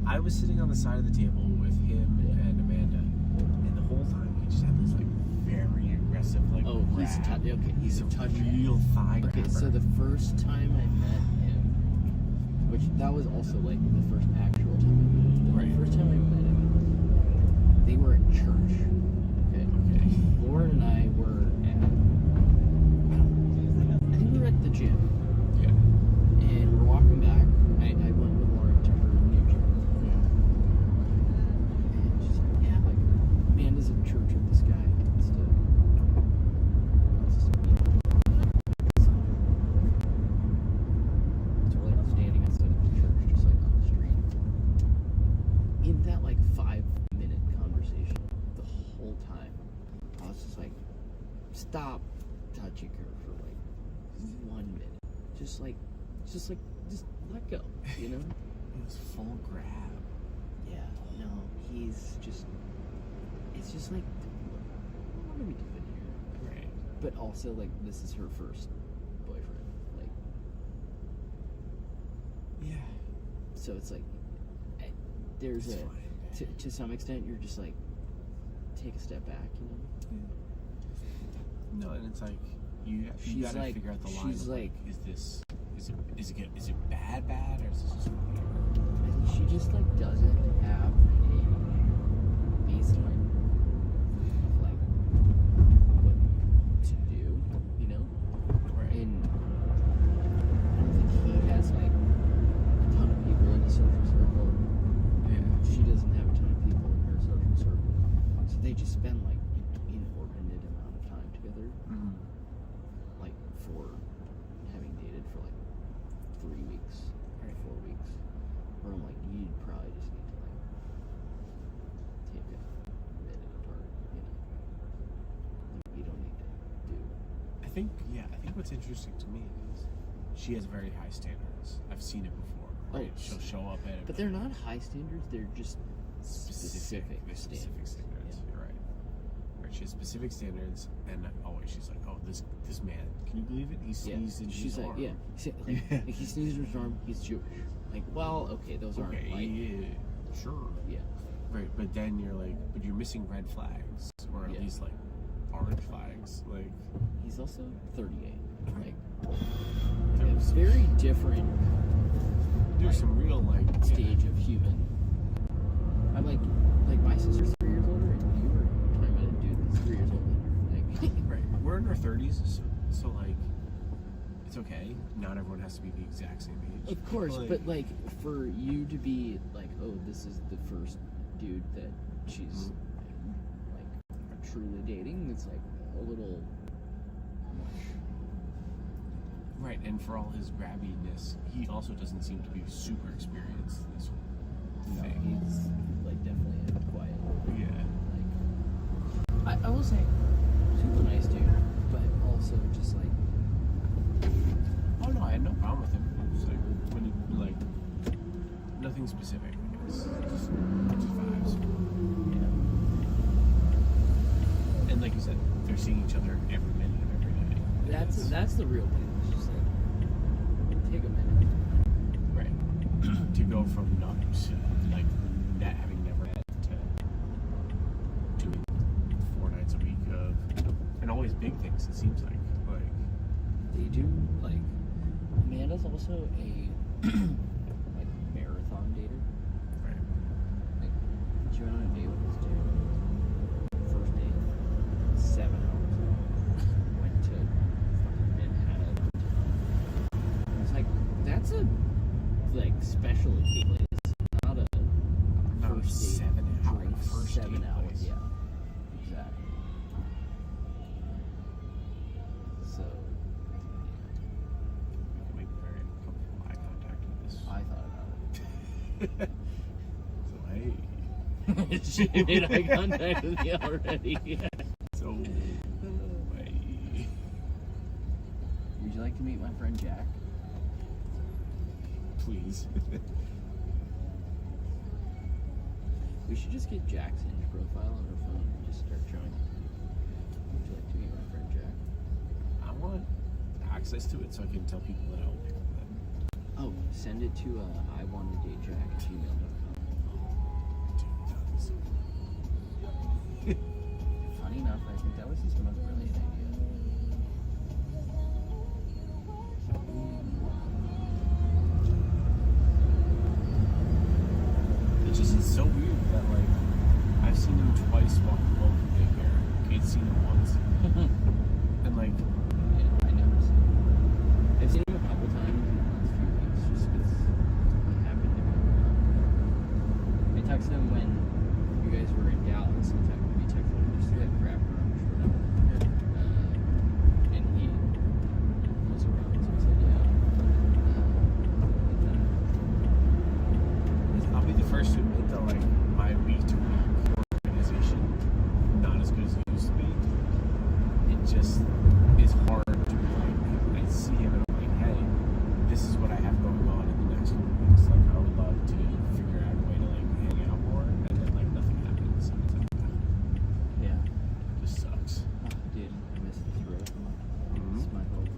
I was sitting on the side of the table with him and Amanda, and the whole time he just had this like very aggressive like Oh, he's grab. okay. He's a touch. real thigh Okay, grabber. so the first time I met him, which that was also like the first actual time I met him. Right. The first time I met him, they were at church. Okay. Lauren and I were at, I think we were at the gym. Yeah. And we're walking back. I went with Lauren to her new gym. And she's like, yeah, like, Amanda's at church with this guy. It's the, so we're like standing outside of the church, just like on the street. In that like 5-minute conversation, the whole time, I was just like, stop touching her for like 1 minute. Just let go, you know? It was full grab. Yeah, no, he's just, it's just like, what are we doing here? Right. But also, like, this is her first boyfriend, like, Yeah. so it's like, there's It's a, fine. to some extent, you're just like, take a step back, you know? No, and it's like you She's gotta like- figure out the line. she's Of, like, like- is it bad or is this just whatever? I think she just, like, doesn't have a baseline of, like, what to do, you know? Right. And I don't think he has like a ton of people in his social circle. Yeah. She doesn't have a ton of people in her social circle. So they just spend like an inordinate amount of time together. Mm-hmm. Like for having dated for like 3 weeks or 4 weeks. Where I'm like, you probably just need to like take a minute apart, you know? Like, you don't need to do. I think what's interesting to me is she has very high standards. I've seen it before. Right? Oh, She'll show up at But they're not high standards, they're just specific They're specific standards. Yeah. You're right. Right. She has specific standards, and always she's like, "Oh, this man, can you believe it? He sneezed in She's his like, arm." yeah. Like, he sneezed in his arm, he's Jewish. Like, well, okay, those aren't Okay. like, Yeah. Sure. yeah. Right. But then you're like, but you're missing red flags, or at Yeah. least like orange flags. Like, He's also 38. Like, there's, it's very different there's some real like stage of human. I'm like my sister's 3 years older, and you were talking about a dude that's 3 years older. Like, Right. we're in our 30s, so like, it's okay. Not everyone has to be the exact same age. Of course, but like for you to be like, oh, this is the first dude that she's like truly dating, it's like a little much. Right, and for all his grabbiness, he also doesn't seem to be super experienced in this thing. He's like definitely quiet. Yeah. I will say, super nice dude, but also just like. Oh no, I had no problem with him. It was like when he like nothing specific. I guess just vibes. Yeah. And like you said, they're seeing each other every minute of every day. That's the real thing. It's just like take a minute. Right. To go from not like that having never met to doing 4 nights a week of and always big things. It seems like they do like. Amanda's also a like marathon dater. Right. Like she went on a date with this dude. First date, 7 hours long. Went to fucking Manhattan. It's like that's a like specialty place, not a first date 7 hours. drink for First 7 date hours. place. Yeah, exactly. So. Make very uncomfortable eye contact with this. I thought about So hey. it. She made eye contact with me already. So hey. Would you like to meet my friend Jack? Please. We should just get Jack's Hinge profile on her phone and just start showing it. Would you like to meet my friend Jack? I want access to it so I can tell people that I'll pick them. Oh, send it to iwannadatejack@gmail.com. Funny enough, I think that was his most brilliant idea. It just is so weird that like I've seen him twice walk home from daycare. Kate's seen him once. And like Yeah, I never seen him. I've seen him a couple times in the last few weeks just because he happened to be around. I texted him when you guys were in Dallas. We texted him just to like grab brunch or whatever. And he was around, so he said, yeah. I'll be the first to admit that like my week-to-week organization not as good as it used to be. It just is hard to like I see him and I'm like, hey, this is what I have going on in the next few weeks. Like I would love to figure out a way to like hang out more and then like nothing happens. And it's like Yeah. just sucks. Oh, dude, I miss this road. It's my hope.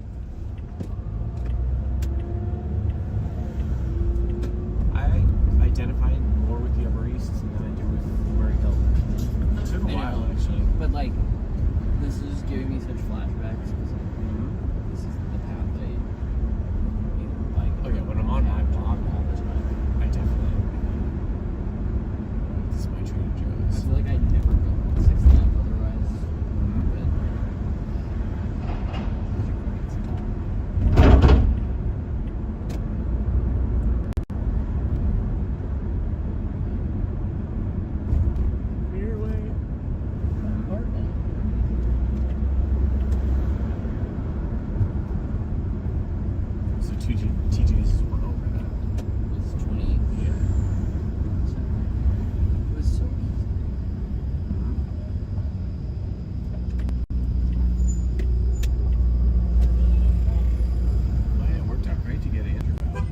I identify more with the Upper East than I do with Murray Hill. It took a I while know, actually. but like, this is giving me such flashbacks because like, this is the path I like. Oh yeah, when I'm on my block all the time. I definitely this is my Trader I Joe's. feel like I never go on 6th Ave otherwise. But Your way. So TJ's is one over that. It's 20. Yeah. It was so easy. Oh yeah, it worked out great to get Andrew out.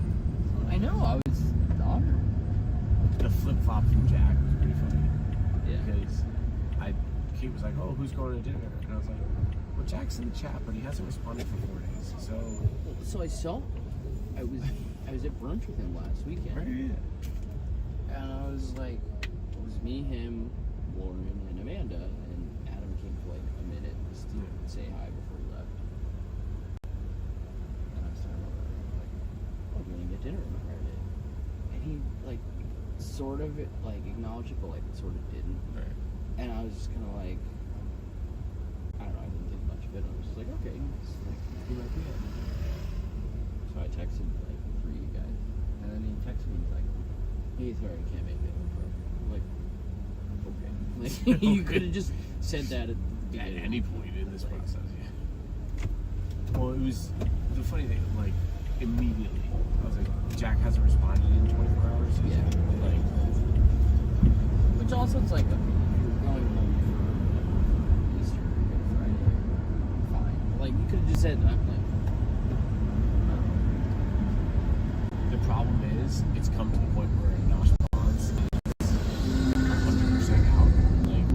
I know, I was honored. The flip flop from Jack was pretty funny. Yeah. Because Kate was like, oh, who's going to dinner? And I was like, well, Jack's in the chat, but he hasn't responded for 4 days. So So I saw. I was at brunch with him last weekend. right. And I was like, it was me, him, Lauren, and Amanda, and Adam came for like a minute just to say hi before he left. And I was talking about like, oh, we're gonna get dinner on Friday. And he like sort of like acknowledged it, but like sort of didn't. Right. And I was just kind of like, I don't know, I didn't think much of it. I was It's like, he might be it. So I texted like 3 guys, and then he texted me like, "Hey, sorry, I can't make it." I'm like, okay. Like, you could have just said that at any point in this process. Yeah. Well, it was the funny thing. Like immediately, I was like, Jack hasn't responded in 24 hours. Yeah. Like, which also it's like, okay, if you're going home for Easter or Good Friday, fine. But like, you could have just said, I'm like. the problem is, it's come to the point where a non-response is 100% out. Like,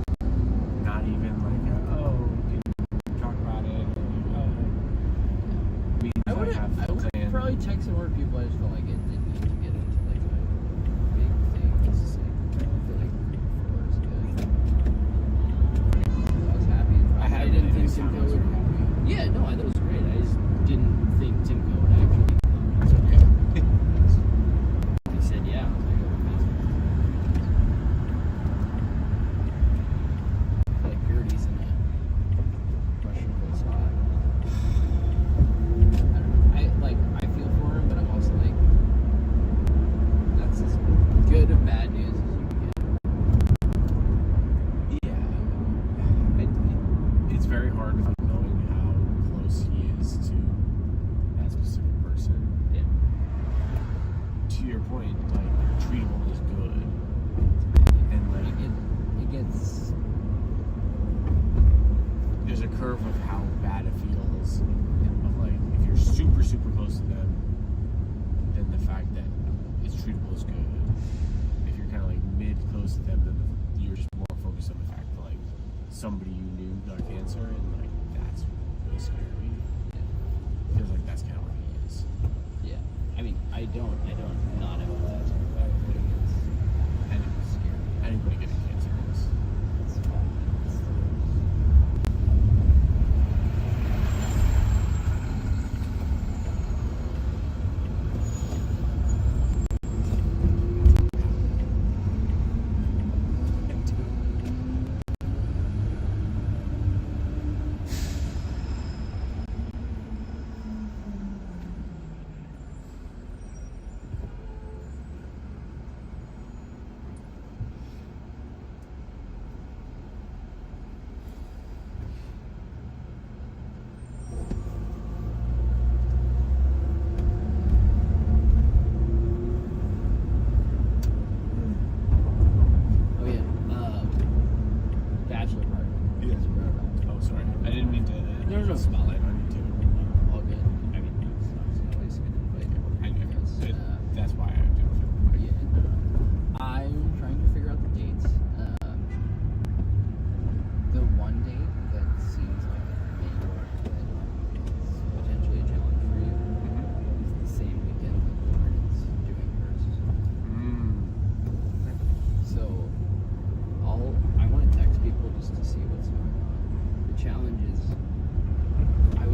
not even like, we can talk about it. I would probably text more people. I just felt like it didn't need to get into like a big thing. Just to say, I feel like 4 is good. I was happy. I didn't think Timko would. Yeah, no, I thought it was great. I just didn't think Timko would actually come. So he said, yeah. I was like, I feel like Purity's in a questionable spot. I feel for him, but I'm also like, that's as good of bad news as you can get. Yeah. It's very hard without knowing how close he is to that specific person. Yeah. To your point, like, treatable is good. And like, It gets. there's a curve of how bad it feels. Of like, if you're super, super close to them, then the fact that it's treatable is good. If you're kind of like mid close to them, then you're just more focused on the fact that like somebody you knew got cancer, and like that's really scary. Feels like that's kind of where he is. Yeah. I mean, I don't not empathize with that, but it gets. And it's scary. Anybody getting cancer is. Oh yeah. Bachelor party. Yeah. Oh, sorry. I didn't mean to. No. Spotlight on you too. All good. I mean, it's not always good invite. I know. Because, That's why I do it. yeah. I'm trying to figure out the dates. The one date that seems like it may work, that is potentially a challenge for you, is the same weekend that Lauren's doing hers. So, I want to text people just to see what's going on. The challenge is, I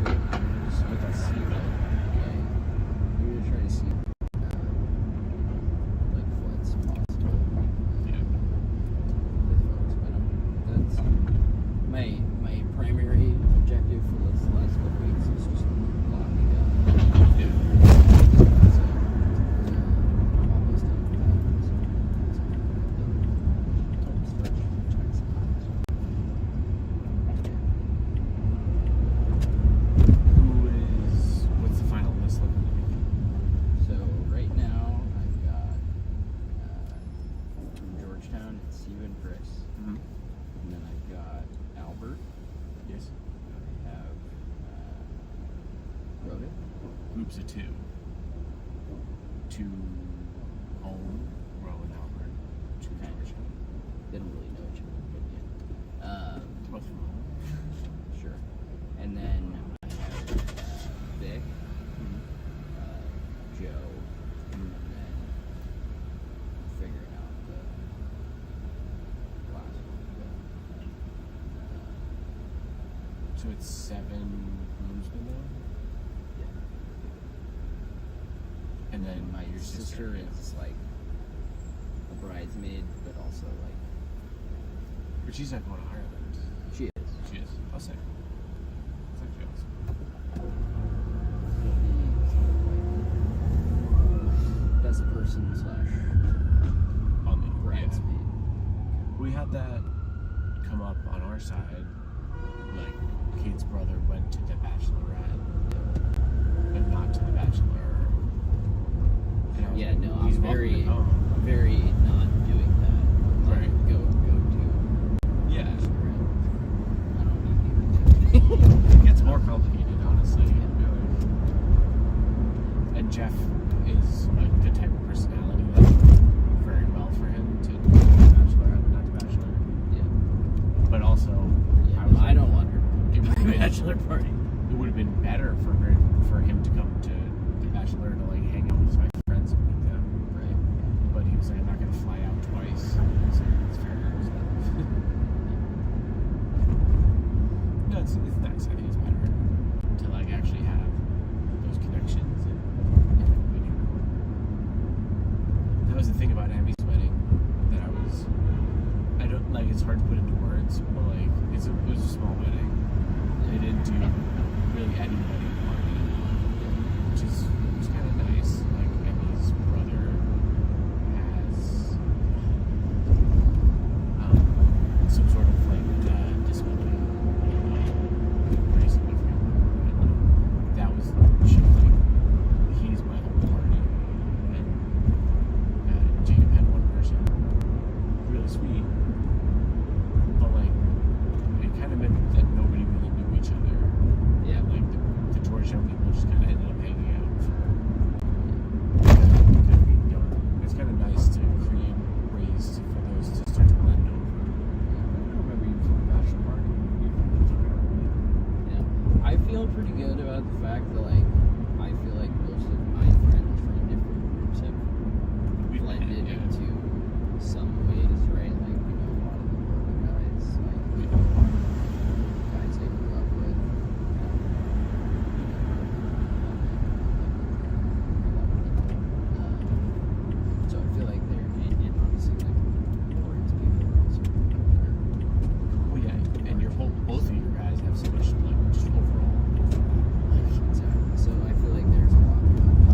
to it. I'm gonna just look and see what, like, we're gonna try to see, like, what's possible. Yeah. With folks, but that's my primary objective for this last couple weeks is just locking up. Yeah. So, I'm almost done with that. So, home stretch, checks and lines. What's the final list looking like? So right now I've got from Georgetown it's you and Chris, Mm-hmm. and then I've got Albert. Yes. I have Rhoda. Groups of two. Two home, Row and Albert. Two Georgetown. They don't really know each other, but yeah. Both from home. Sure. And then I have Vic, Joe, and then figuring out the last one. So it's 7 groomsmen now? Yeah. And then Your sister is like a bridesmaid, but also like But she's not going to Ireland. she is. She is. I'll say. That's actually awesome. He'll be sort of like best person slash On the bridesmaid. We had that come up on our side. Like, Kate's brother went to the Bachelorette, but not to the Bachelor. And I was Yeah, like, no, he's I'm welcome to come. very not doing that. Like, Right. Go to Yeah. Bachelorette. I don't need you. It gets more complicated, honestly. Really. And Jeff is like the type of personality that would work very well for him to do the Bachelorette, not the Bachelor. Yeah. But also, Yeah, was no, I like, don't want her. It would have been, Bachelor party. it would have been better for him to come to the Bachelor to like hang out with my friends and meet them. Right. But he was like, I'm not going to fly out twice. So it's fair. No, it's nice. I think it's better to like actually have those connections and video record. That was the thing about Emmy's wedding that I don't like. It's hard to put into words, but like it was a small wedding. They didn't do really any wedding party, which was kind of nice. Like Emmy's brother has some sort of like disability. Pretty significant. And that was she was like, he's my whole party. And Jacob had one person, really sweet, but like it kind of meant that nobody really knew each other. Yeah. Like the Georgetown people just kind of ended up hanging out. It's kind of nice to create ways for those to start to blend over. I remember you from the bachelor party. Yeah. I feel pretty good about the fact that like I feel like most of my friends from different groups have blended into some ways, right? Like we know a lot of the older guys, like we know a lot of the guys I grew up with. So I feel like they're and obviously like Lawrence people are also Well, yeah, and both of you guys have so much like just overall. exactly. So I feel like there's a lot of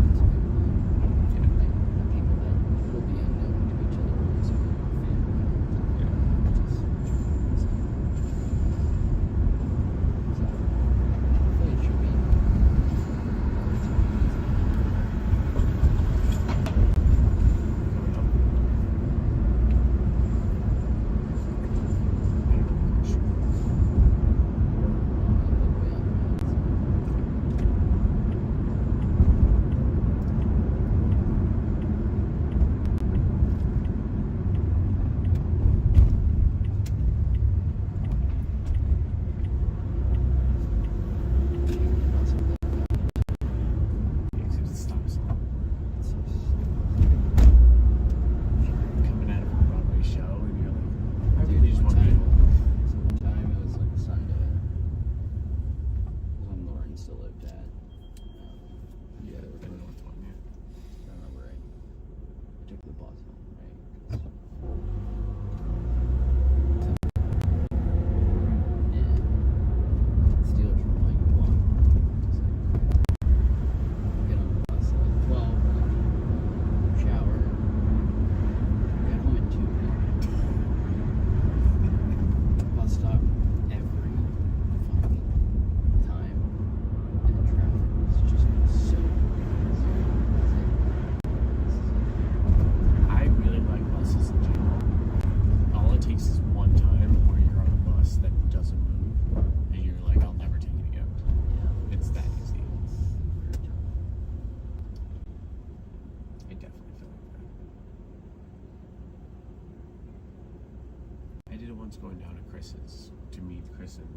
was going down to Chris's to meet Chris and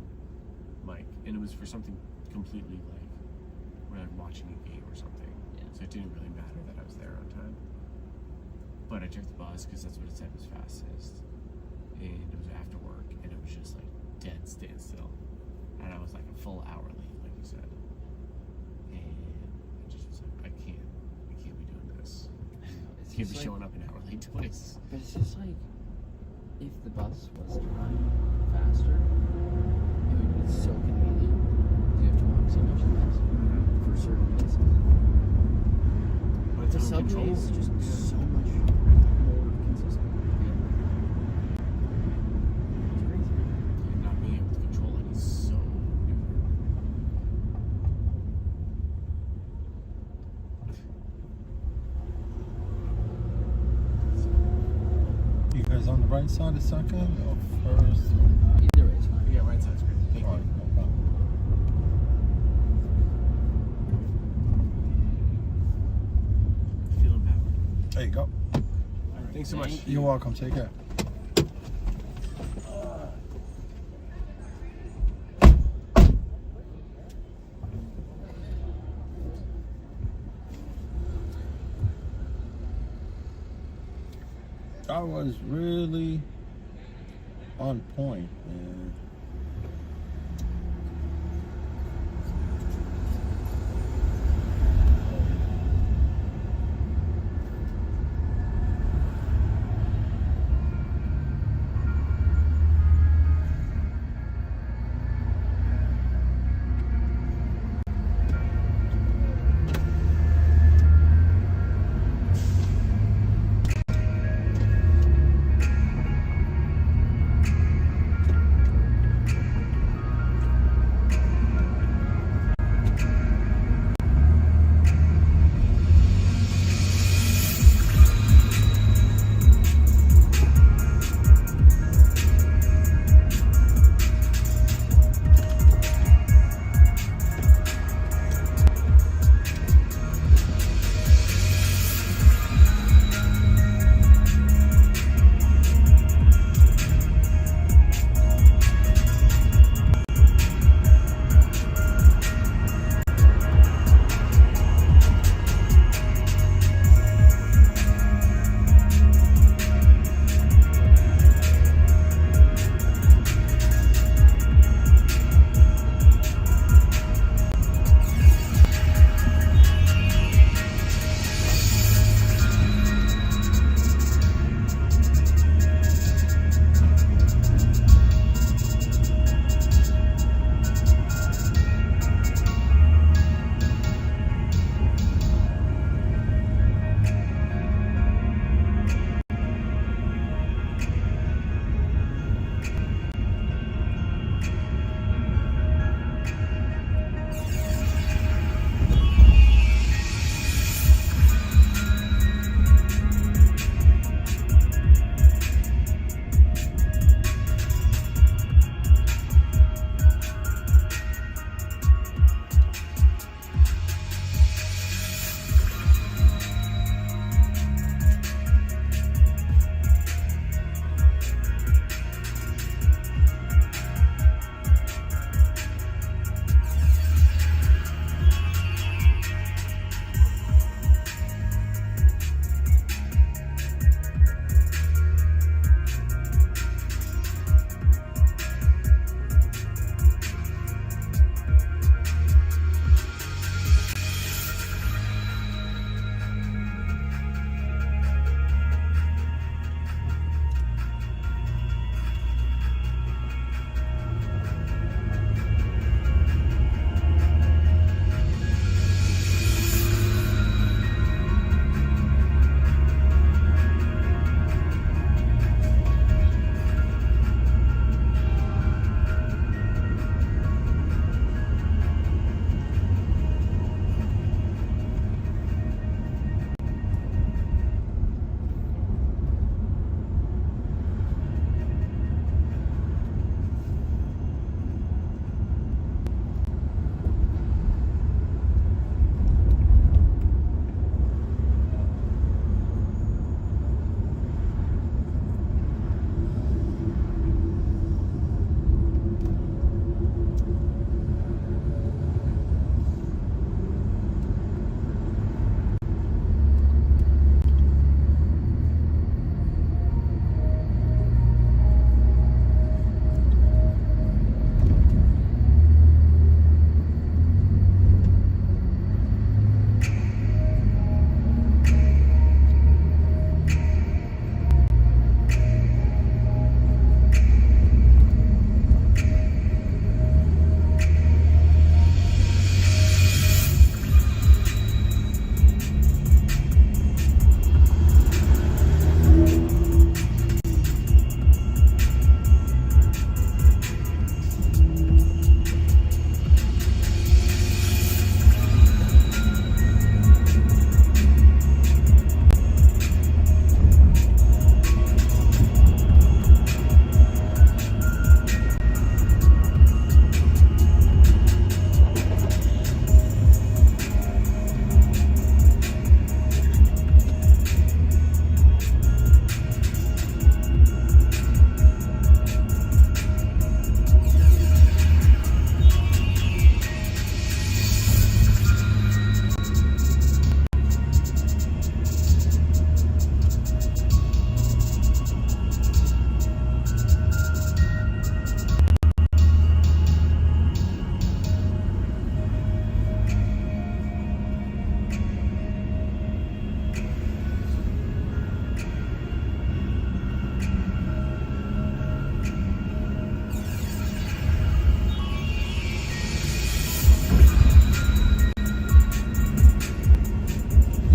Mike, and it was for something completely like we're like watching a game or something. Yeah. So it didn't really matter that I was there on time. But I took the bus because that's what it said was fastest, and it was after work, and it was just like dead standstill, and I was like a full hour late, like you said, and I just was like, I can't be doing this. It's Can't just be like, showing up an hour late twice. but it's just like, if the bus was to run faster, it would be so convenient. You have to walk so much less for certain places. But it's The out of subway control. is just Yeah. so much more consistent. It's crazy. And not being able to control it is so different. You guys on the right side of second or first? Either way is fine. Yeah, right side's great. Thank All right, you. no problem. Feeling powered. There you go. All right, thanks so much. Thank You're welcome. Take care. That was really on point, man.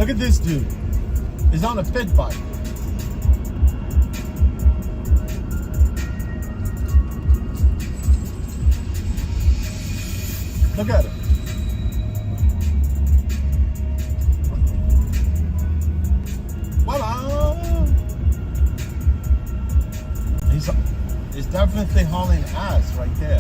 Look at this dude. He's on a pit bike. Look at him. Voila! He's definitely hauling ass right there.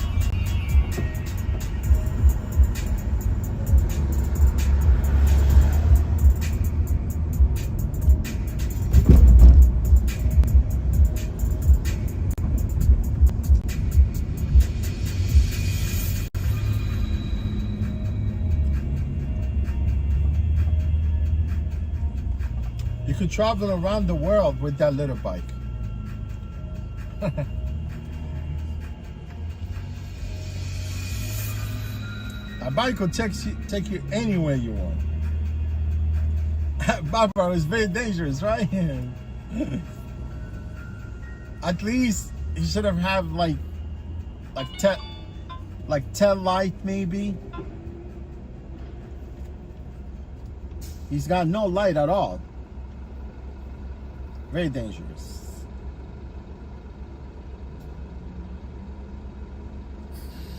You could travel around the world with that little bike. A bike will take you anywhere you want. Barbara is very dangerous, right? At least he should have had like tail light maybe. He's got no light at all. Very dangerous.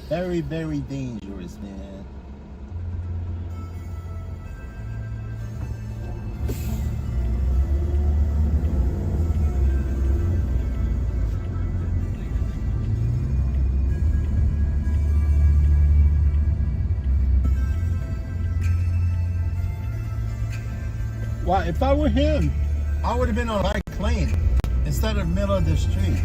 Very, very dangerous, man. Well, if I were him, I would have been on a bike lane instead of middle of the street.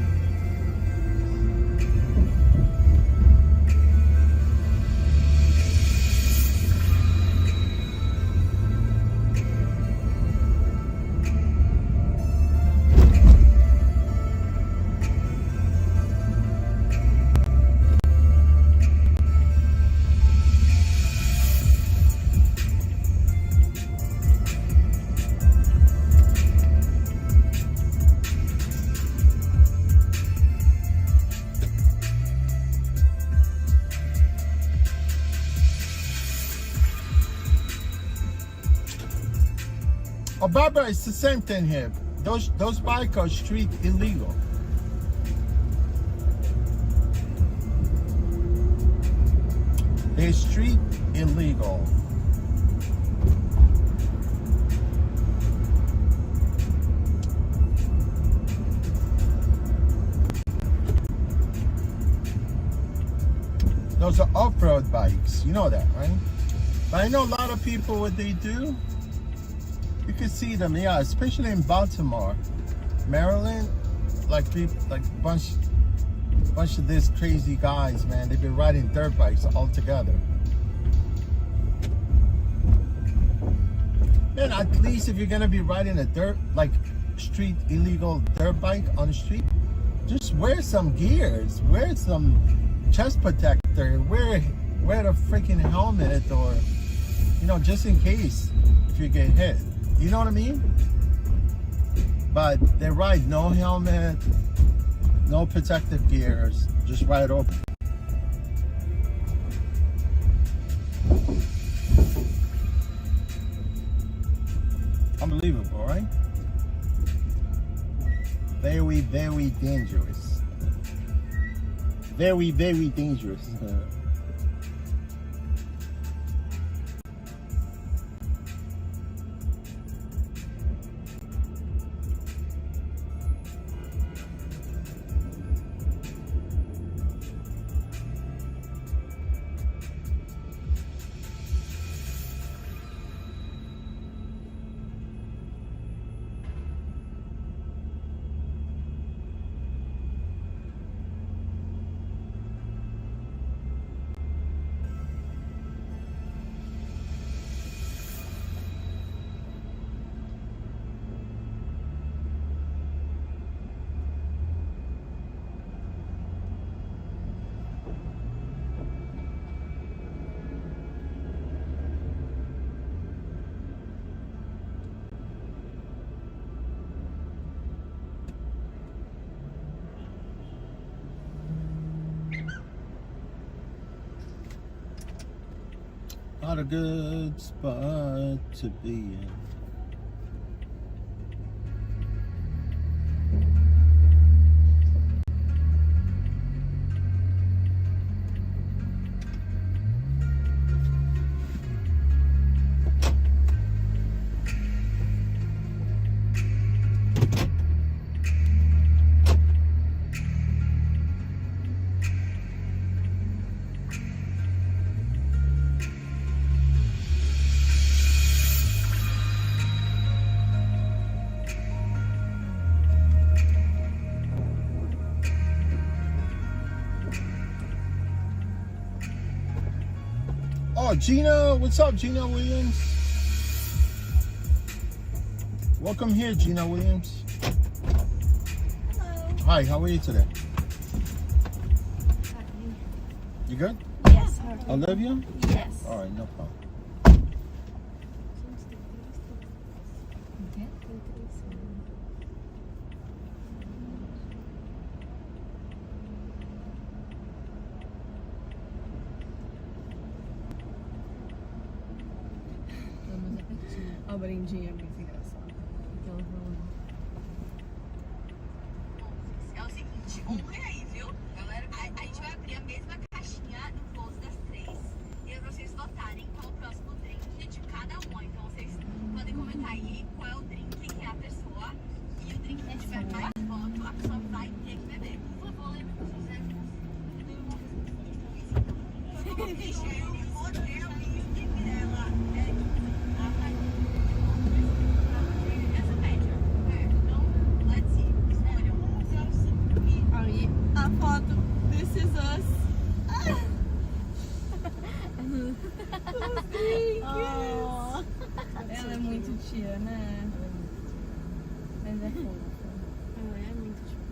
Oh, Barbara, it's the same thing here. Those bikes are street illegal. They're street illegal. Those are off-road bikes. You know that, right? But I know a lot of people, what they do, you can see them, yeah, especially in Baltimore, Maryland, like people, like bunch of these crazy guys, man. They've been riding dirt bikes all together. Man, at least if you're gonna be riding a street illegal dirt bike on the street, just wear some gears, wear some chest protector, wear the freaking helmet, or just in case if you get hit. You know what I mean? But they ride no helmet, no protective gears, just ride over. Unbelievable, right? Very, very dangerous. Very, very dangerous. Not a good spot to be in. Gina, what's up, Gina Williams? Welcome here, Gina Williams. Hello. Hi, how are you today? You good? Yes. How are you? Olivia? Yes. All right, no problem. A brindinha é muito engraçada. Aquela falando. É o seguinte, honra aí, viu? Galera, a gente vai abrir a mesma caixinha no Voos das 3. E é pra vocês votarem qual é o próximo drink de cada um. Então vocês podem comentar aí qual é o drink que é a pessoa. E o drink que tiver mais voto, a pessoa vai ter que beber. Por favor, lembre que vocês Aí, a foto. This is us. Oh. Ela é muito tia, né? Mas é fofa. Ela é muito tipo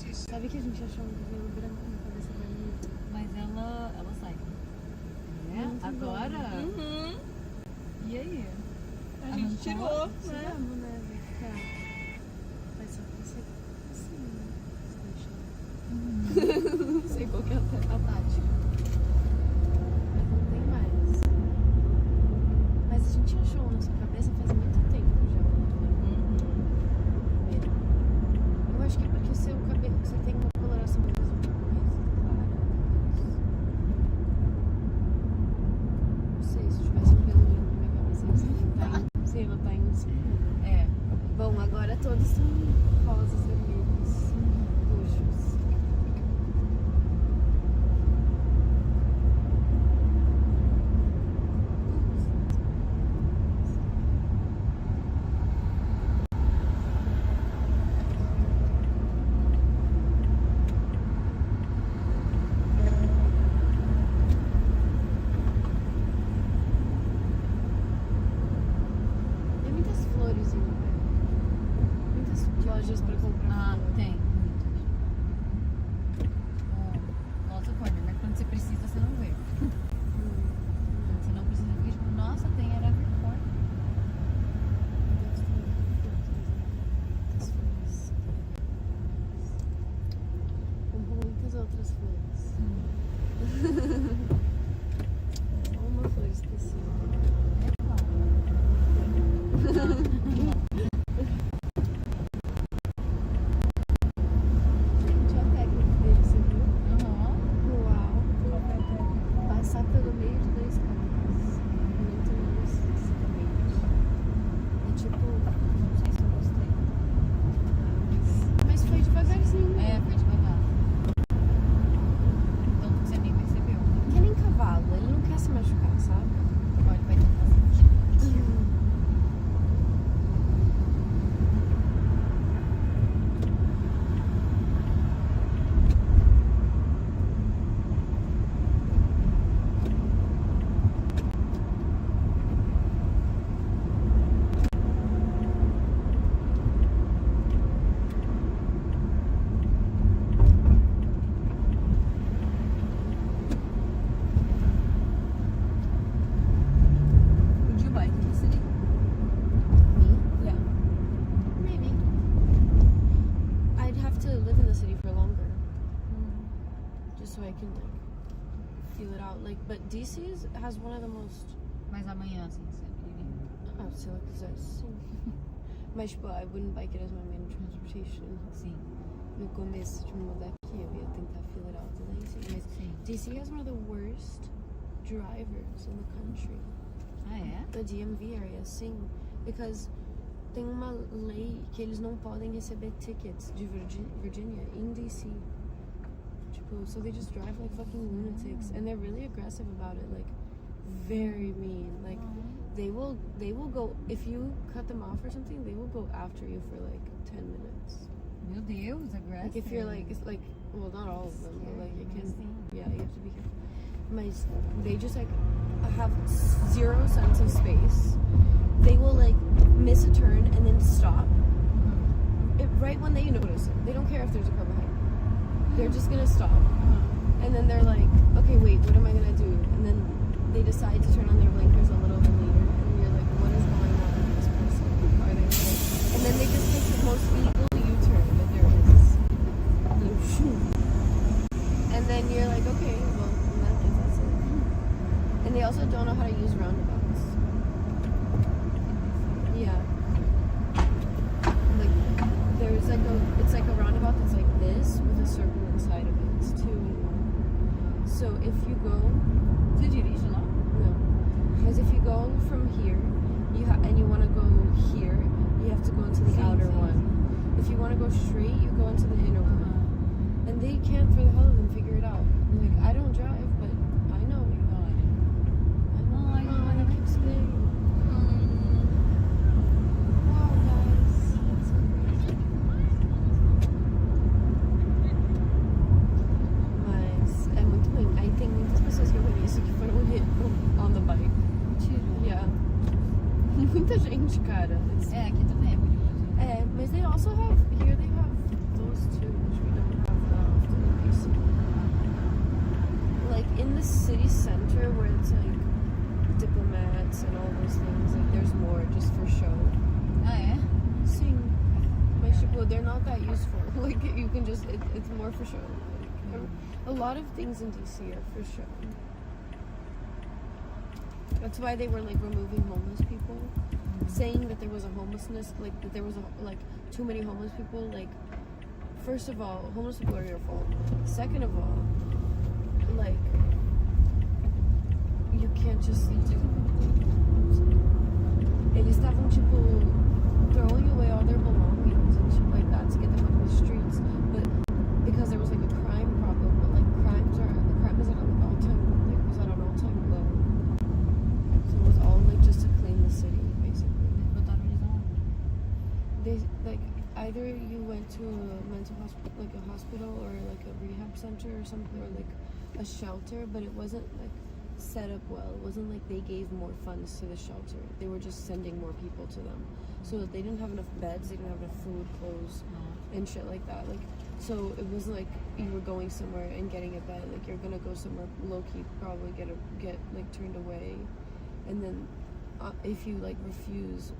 de Sabe que a gente achou um cabelo branco na cabeça da Anitta? Mas ela sai. Muito Agora? Uhum. E aí? A gente tirou, né? Tiramos, né? Vai ficar. Vai só ser assim, né? Não sei qual que é a tática. Mas não tem mais. Mas a gente achou na sua cabeça faz muito tempo já. Eu acho que é porque o seu cabelo, você tem uma coloração mais clara. Não sei, se tivesse um peludo na minha cabeça, você ia notar em cima. É. Bom, agora todos são rosas, vermelhos, roxos. Tem muitas flores em muitas lojas pra comprar. Ah, tem. Nossa, olha, né? Quando você precisa, você não vê. Quando você não precisa, porque, tipo, nossa, tem era evercore. Muitas flores. Como muitas outras flores. Uma flor específica. Gente, olha a técnica dele, você viu? Uau! Passar pelo meio de dois carros. Muito especificamente. É tipo. Não sei se eu gostei. Mas foi devagarzinho. É, foi devagar. Então você nem percebeu. Que nem cavalo, ele não quer se machucar, sabe? Pode, vai tentar sentir. Would you bike in the city? Me? Yeah. Maybe. I'd have to live in the city for longer. Just so I can like feel it out. Like, but DC has one of the most. Mas amanhã, assim, sempre iria. Ah, se ela quisesse, sim. Mas tipo, I wouldn't bike it as my main transportation. Sim. No começo de mudar aqui, eu ia tentar feel it out lá em cima. Mas Sim. DC has one of the worst drivers in the country. Ah, é? The DMV area, sim. Because tem uma lei que eles não podem receber tickets de Virginia em DC. Tipo, so they just drive like fucking lunatics. And they're really aggressive about it. Like, very mean. Like, they will go, if you cut them off or something, they will go after you for like 10 minutes. Meu Deus, aggressive. Like, if you're like, it's like, well, not all of them, but like, it can, Sim. yeah, you have to be careful. Mas they just like have zero sense of space. They will like miss a turn and then stop right when they notice it. They don't care if there's a car behind. They're just gonna stop. And then they're like, okay, wait, what am I gonna do? And then they decide to turn on their blinkers a little bit later. And you're like, what is going on with this person? Are they like... And then they just take the most legal U-turn that there is. And then you're like, okay, well, in that case, that's it. And they also don't know how to use roundabouts. Yeah. Like, there's like it's like a roundabout that's like this with a circle inside of it. It's 2 in 1. So if you go... Você dirige lá? No. Because if you go from here, and you want to go here, you have to go into the outer one. If you want to go straight, you go into the inner one. And they can't, for the hell of them, figure it out. Like, I don't drive, but I know. I keep saying. Wow, guys. That's so crazy. Mas é muito ruim. Aí tem muitas pessoas que eu conheço que foram hit on the bike. Yeah. Muita gente, cara. Aqui também é muito. Mas they also have, here they have those two, which we don't have that often in DC. Like in the city center where it's like diplomats and all those things, like there's more just for show. Sim. Mas tipo, they're not that useful. Like you can just, it's more for show. Like, a lot of things in DC are for show. That's why they were like removing homeless people, saying that there was a homelessness, like that there was too many homeless people. Like, first of all, homeless people are your fault. Second of all, like you can't just do. Eles estavam tipo throwing away all their belongings and shit like that to get them off the streets, but because there was like a crime problem, but like crime is at an all-time low. So it was all like just to clean the city, basically. They like either you went to a mental hospital, like a hospital, or like a rehab center or something, or like a shelter, but it wasn't like set up well. It wasn't like they gave more funds to the shelter. They were just sending more people to them, so they didn't have enough beds, they didn't have enough food, clothes, and shit like that. Like, so it was like you were going somewhere and getting a bed. Like you're gonna go somewhere low key, probably get like turned away, and then if you like refuse,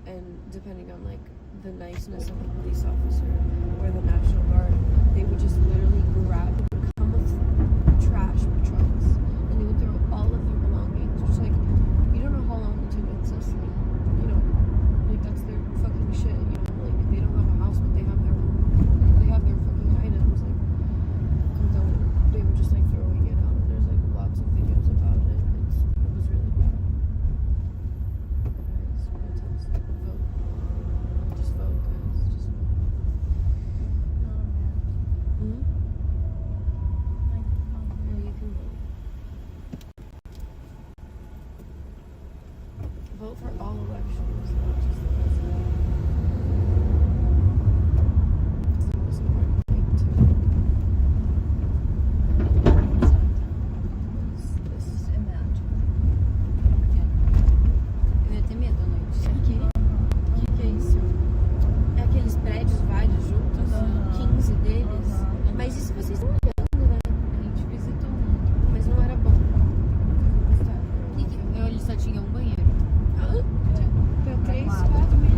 and depending on like the niceness of the police officer or the National Guard, they would just literally come with trash trucks, and they would throw all of their belongings. Just like, you don't know how long it took ancestry, you know, like that's their fucking shit, you know, like they don't have a house, but they have their fucking items, like, they were just like throwing it out. There's like lots of videos about it. It was really bad. Guys, protest, vote. Just vote, guys. Just vote. Hmm? Well, you can vote. Vote for all elections, not just the president. It's the most important thing, too. Just imagine. Eu ia ter medo à noite. Isso aqui? O que é isso? É aqueles prédios vários juntos? 15 deles? Mas isso vocês estão olhando, né? A gente visitou Mas não era bom. ele só tinha um banheiro. Pra 3, 4 milhões.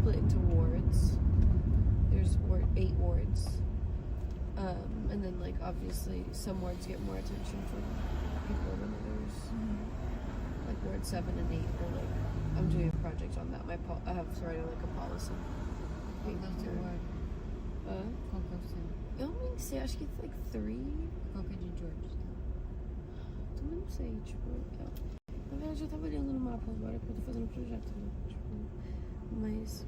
split into wards. There's 8 wards. And then, like, obviously, some wards get more attention from people than others. Like, Ward 7 and 8 are, like, I'm doing a project on that. I have to write, like, a policy. Qual que é o seu ward? Qual que é o seu? Eu nem sei, acho que like 3. Qual que é de George? Também não sei, tipo. Na verdade, eu tava olhando no mapa agora que eu tô fazendo um projeto, né? Tipo, mas.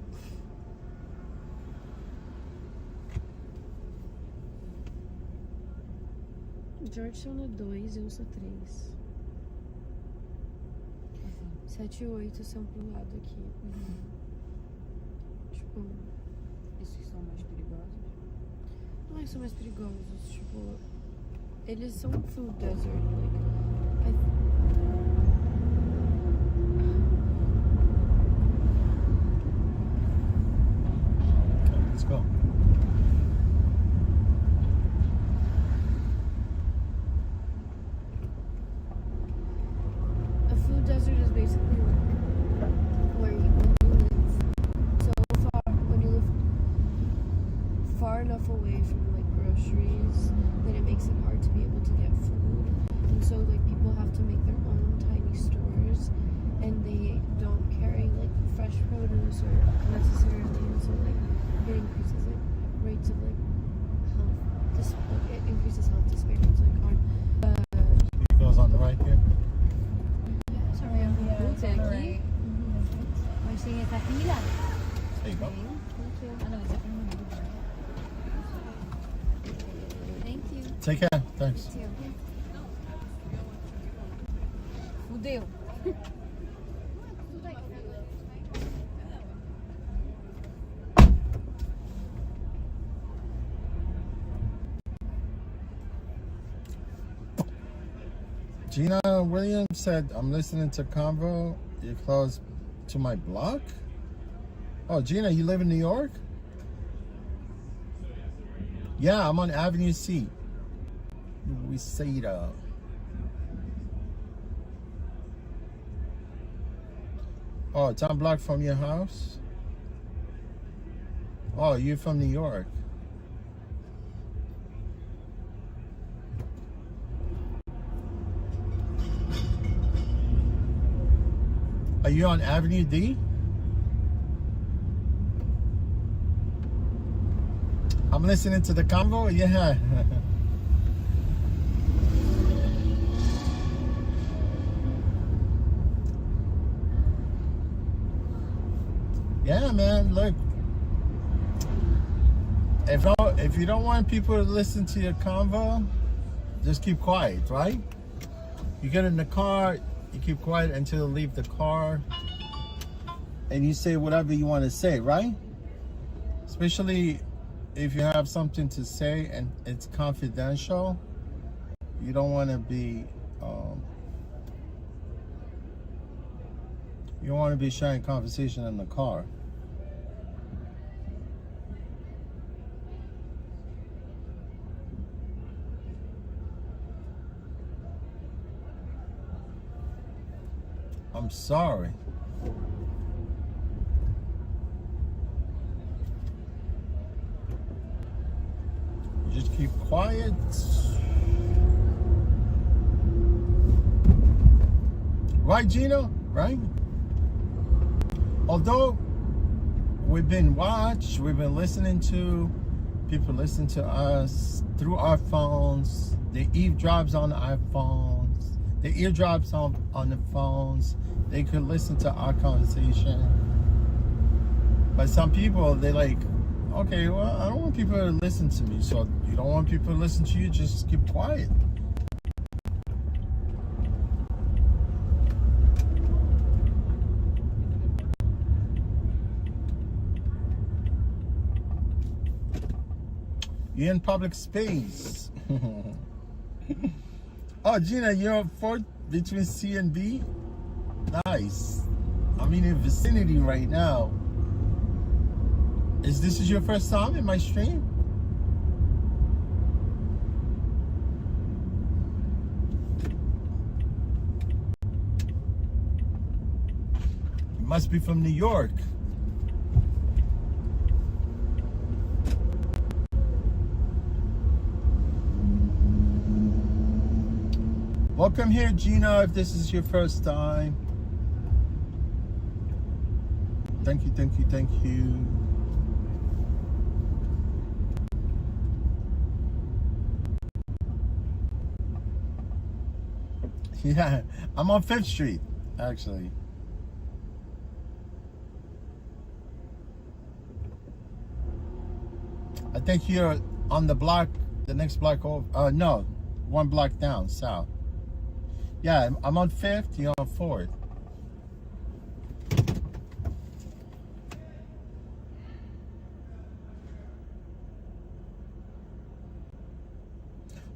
Georgetown é 2 e eu sou 3. 7 e 8 são pro lado aqui. Tipo. Esses são mais perigosos? Não é que são mais perigosos, tipo. Eles são food desert, like. Let's go. A food desert is basically like where you live so far, when you live far enough away from like groceries, then it makes it hard to be able to get food. And so like people have to make their own tiny stores, and they don't carry like fresh produce or necessarily, and so like it increases like rates of like health, it increases health disparities like on. It goes on the right here. Sorry, I'm aqui. Mas tem essa fila. There you go. Ah, não, esse é pra mim. Thank you. Take care. Thanks. Fudeu. Gina Williams said, I'm listening to Convo. You're close to my block? Oh, Gina, you live in New York? Yeah, I'm on Avenue C. We say that. Oh, 10 block from your house? Oh, you're from New York. Are you on Avenue D? I'm listening to the convo. Yeah. Yeah, man. Look, if you don't want people to listen to your convo, just keep quiet, right? You get in the car, you keep quiet until you leave the car, and you say whatever you want to say, right? Especially if you have something to say and it's confidential. You don't want to be you don't want to be sharing conversation in the car. I'm sorry. You just keep quiet. Right, Gino? Right? Although we've been watched, we've been listening to, people listen to us through our phones. They eavesdrops on our phones. They eardrops on the phones. They could listen to our conversation. But some people, they like, okay, well, I don't want people to listen to me. So you don't want people to listen to you, just keep quiet. You're in public space. Oh, Gina, you're fourth between C and B? Nice. I'm in the vicinity right now. Is this your first time in my stream? You must be from New York. Welcome here, Gina, if this is your first time. Thank you, thank you, thank you. Yeah, I'm on 5th Street, actually. I think you're on the block, the next block over. No, one block down, south. Yeah, I'm on 5th, you're on 4th.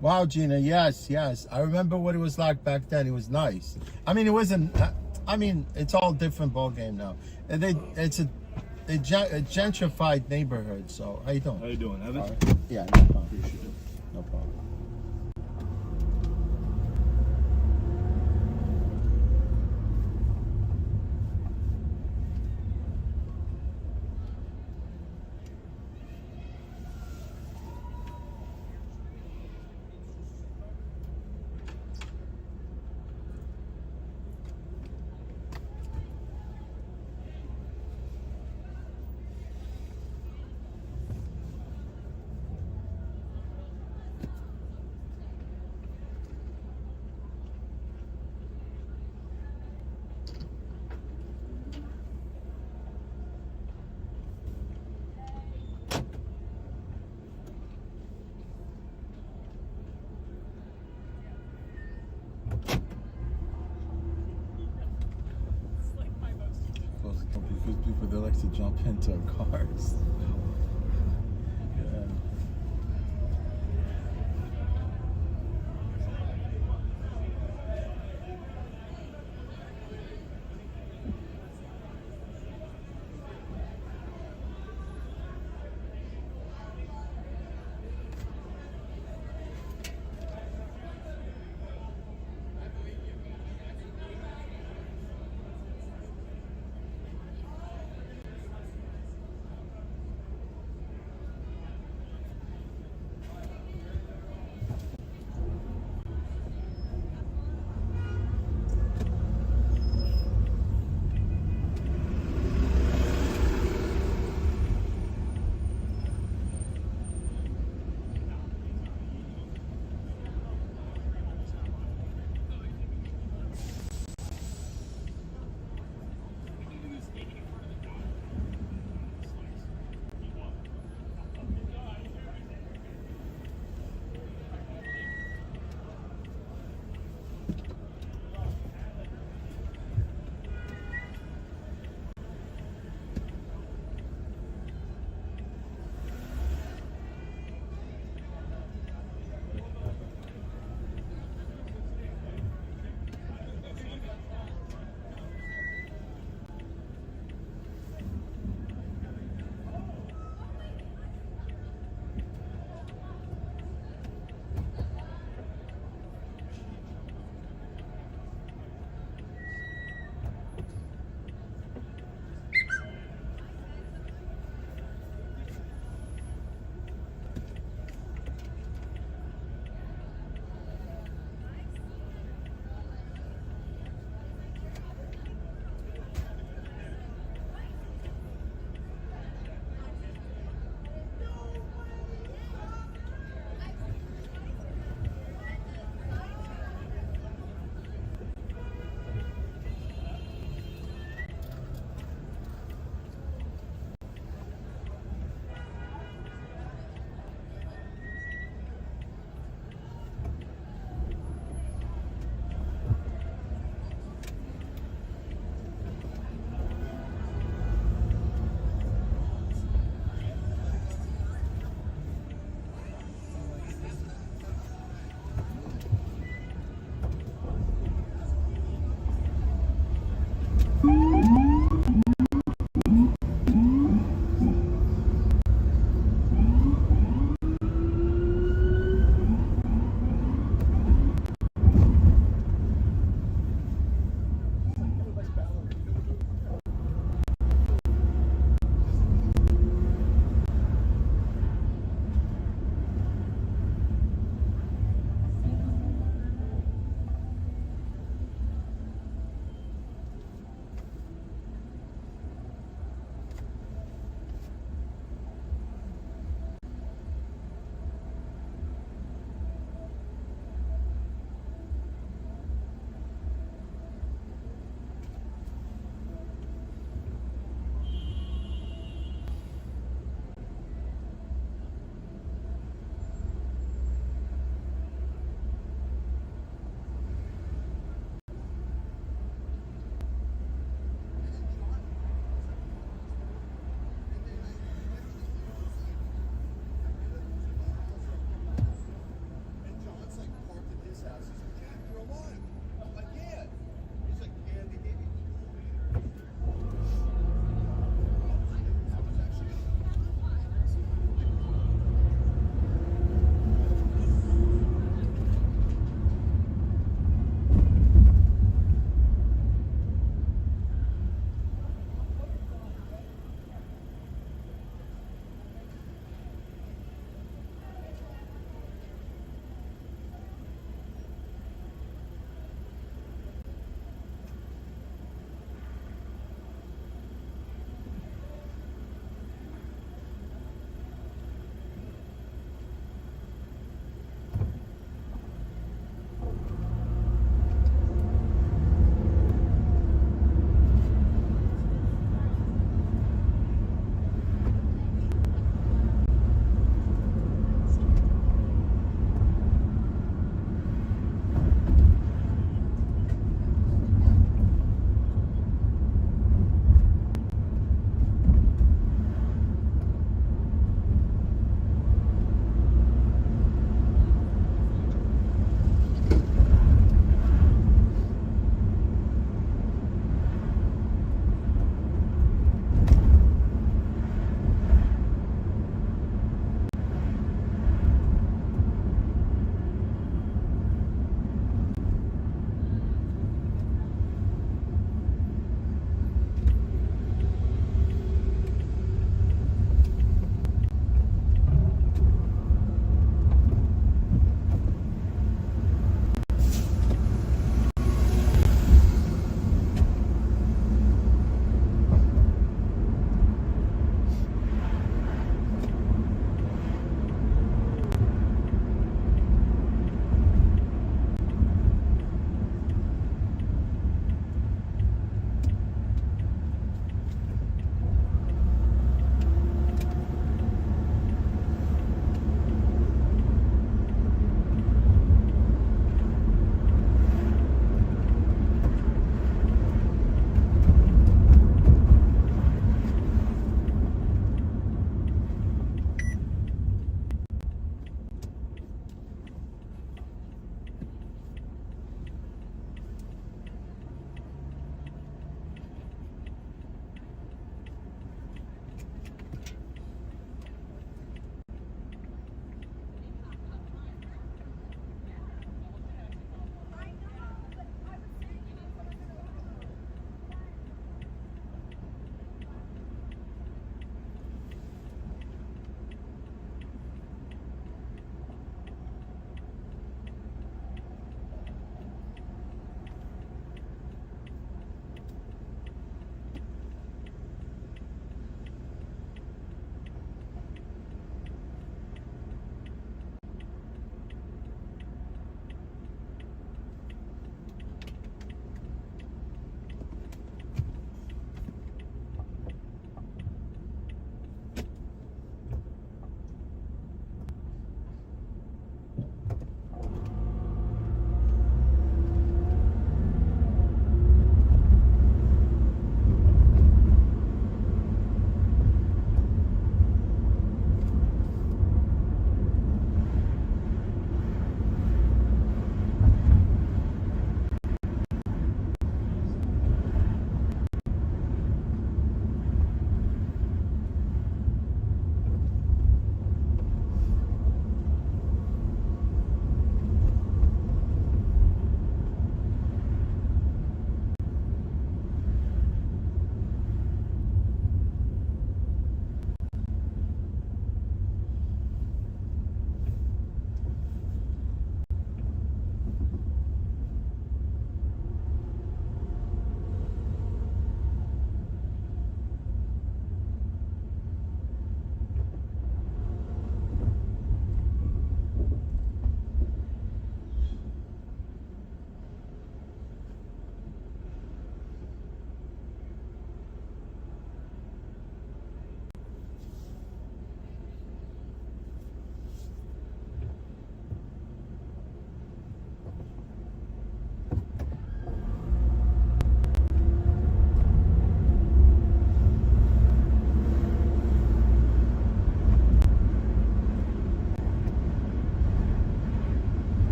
Wow, Gina, yes, yes. I remember what it was like back then. It was nice. I mean, it wasn't, I mean, it's all different ball game now. And it's a gentrified neighborhood, so how you doing? How you doing, Evan? Right. Yeah, no problem. Appreciate it. No problem. Because people, they like to jump into cars. Yeah.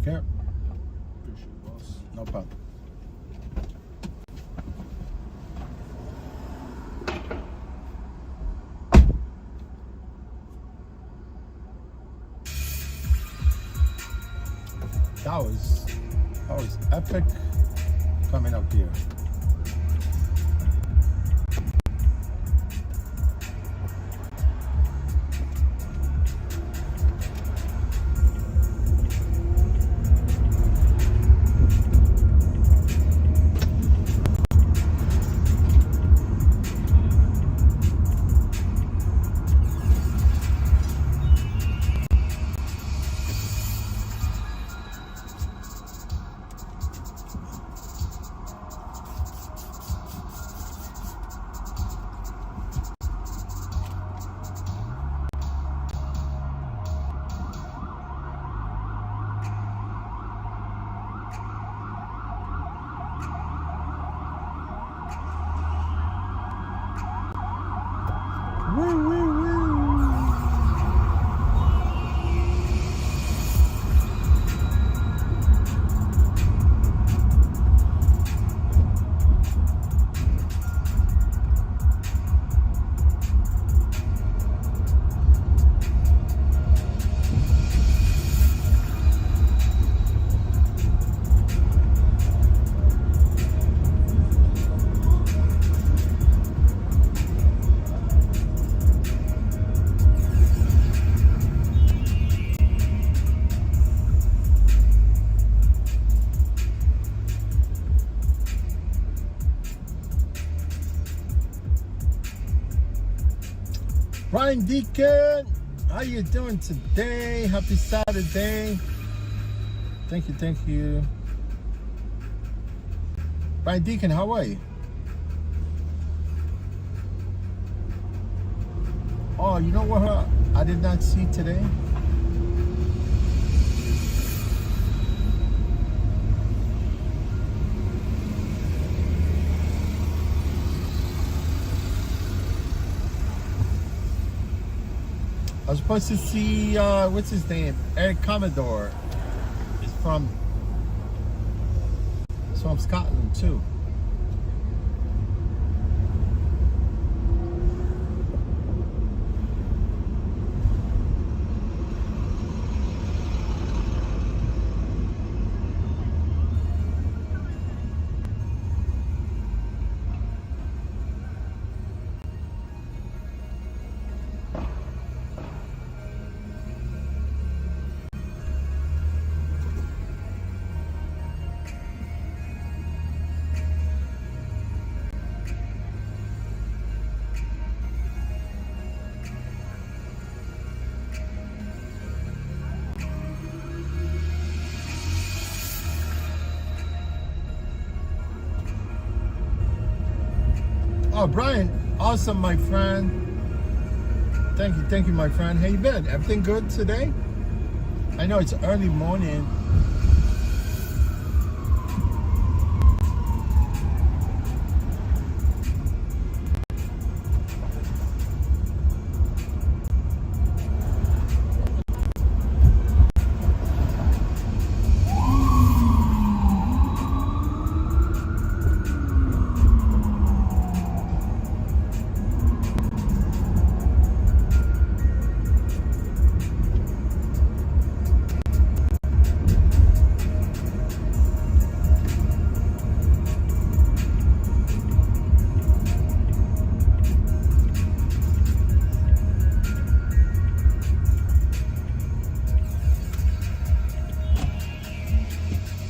Take care. Appreciate it, boss. No problem. That was epic coming up here. Brian Deacon, how you doing today? Happy Saturday. Thank you. Brian Deacon, how are you? Oh, you know what I did not see today? I was supposed to see, what's his name? Eric Commodore. He's from Scotland too. Oh, Brian, awesome, my friend. Thank you, my friend. How you been? Everything good today? I know it's early morning.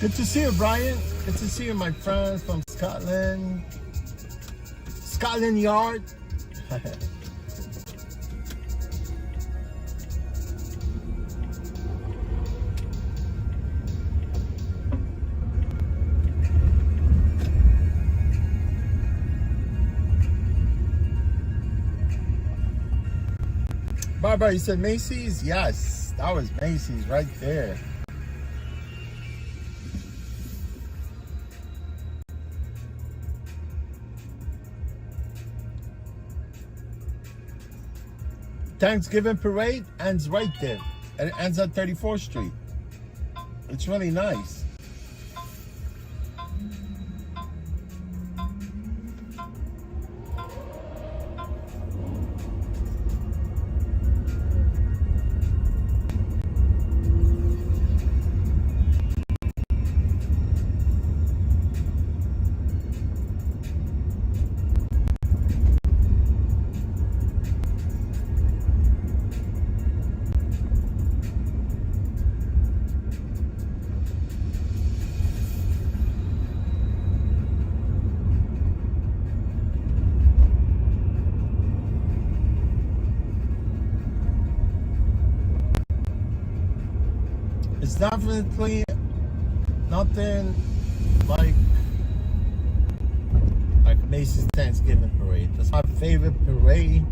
Good to see you, Brian. Good to see you, my friends from Scotland. Scotland Yard. Barbara, you said Macy's? Yes, that was Macy's right there. Thanksgiving parade ends right there. And it ends on 34th Street. It's really nice. It's definitely nothing like Macy's Thanksgiving parade. That's my favorite parade.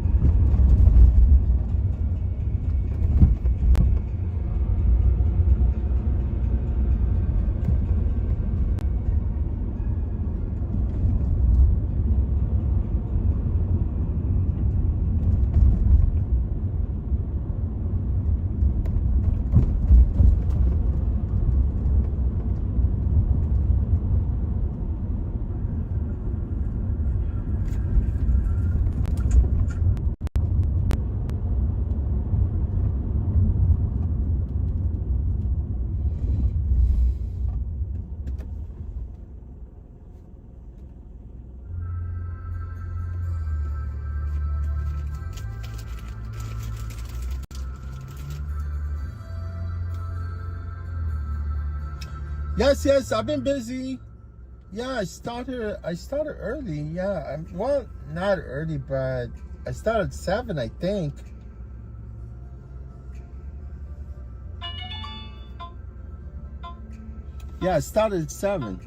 Yes, I've been busy. Yeah, I started early. Yeah, well, not early, but I started at 7, I think. Yeah, I started at 7.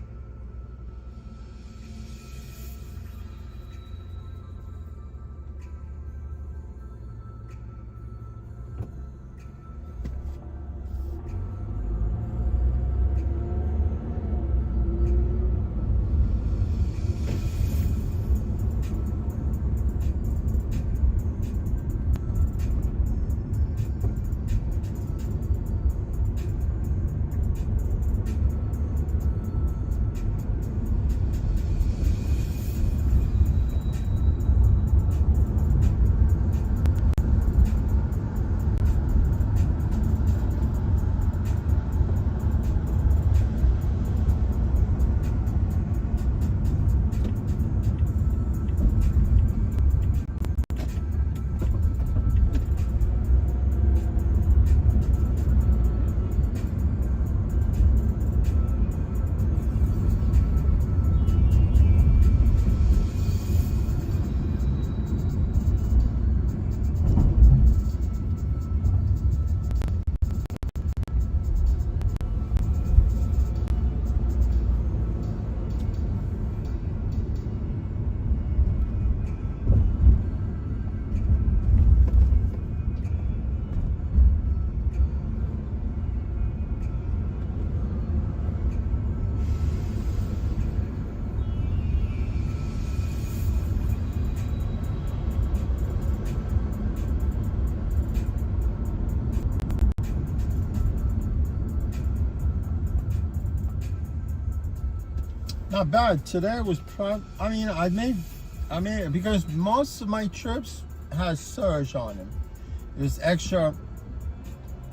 Not bad. Today was I made because most of my trips has surge on them. It was extra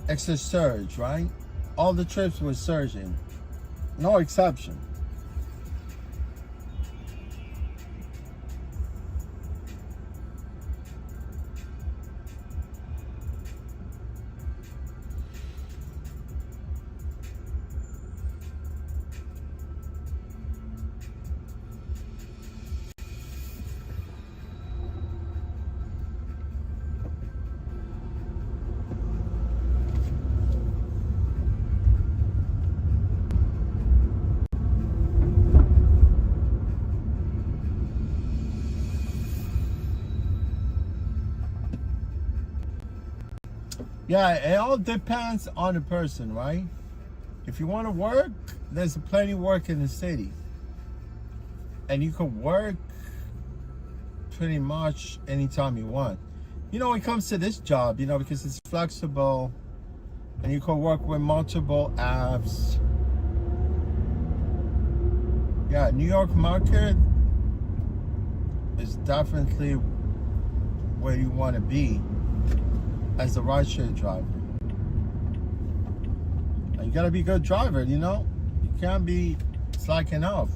surge, right? All the trips were surging. No exception. Yeah, it all depends on the person, right? If you want to work, there's plenty of work in the city. And you can work pretty much anytime you want. You know, when it comes to this job, you know, because it's flexible and you can work with multiple apps. Yeah, New York market is definitely where you want to be as a rideshare driver. And you gotta be a good driver, you know? You can't be slacking off.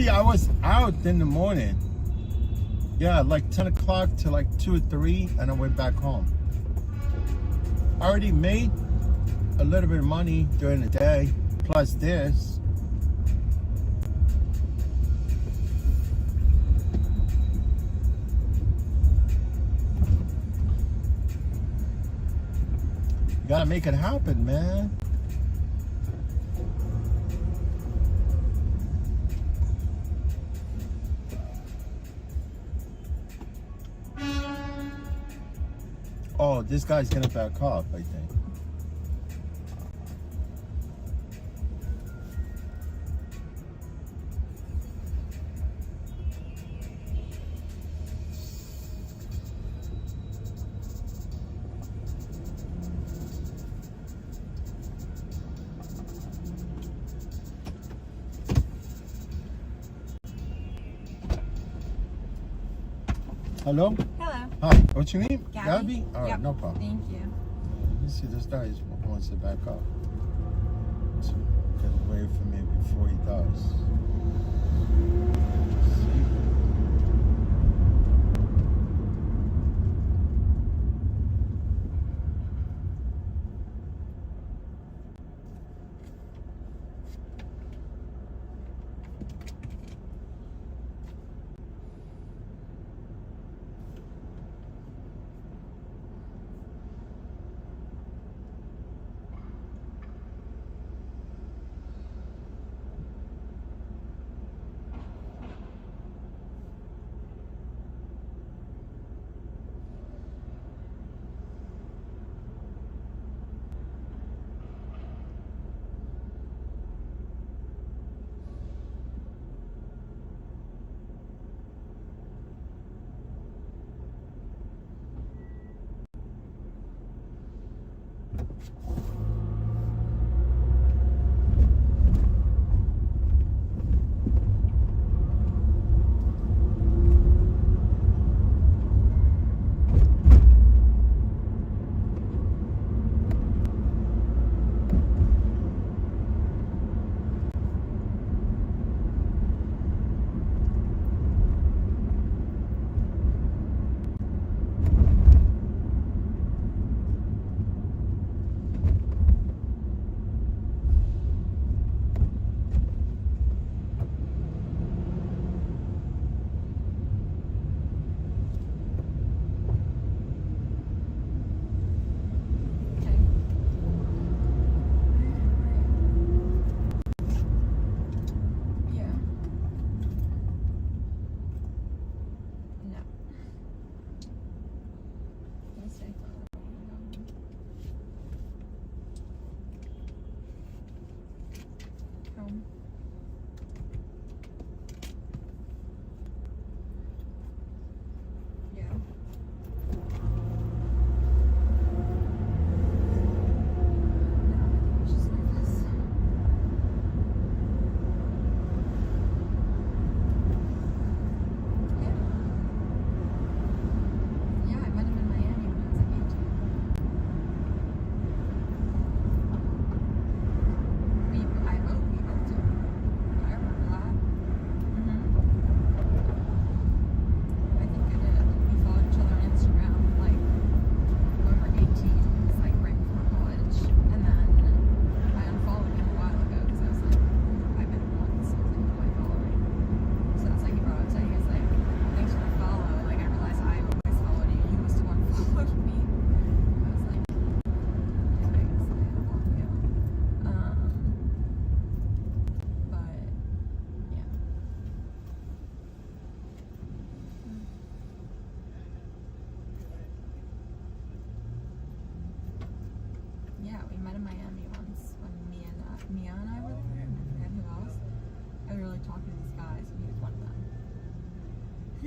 I was out in the morning. Yeah, like 10 o'clock to like 2 or 3, and I went back home. I already made a little bit of money during the day, plus this. You gotta make it happen, man. Oh, this guy's gonna back off, I think. Hello? Hello. Hi, what's your name? Gabby? All right, Yep. no problem. Thank you. Let me see, this guy wants to back up. So get away from me before he does.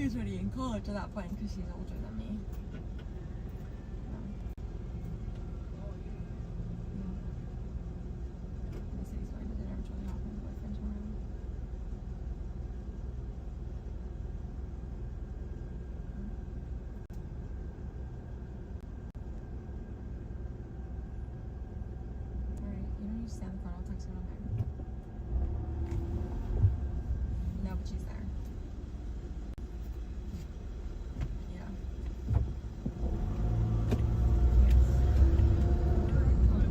was already in college at that point because she's older than me. He said he's going to dinner, which will happen with my boyfriend tomorrow. Alright, you don't need to stand in the car, I'll text her on there. No, but she's there. Yeah.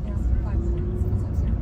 Yes. 5 minutes. I'll text her.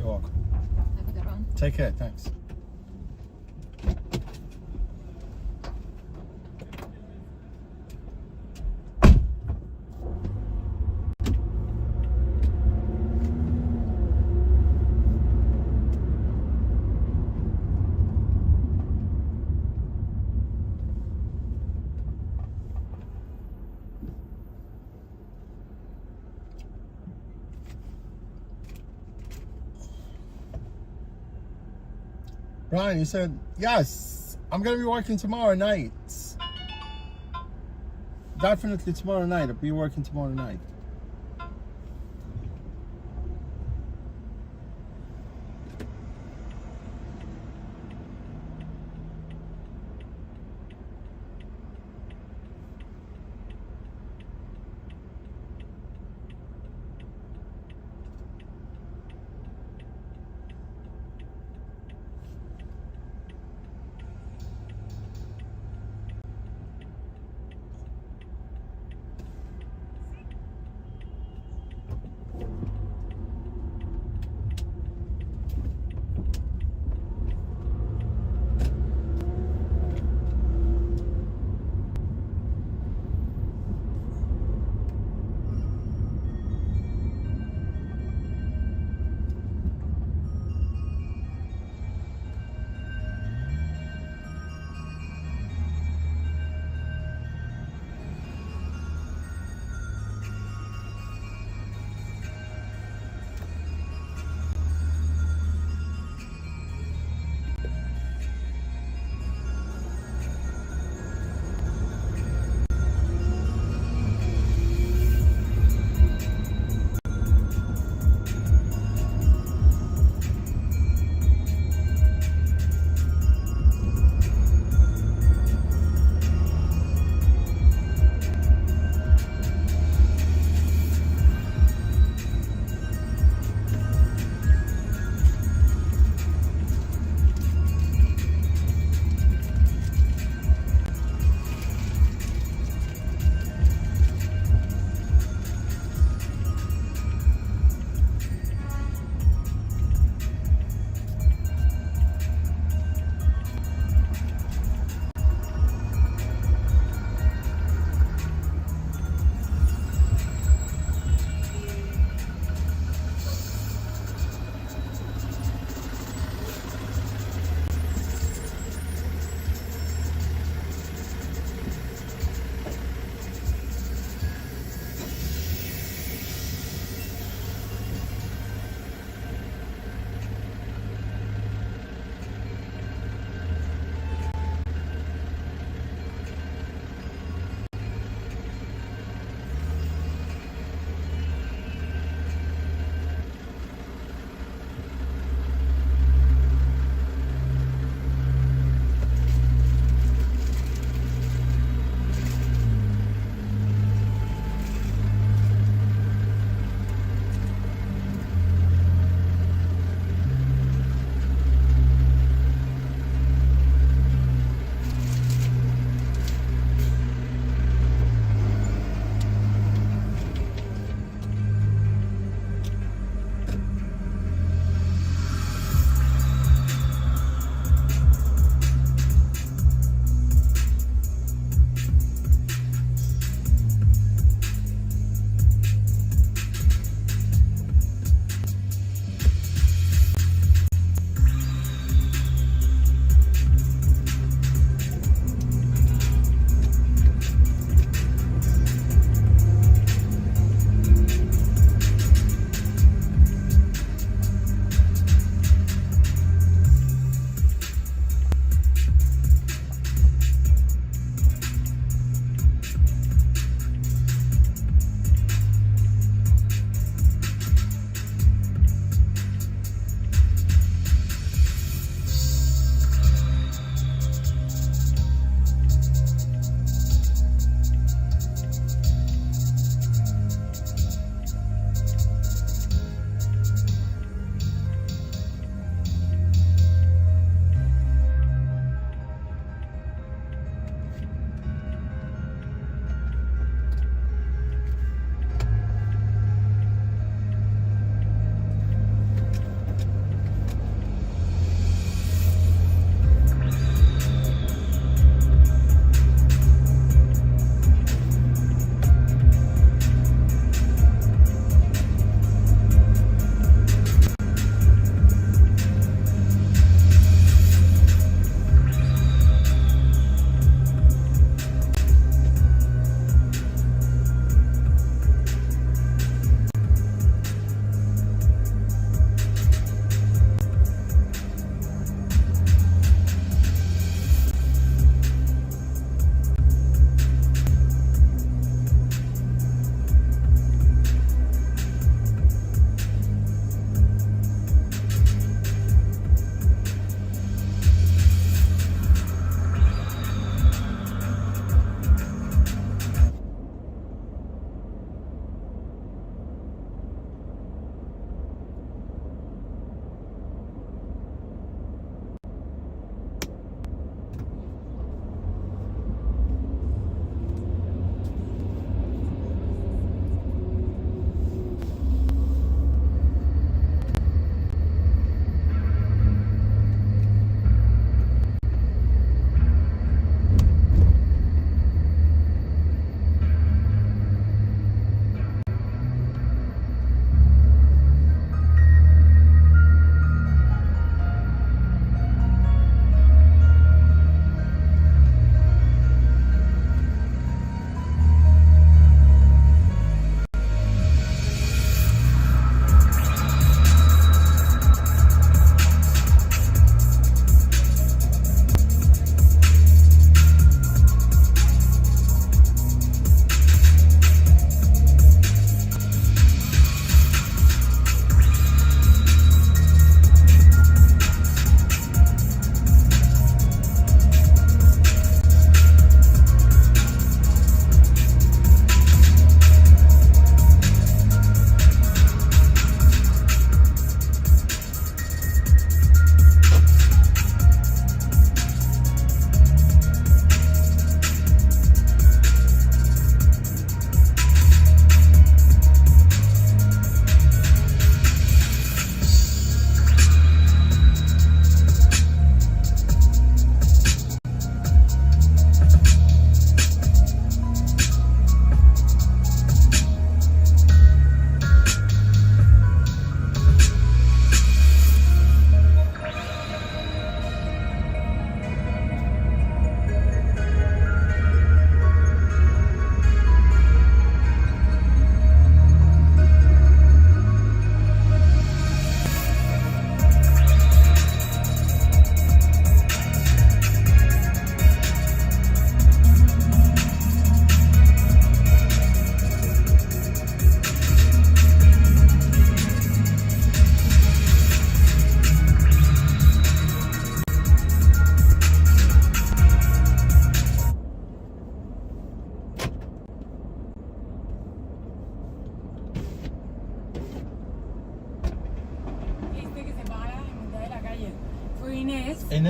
You're welcome. Have a good one. Take care. Thanks. Brian, you said, yes, I'm going to be working tomorrow night. Definitely tomorrow night. I'll be working tomorrow night.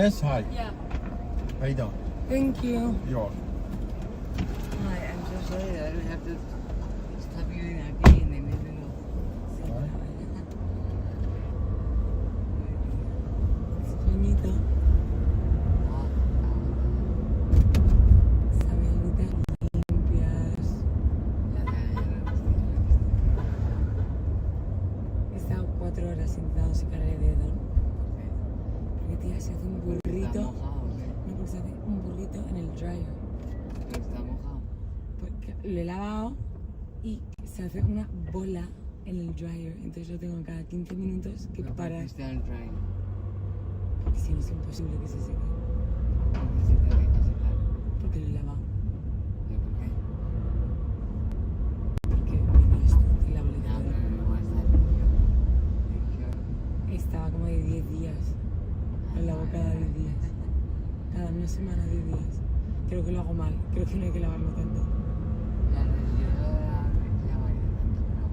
Miss, hi. Yeah. How you doing? Thank you. You're welcome. Hi, I'm so sorry that I would have to stop you in Aki and then maybe go. Sueñito. Esas mañanitas limpias. He estado 4 horas intentando secar el dedo. Porque tía, se hace un burrito. No, porque se hace un burrito en el dryer. Pero está mojado. Porque lo he lavado y se hace una bola en el dryer. Entonces lo tengo cada 15 minutos que parar. Está en el dryer. Porque si no es imposible que se seque. Porque se te deja secar. Porque lo he lavado. ¿Y por qué? Porque venías tú y la boleta. Ya, pero igual está limpio. Estaba como de 10 días. Lo lavo cada 10 días. Cada una semana, 10 días. Creo que lo hago mal. Creo que no hay que lavarlo tanto. Ya, no, yo lo lavaría tanto, pero...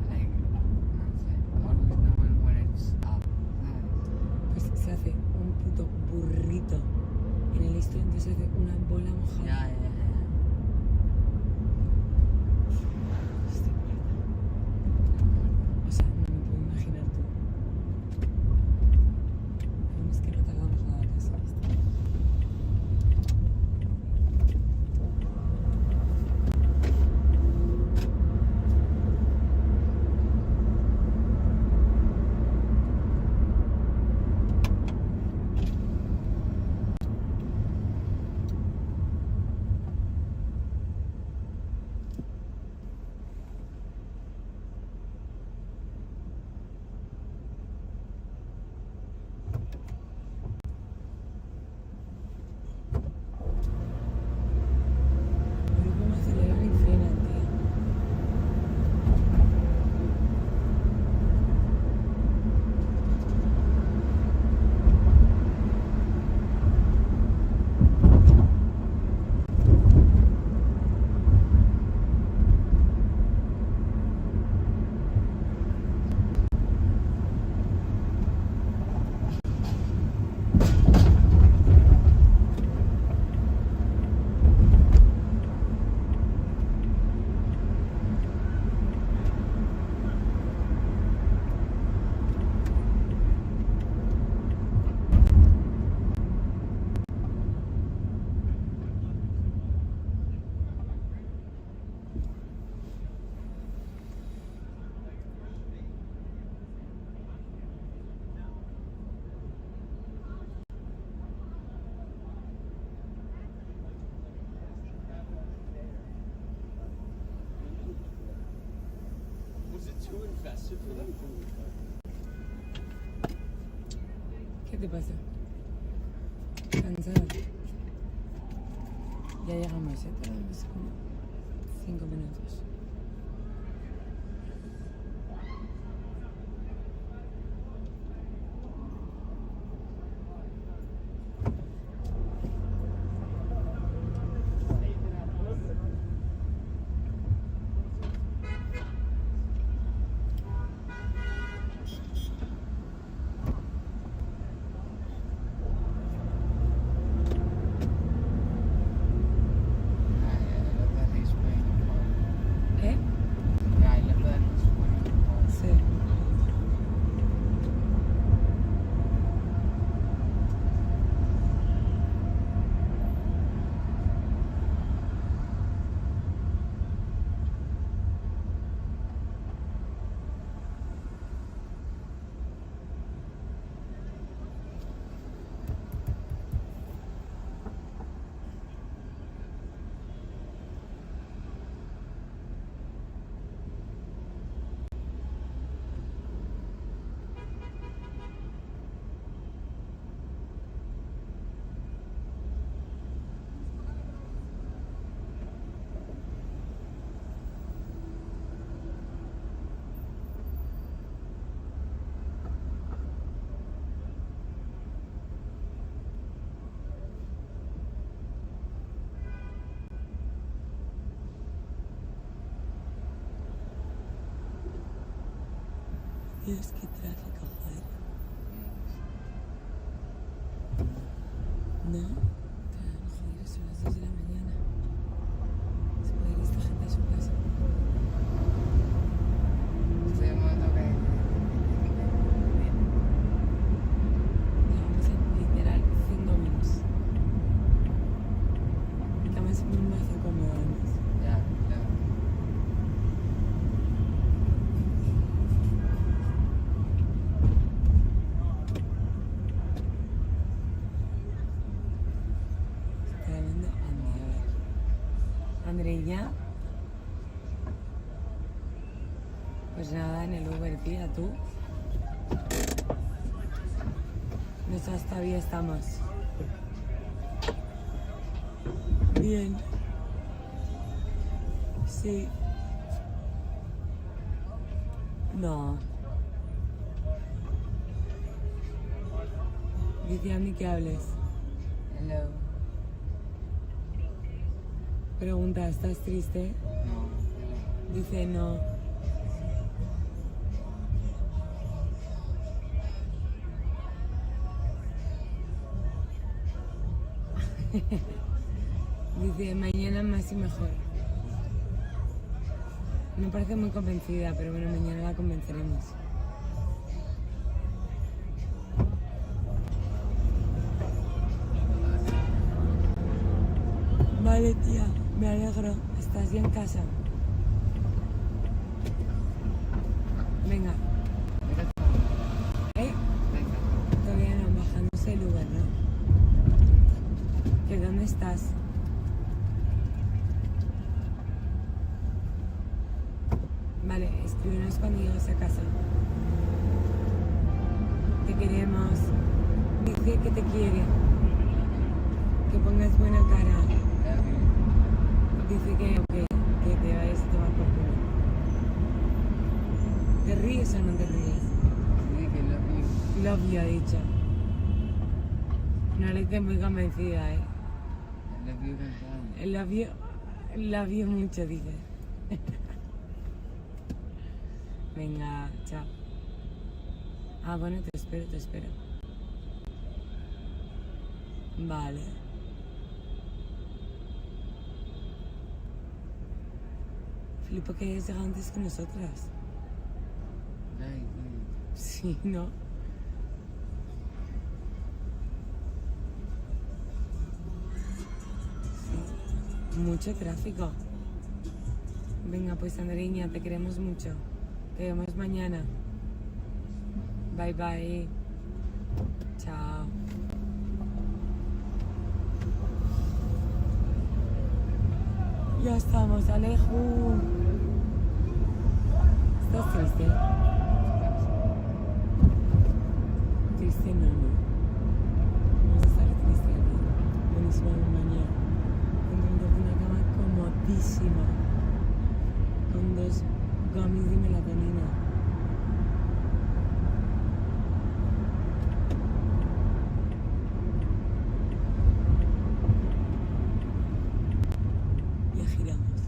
Like, no sé. Always know when it's up, ¿sabes? Pues se hace un puto burrito en el esto, entonces se hace una bola mojada. Ya. O sea, no me puedo imaginar tú. Pero es que no tardamos nada casi. Pero cómo acelerar y frena, tío. Was it too invested for them? ¿Qué te pasa? Cansada. Ya llegamos, tardamos como 5 minutos. ¿Eh? Sí. Dios, qué tráfico, joder. No, joder, son las 2 de la mañana. Se puede ir esta gente a su casa. Estoy en un momento que... Llevamos en literal 5 minutos. Estamos en un mazo cómodo además. Ya, ya. Está hablando Andrea. Andreilla. Pues nada, en el Uber, tía, tú. Nosotros todavía estamos. Bien. Sí. No. Dice a mí que hables. Hello. Pregunta, ¿estás triste? No. Dice no. Dice mañana más y mejor. Me parece muy convencida, pero bueno, mañana la convenceremos. Vale, tía, me alegro. ¿Estás ya en casa? Venga. ¿Eh? Todavía no, bajándose el lugar, ¿no? ¿Que dónde estás? Vale, escríbenos cuando llegues a casa. Te queremos. Dice que te quiere. Que pongas buena cara. Dice que te vayas a tomar por culo. ¿Te ríes o no te ríes? Sí, que love you. Love you, ha dicho. No le estoy muy convencida, ¿eh? Love you mucho, dice. Venga, chao. Ah, bueno, te espero. Vale. Flipo que hayas llegado antes que nosotras. Sí, ¿no? Sí. Mucho tráfico. Venga, pues Andreina, te queremos mucho. Te vemos mañana. Bye bye. Chao. Ya estamos, Alejo. ¿Estás triste? Triste no. Vamos a estar triste aquí. Buenísima compañía. Encontramos una cama comodísima. Con 2 gummies de melatonina. Ya giramos.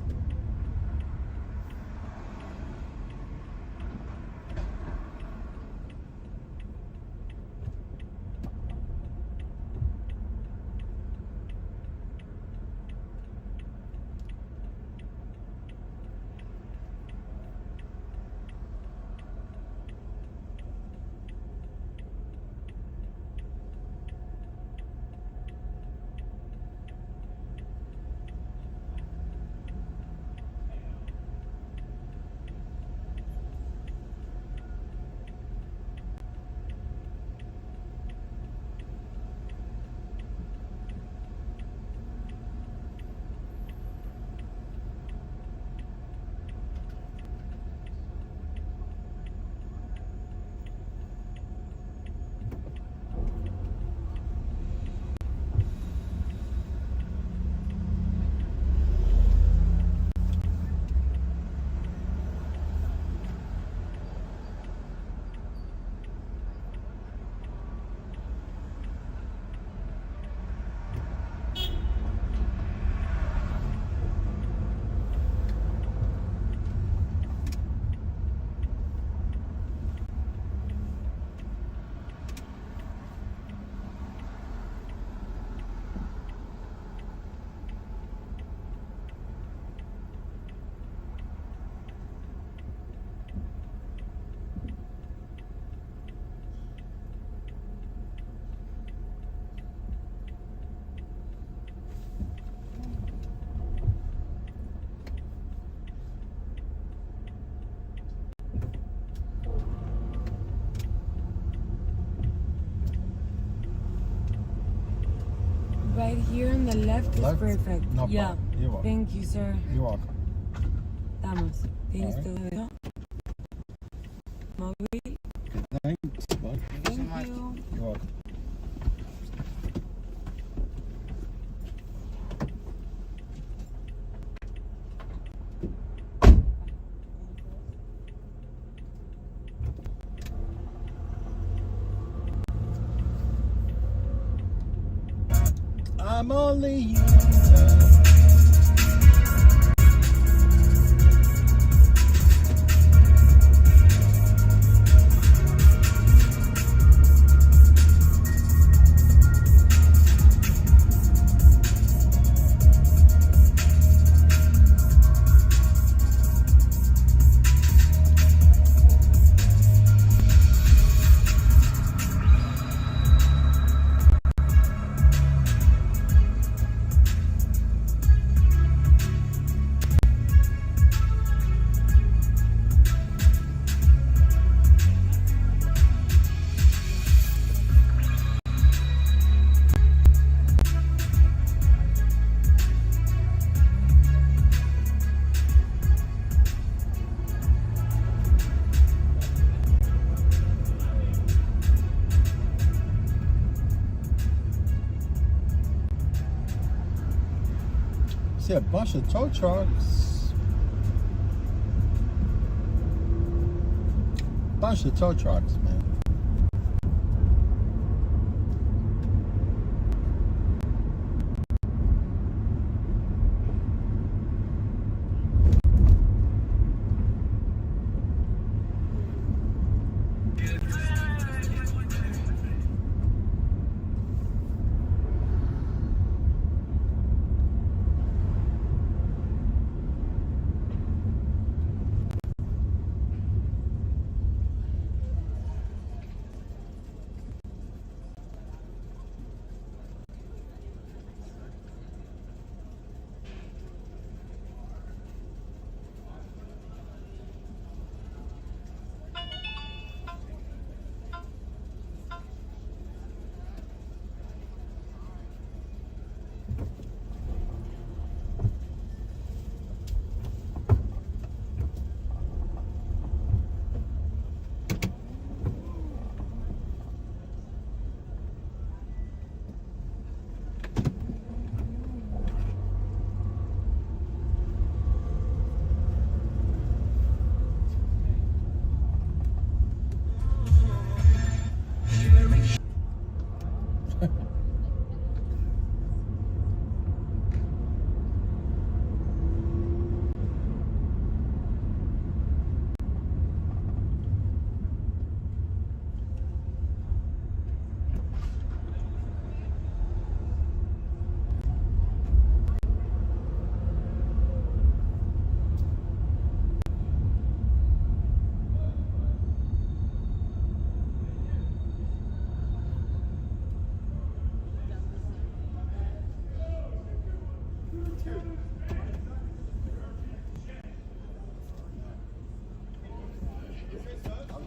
right here on the left is Left? perfect. No yeah. problem. You're welcome. Thank you, sir. You're welcome. Vamos. ¿Tienes All right. todo eso? Móvil. Thanks, bud. Thank you. You're welcome. I'm only human. See a bunch of tow trucks. Bunch of tow trucks, man.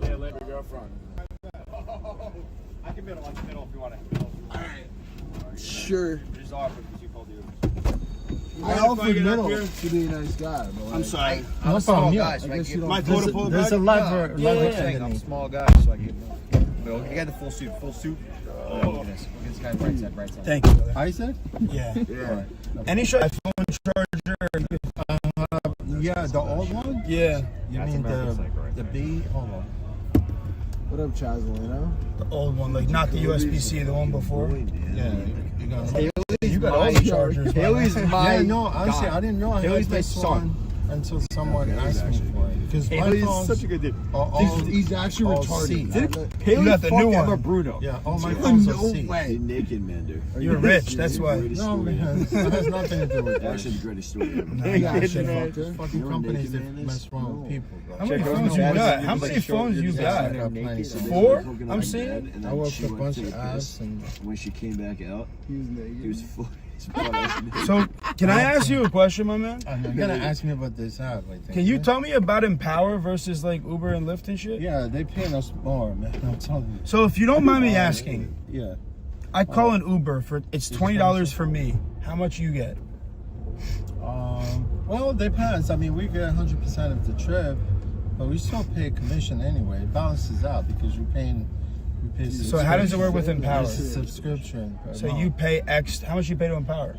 Yeah, let your girlfriend. I can middle if you want to. Alright. Sure. Just offer because you called you. I offered middle to be a nice guy, but like, I'm sorry. No problem. Yeah. I guess you don't. My quota pull There's a lever. Yeah, lever yeah, thing I'm a underneath. small guy, so I get no. You got the full suit. Full suit. Oh, look at this. Look at this guy right side, right side. Thank you, brother. Isaac? Yeah. Yeah. Any shot phone charger. Yeah, the old one? Yeah. You That's mean American Psycho right the there. B? Hold on. What up, Chazolino? The old one, like not the USB-C, the one before. Yeah. You got You got all the chargers. Haley's my Yeah, no, honestly, guy. I didn't know I Haley's had my this son. one until someone asked me for it. Because my Haley's phones such a good dude. are all, He's actually all retarded. C. You got the new Emma one. Bruno. Yeah, all my phones are C. way. Naked Mender. You're rich, that's why. No, man, that has nothing to do with that. Actually, the greatest story ever. Yeah, Naked shit, man. fuck, fucking You know companies naked that man is? mess wrong with people, bro. How many Check phones out you Dad's got? and How like many show phones you your got? got plenty. Four? I'm saying? I worked a bunch of ass and When she came back out, He was naked. he was full. his butt out. So, can I ask you a question, my man? you're gonna ask me about this app, I think. Can you right? tell me about Empower versus like Uber and Lyft and shit? Yeah, they paying us more, man. I'm telling you. So, if you don't mind me asking, Yeah. I call an Uber for it's $20 for me. How much you get? Well, it depends. I mean, we get 100% of the trip, but we still pay commission anyway. It balances out because we pay. So how does it work with Empower? It's a subscription. So you pay X. How much you pay to Empower?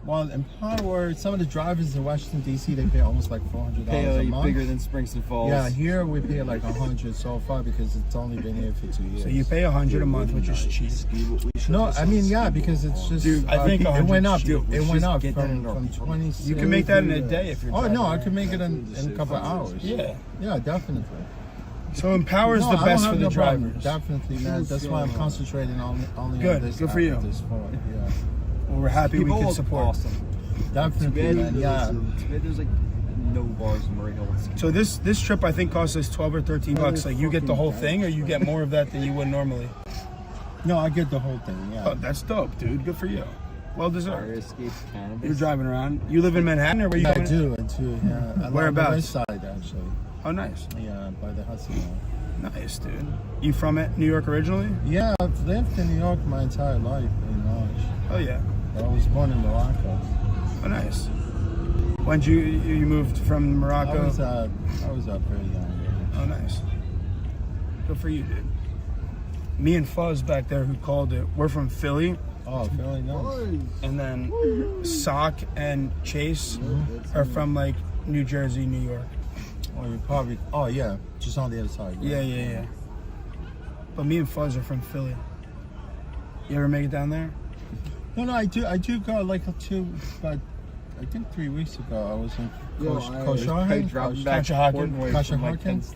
Well, Empower, some of the drivers in Washington D.C. they pay almost like $400 a month. Bigger than Springston Falls. Yeah, here we pay like 100 so far because it's only been here for 2 years. So you pay 100 a month, which is cheap. No, I mean because it's just. Dude, I think it went up. cheap. It went up from 26. You can make that in a day if you're. Oh no, I can make it in a couple of hours. Yeah. Yeah, definitely. So Empower is the I best don't for have the no problem. drivers. Definitely, man. That's why I'm concentrating only on this. Good for app you. at this point. Yeah. Well, we're happy we People can look support. awesome. Definitely, man. Yeah. There's like no bars in Murray Hill. So this trip I think costs us $12 or $13. Like you get the whole thing, or you get more of that than you would normally. No, I get the whole thing. Yeah. Oh, that's dope, dude. Good for you. Well deserved. Escape cannabis. You're driving around. You live in Manhattan, or where you? I living? do. Yeah. I live Whereabouts? on the west side, actually. Oh, nice. Yeah, by the Hudson Mall. Nice, dude. You from New York originally? Yeah, I've lived in New York my entire life, pretty much. Oh yeah. But I was born in Morocco. Oh, nice. When you moved from Morocco? I was pretty young. Oh, nice. Good for you, dude. Me and Fuzz back there who called it, we're from Philly. Oh, Philly, nice. And then Sock and Chase are from like New Jersey, New York. Oh, you probably. Oh, yeah, just on the other side. Right? Yeah. But me and Fuzz are from Philly. You ever make it down there? No, I do go like but I think 3 weeks ago I was in Conshohocken.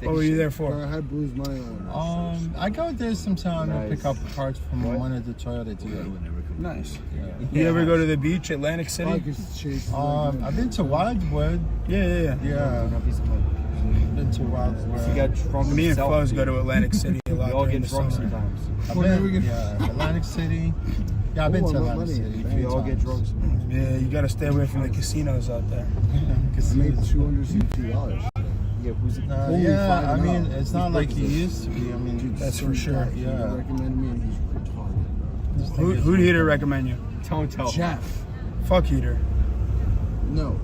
What were you there for? I had Blues money on. I go there sometime to pick up parts from one of the Toyota dealers. Nice. Yeah. You ever go to the beach, Atlantic City? I've been to Wildwood. Yeah. Been to Wildwood. Me and Fuzz go to Atlantic City a lot. We all get drunk sometimes. Atlantic City. Yeah, I've been to Atlantic City. We all get drunk sometimes. Yeah, you gotta stay away from the casinos out there. I made $262. Yeah, who's it? Yeah, I mean, it's not like he used to be. I mean, That's for sure. He recommended me and he's retarded, bro. Who'd Heater recommend you? Don't tell. Jeff. Fuck Heater. No,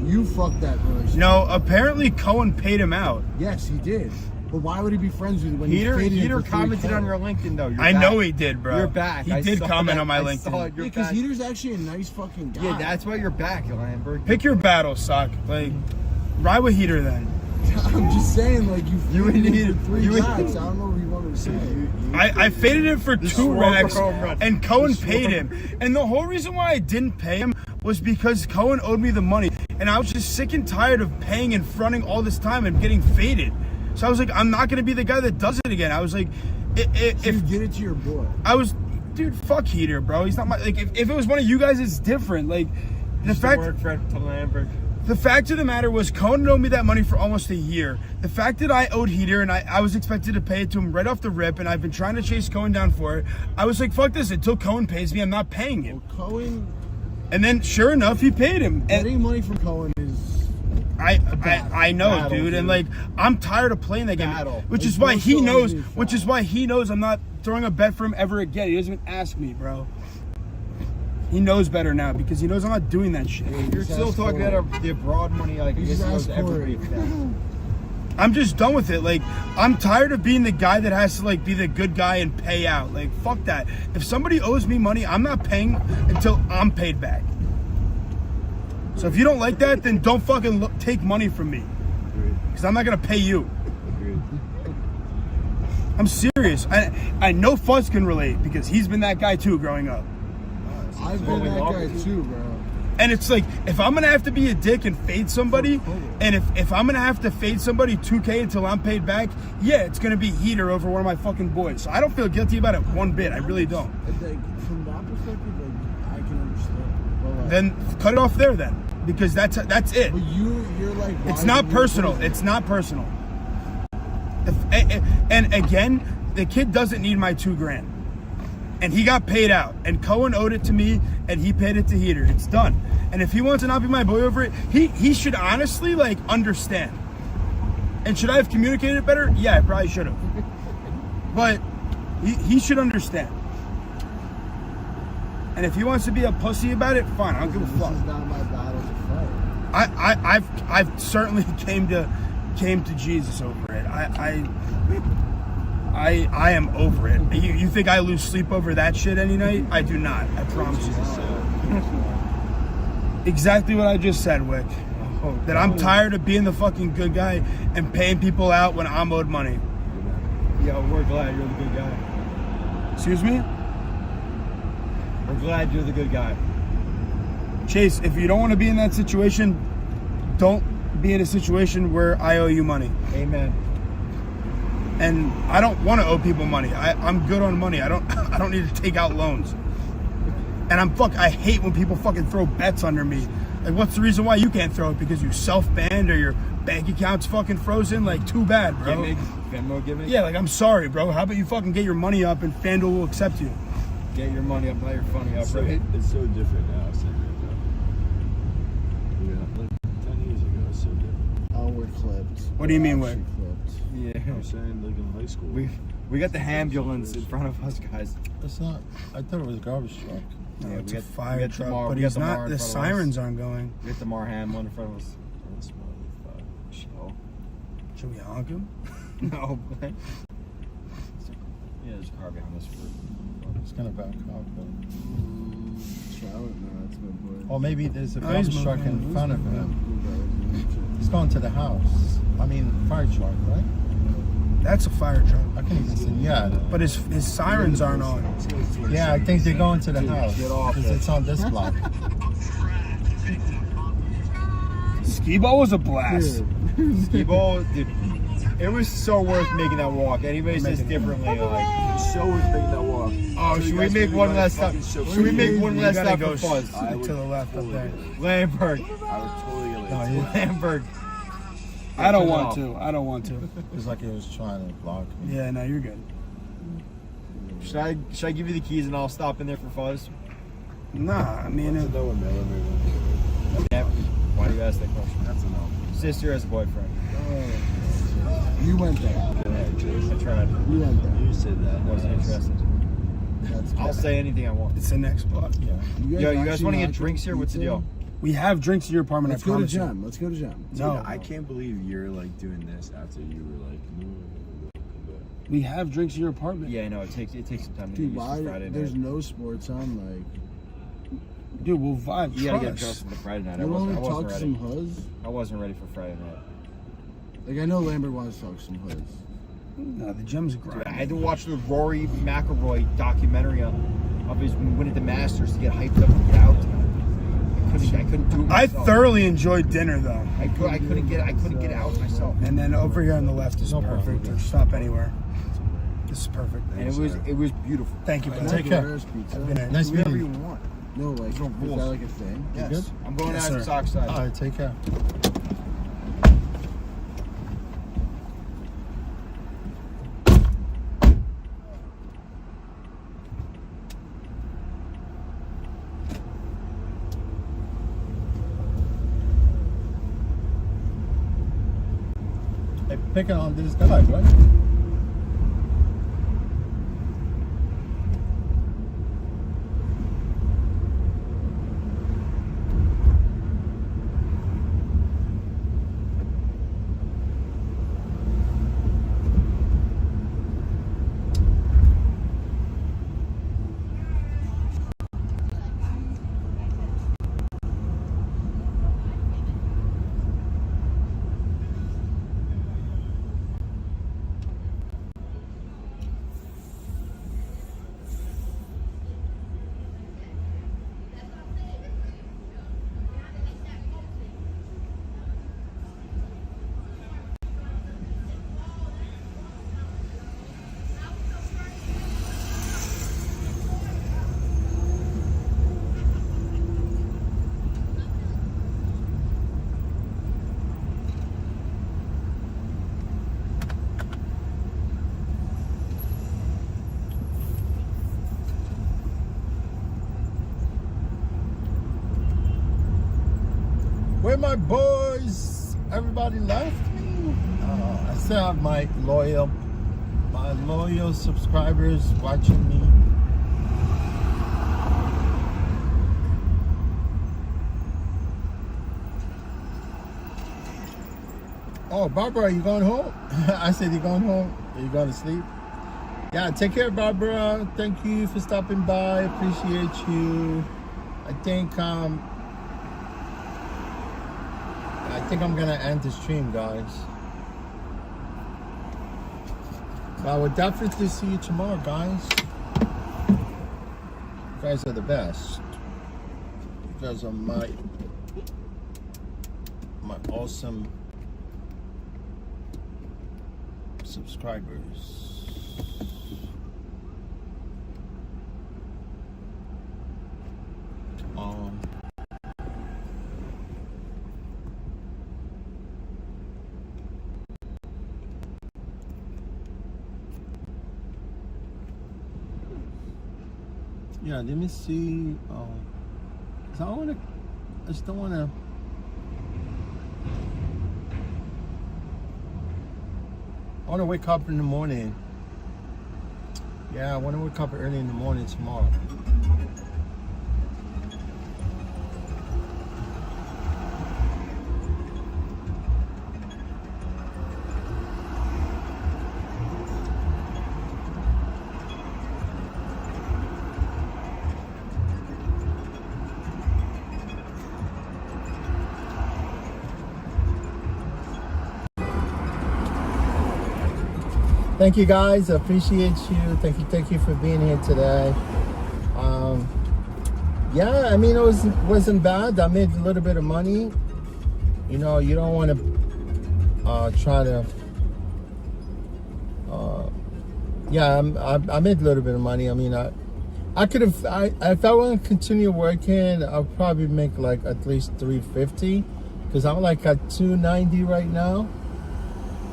you fucked that relationship. No, apparently Cohen paid him out. Yes, he did. But why would he be friends with you when Heater commented on your LinkedIn though. I know he did, bro. You're back. He did comment on my LinkedIn. Because Heater's actually a nice fucking guy. Yeah, that's why you're back, Lamberg. Pick your battle, Sock. Like, ride with Heater then. I'm just saying, like, you needed for 3 racks. I don't know what you wanted to say. I faded him for 2 racks, and Cohen paid him. And the whole reason why I didn't pay him was because Cohen owed me the money. And I was just sick and tired of paying and fronting all this time and getting faded. So I was like, I'm not going to be the guy that does it again. I was like, if you get it to your boy. I was, dude, fuck Heater, bro. He's not my, like, if it was one of you guys, it's different. Like, the fact of the matter was Cohen owed me that money for almost a year. The fact that I owed Heater and I was expected to pay it to him right off the rip, and I've been trying to chase Cohen down for it. I was like, fuck this. Until Cohen pays me, I'm not paying him. Well, Cohen. And then, sure enough, he paid him. Getting money from Cohen is. I know, battle, dude, and like I'm tired of playing that game, which is why he knows I'm not throwing a bet for him ever again. He doesn't even ask me, bro. He knows better now because he knows I'm not doing that shit. You're still talking about the abroad money, like I guess he knows everybody. I'm just done with it. Like, I'm tired of being the guy that has to like be the good guy and pay out. Like, fuck that. If somebody owes me money, I'm not paying until I'm paid back. So if you don't like that, then don't fucking take money from me. Because I'm not going to pay you. I'm serious. I know Fuzz can relate because he's been that guy too growing up. I've been that guy too, bro. And it's like, if I'm going to have to be a dick and fade somebody, and if I'm going to have to fade somebody 2K until I'm paid back, yeah, it's going to be Heater over one of my fucking boys. So I don't feel guilty about it one bit. I really don't. From that perspective, like, I can understand. Then cut it off there then. Because that's it. But you're like, it's not personal. It's not personal. And again, the kid doesn't need my $2,000, and he got paid out. And Cohen owed it to me, and he paid it to Heater. It's done. And if he wants to not be my boy over it, he should honestly like understand. And should I have communicated it better? Yeah, I probably should have. But He should understand. And if he wants to be a pussy about it, fine. I don't give a fuck. This is not my battle to fight. I've certainly came to Jesus over it. I am over it. You think I lose sleep over that shit any night? I do not. I promise you. Exactly what I just said, Wick. That I'm tired of being the fucking good guy and paying people out when I'm owed money. Yo, we're glad you're the good guy. Excuse me? We're glad you're the good guy. Chase, if you don't want to be in that situation, don't be in a situation where I owe you money. Amen. And I don't want to owe people money. I'm good on money. I don't need to take out loans. And I hate when people fucking throw bets under me. Like, what's the reason why you can't throw it? Because you self-banned or your bank account's fucking frozen? Like, too bad, bro. Venmo gimmick? Yeah, like, I'm sorry, bro. How about you fucking get your money up and FanDuel will accept you? Get your money up, not your funny up, right? It's so different now. It's like, like 10 years ago, it's so different. Oh, we're clipped. What do you mean, We're we're clipped? Yeah. I'm saying, like in high school. We got the ambulance in front of us, guys. It's not. I thought it was a garbage truck. No, Yeah, it's we a got- fire we got truck, Mar- but we got he's the not. Mar in The front of sirens aren't going. We got the Mar Hamlin in front of us. That's motherfucker. Chill. Should we honk him? No. Yeah, there's a car behind us. It's gonna back up. That's my boy. Or maybe there's a Oh, he's garbage truck in moving. front of him. He's going to the house. I mean, fire truck, right? That's a fire truck. I can't even see. Yeah. But his sirens aren't on. Yeah, I think they're going to the house Get off because it. it's on this block. Ski ball was a blast. Ski ball, dude. It was so worth making that walk. Anybody says differently, like, So worth making that walk. oh, should we make one last stop? Should we make one last stop for Fuzz? To the left up there. Lamberg. I would totally get No, lazy. Lamberg. I don't Turn it want off. to. I don't want to. It's like he was trying to block me. Yeah, no, you're good. Should I give you the keys and I'll stop in there for Fuzz? Nah, I mean, That's a no in the elevator. Yeah. Why do you ask that question? That's a no. Sister has a boyfriend. You went there. I tried. You went there. You said that. Wasn't interested. That's I'll say anything I want. it's the next block. Yeah. Yo, you guys want to get drinks here? What's the deal? We have drinks in your apartment. Let's I go to promise you. Gem. Let's go to Gem. No, Dude, I can't believe you're like doing this after you were like, we have drinks in your apartment. Yeah, I know. It takes some time to Dude, get used why? to Friday There's night. no sports on. Like, Dude, we'll vibe. You gotta get Trust. dressed for the Friday night. I you want wasn't to talk ready. some hoods? I wasn't ready for Friday night. Like, I know Lambert wants to talk some hoods. No, the gem's Dude, great. I had to watch the Rory McIlroy documentary of his winning the Masters to get hyped up and get out. I couldn't do it I myself. thoroughly enjoyed dinner though. I couldn't get out myself. And then over here on the left is No problem. perfect. Or stop anywhere. This is perfect. And it was beautiful. Thank you, Can I buddy. Take care. Guerrero's pizza? Good night. Nice Whatever meeting you you. want. No, like, There's no is rules. that like a thing? Yes. good? I'm going Yes, out sir. to Sockside. All right, take care. Hey, picking on this guy, right? Where my boys? Everybody left me. I still have my loyal my loyal subscribers watching me. Oh, Barbara, are you going home? I said, you going home? Are you going to sleep? Yeah, take care, Barbara. Thank you for stopping by. Appreciate you. I think I'm gonna end the stream, guys. But I will definitely see you tomorrow, guys. You guys are the best. You guys are my awesome subscribers. Yeah, let me see. 'Cause I just don't wanna. I wanna wake up in the morning. Yeah, I wanna wake up early in the morning tomorrow. Thank you, guys. I appreciate you. Thank you for being here today. Yeah, I mean, wasn't bad. I made a little bit of money. You know, you don't want to try to. Yeah, I made a little bit of money. I mean, I could have. If I want to continue working, I'll probably make like at least $350, because I'm like at $290 right now.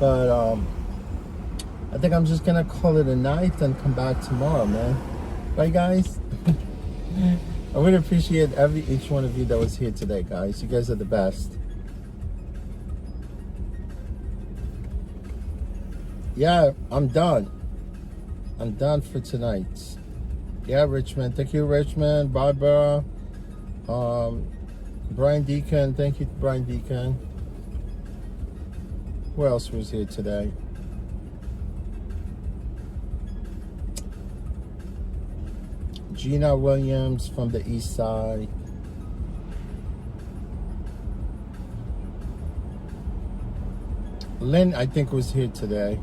But I think I'm just gonna call it a night and come back tomorrow, man. Right, guys? I really appreciate each one of you that was here today, guys. You guys are the best. Yeah, I'm done. I'm done for tonight. Yeah, Richmond. Thank you, Richmond. Barbara. Brian Deacon. Thank you, Brian Deacon. Who else was here today? Gina Williams from the East Side. Lynn, I think, was here today.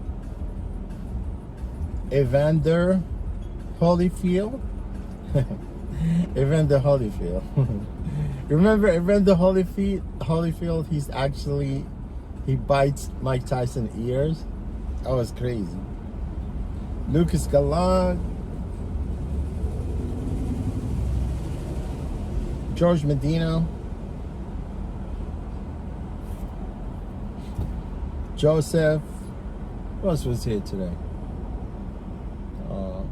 Evander Holyfield. Evander Holyfield. Remember Evander Holyfield? He bites Mike Tyson's ears. That was crazy. Lucas Gallant. George Medina, Joseph. Who else was here today? I'm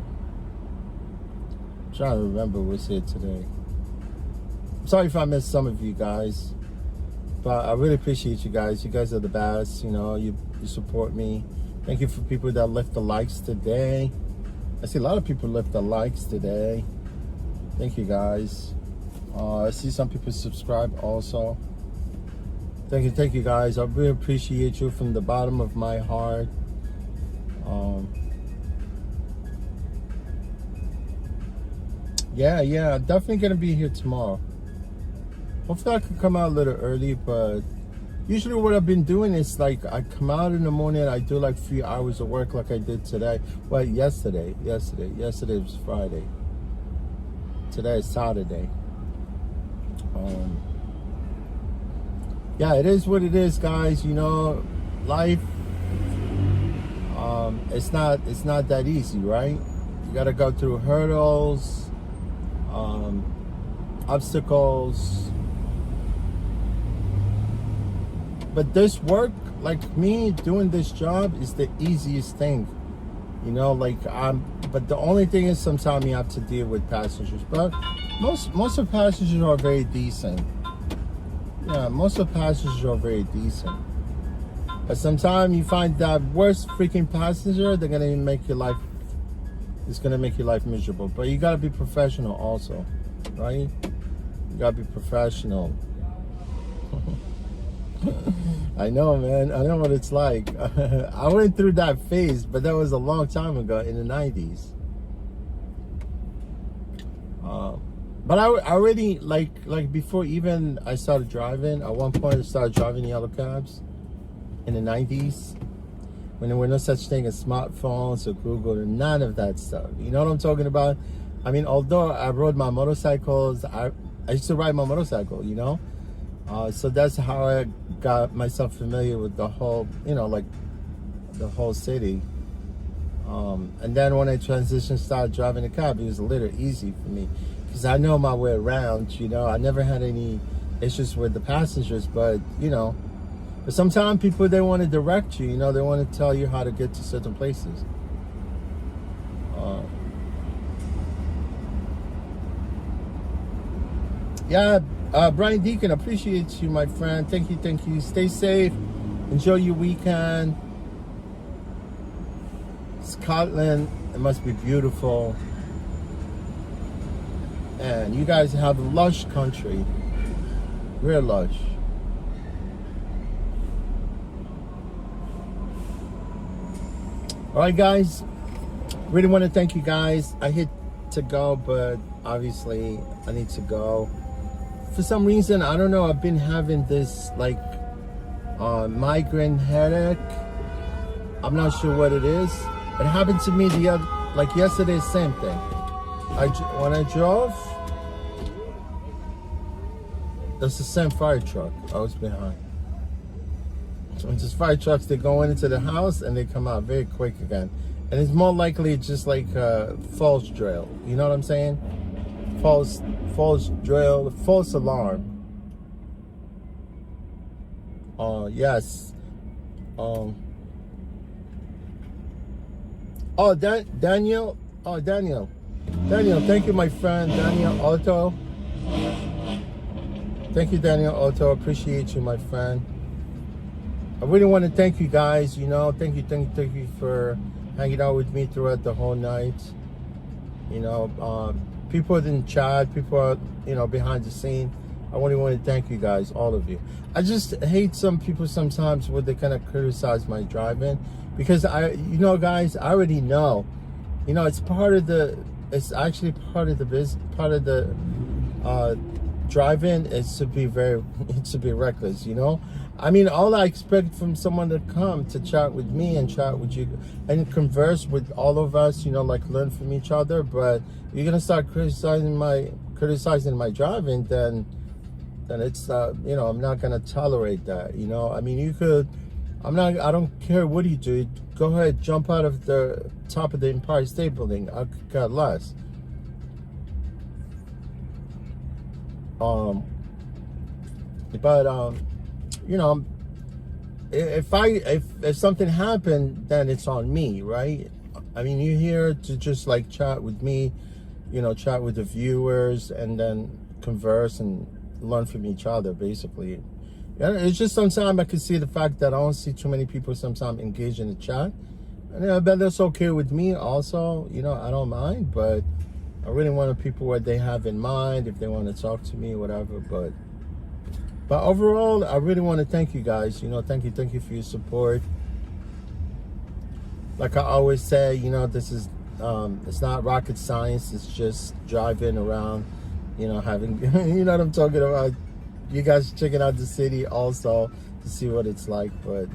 trying to remember who was here today. I'm sorry if I missed some of you guys, but I really appreciate you guys. You guys are the best. You know, you support me. Thank you for people that left the likes today. I see a lot of people left the likes today. Thank you, guys. I see some people subscribe also. Thank you, guys. I really appreciate you from the bottom of my heart. Yeah, definitely gonna be here tomorrow. Hopefully I can come out a little early, but usually what I've been doing is like I come out in the morning, I do like 3 hours of work like I did today. Well, yesterday was Friday. Today is Saturday. Yeah, it is what it is, guys. You know, life, it's not that easy, right? You gotta go through hurdles, obstacles. But this work, like me doing this job, is the easiest thing. You know, like but the only thing is sometimes you have to deal with passengers. But most of the passengers are very decent. Yeah, most of the passengers are very decent. But sometimes you find that worst freaking passenger, they're gonna make your life. It's gonna make your life miserable. But you gotta be professional also, right? You gotta be professional. I know, man. I know what it's like. I went through that phase, but that was a long time ago in the 90s. But I already, like before even I started driving, at one point I started driving yellow cabs in the 90s. When there were no such thing as smartphones or Google or none of that stuff. You know what I'm talking about? I mean, although I rode my motorcycles, I used to ride my motorcycle, you know? So that's how I got myself familiar with the whole, you know, like the whole city. And then when I transitioned, started driving a cab, it was a little easy for me because I know my way around, you know. I never had any issues with the passengers, but, you know, but sometimes people, they want to direct you, you know, they want to tell you how to get to certain places. Yeah, Brian Deacon, appreciate you, my friend. Thank you. Stay safe. Enjoy your weekend. Scotland, it must be beautiful. And you guys have a lush country. Real lush. All right, guys. Really want to thank you guys. I hate to go, but obviously I need to go. For some reason, I don't know, I've been having this like migraine headache. I'm not sure what it is. It happened to me like yesterday, same thing. When I drove, there's the same fire truck I was behind. So when these fire trucks, they go into the house and they come out very quick again. And it's more likely just like a false drill. You know what I'm saying? False drill, false alarm. Yes. Daniel. Daniel, thank you, my friend. Daniel Otto. Thank you, Daniel Otto. Appreciate you, my friend. I really want to thank you guys. You know, thank you for hanging out with me throughout the whole night. You know, people in chat, people are, you know, behind the scene. I really want to thank you guys, all of you. I just hate some people sometimes when they kind of criticize my driving, because you know, guys, I already know. You know, it's actually part of the business, part of the driving is to be reckless, you know? I mean, all I expect from someone to come to chat with me and chat with you and converse with all of us, you know, like learn from each other. But you're gonna start criticizing my driving, then it's you know, I'm not gonna tolerate that, you know? I mean, I don't care what you do. Go ahead, jump out of the top of the Empire State Building. I could care less. You know, if something happened, then it's on me, right? I mean, you're here to just like chat with me, you know, chat with the viewers, and then converse and learn from each other, basically. Yeah, it's just sometimes I can see the fact that I don't see too many people sometimes engage in the chat. And I bet that's okay with me also. You know, I don't mind, but I really want people what they have in mind, if they want to talk to me, whatever. But overall, I really want to thank you guys. You know, thank you for your support. Like I always say, you know, this is it's not rocket science. It's just driving around, you know, having you know what I'm talking about. You guys checking out the city also to see what it's like. But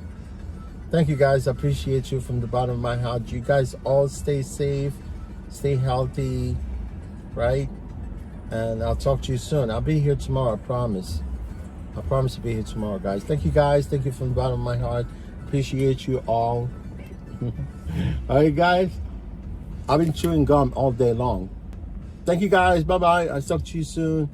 thank you guys. I appreciate you from the bottom of my heart. You guys all stay safe, stay healthy, right? And I'll talk to you soon. I'll be here tomorrow, I promise. I promise to be here tomorrow, guys. Thank you guys. Thank you from the bottom of my heart. Appreciate you all. All right, guys. I've been chewing gum all day long. Thank you guys. Bye-bye. I'll talk to you soon.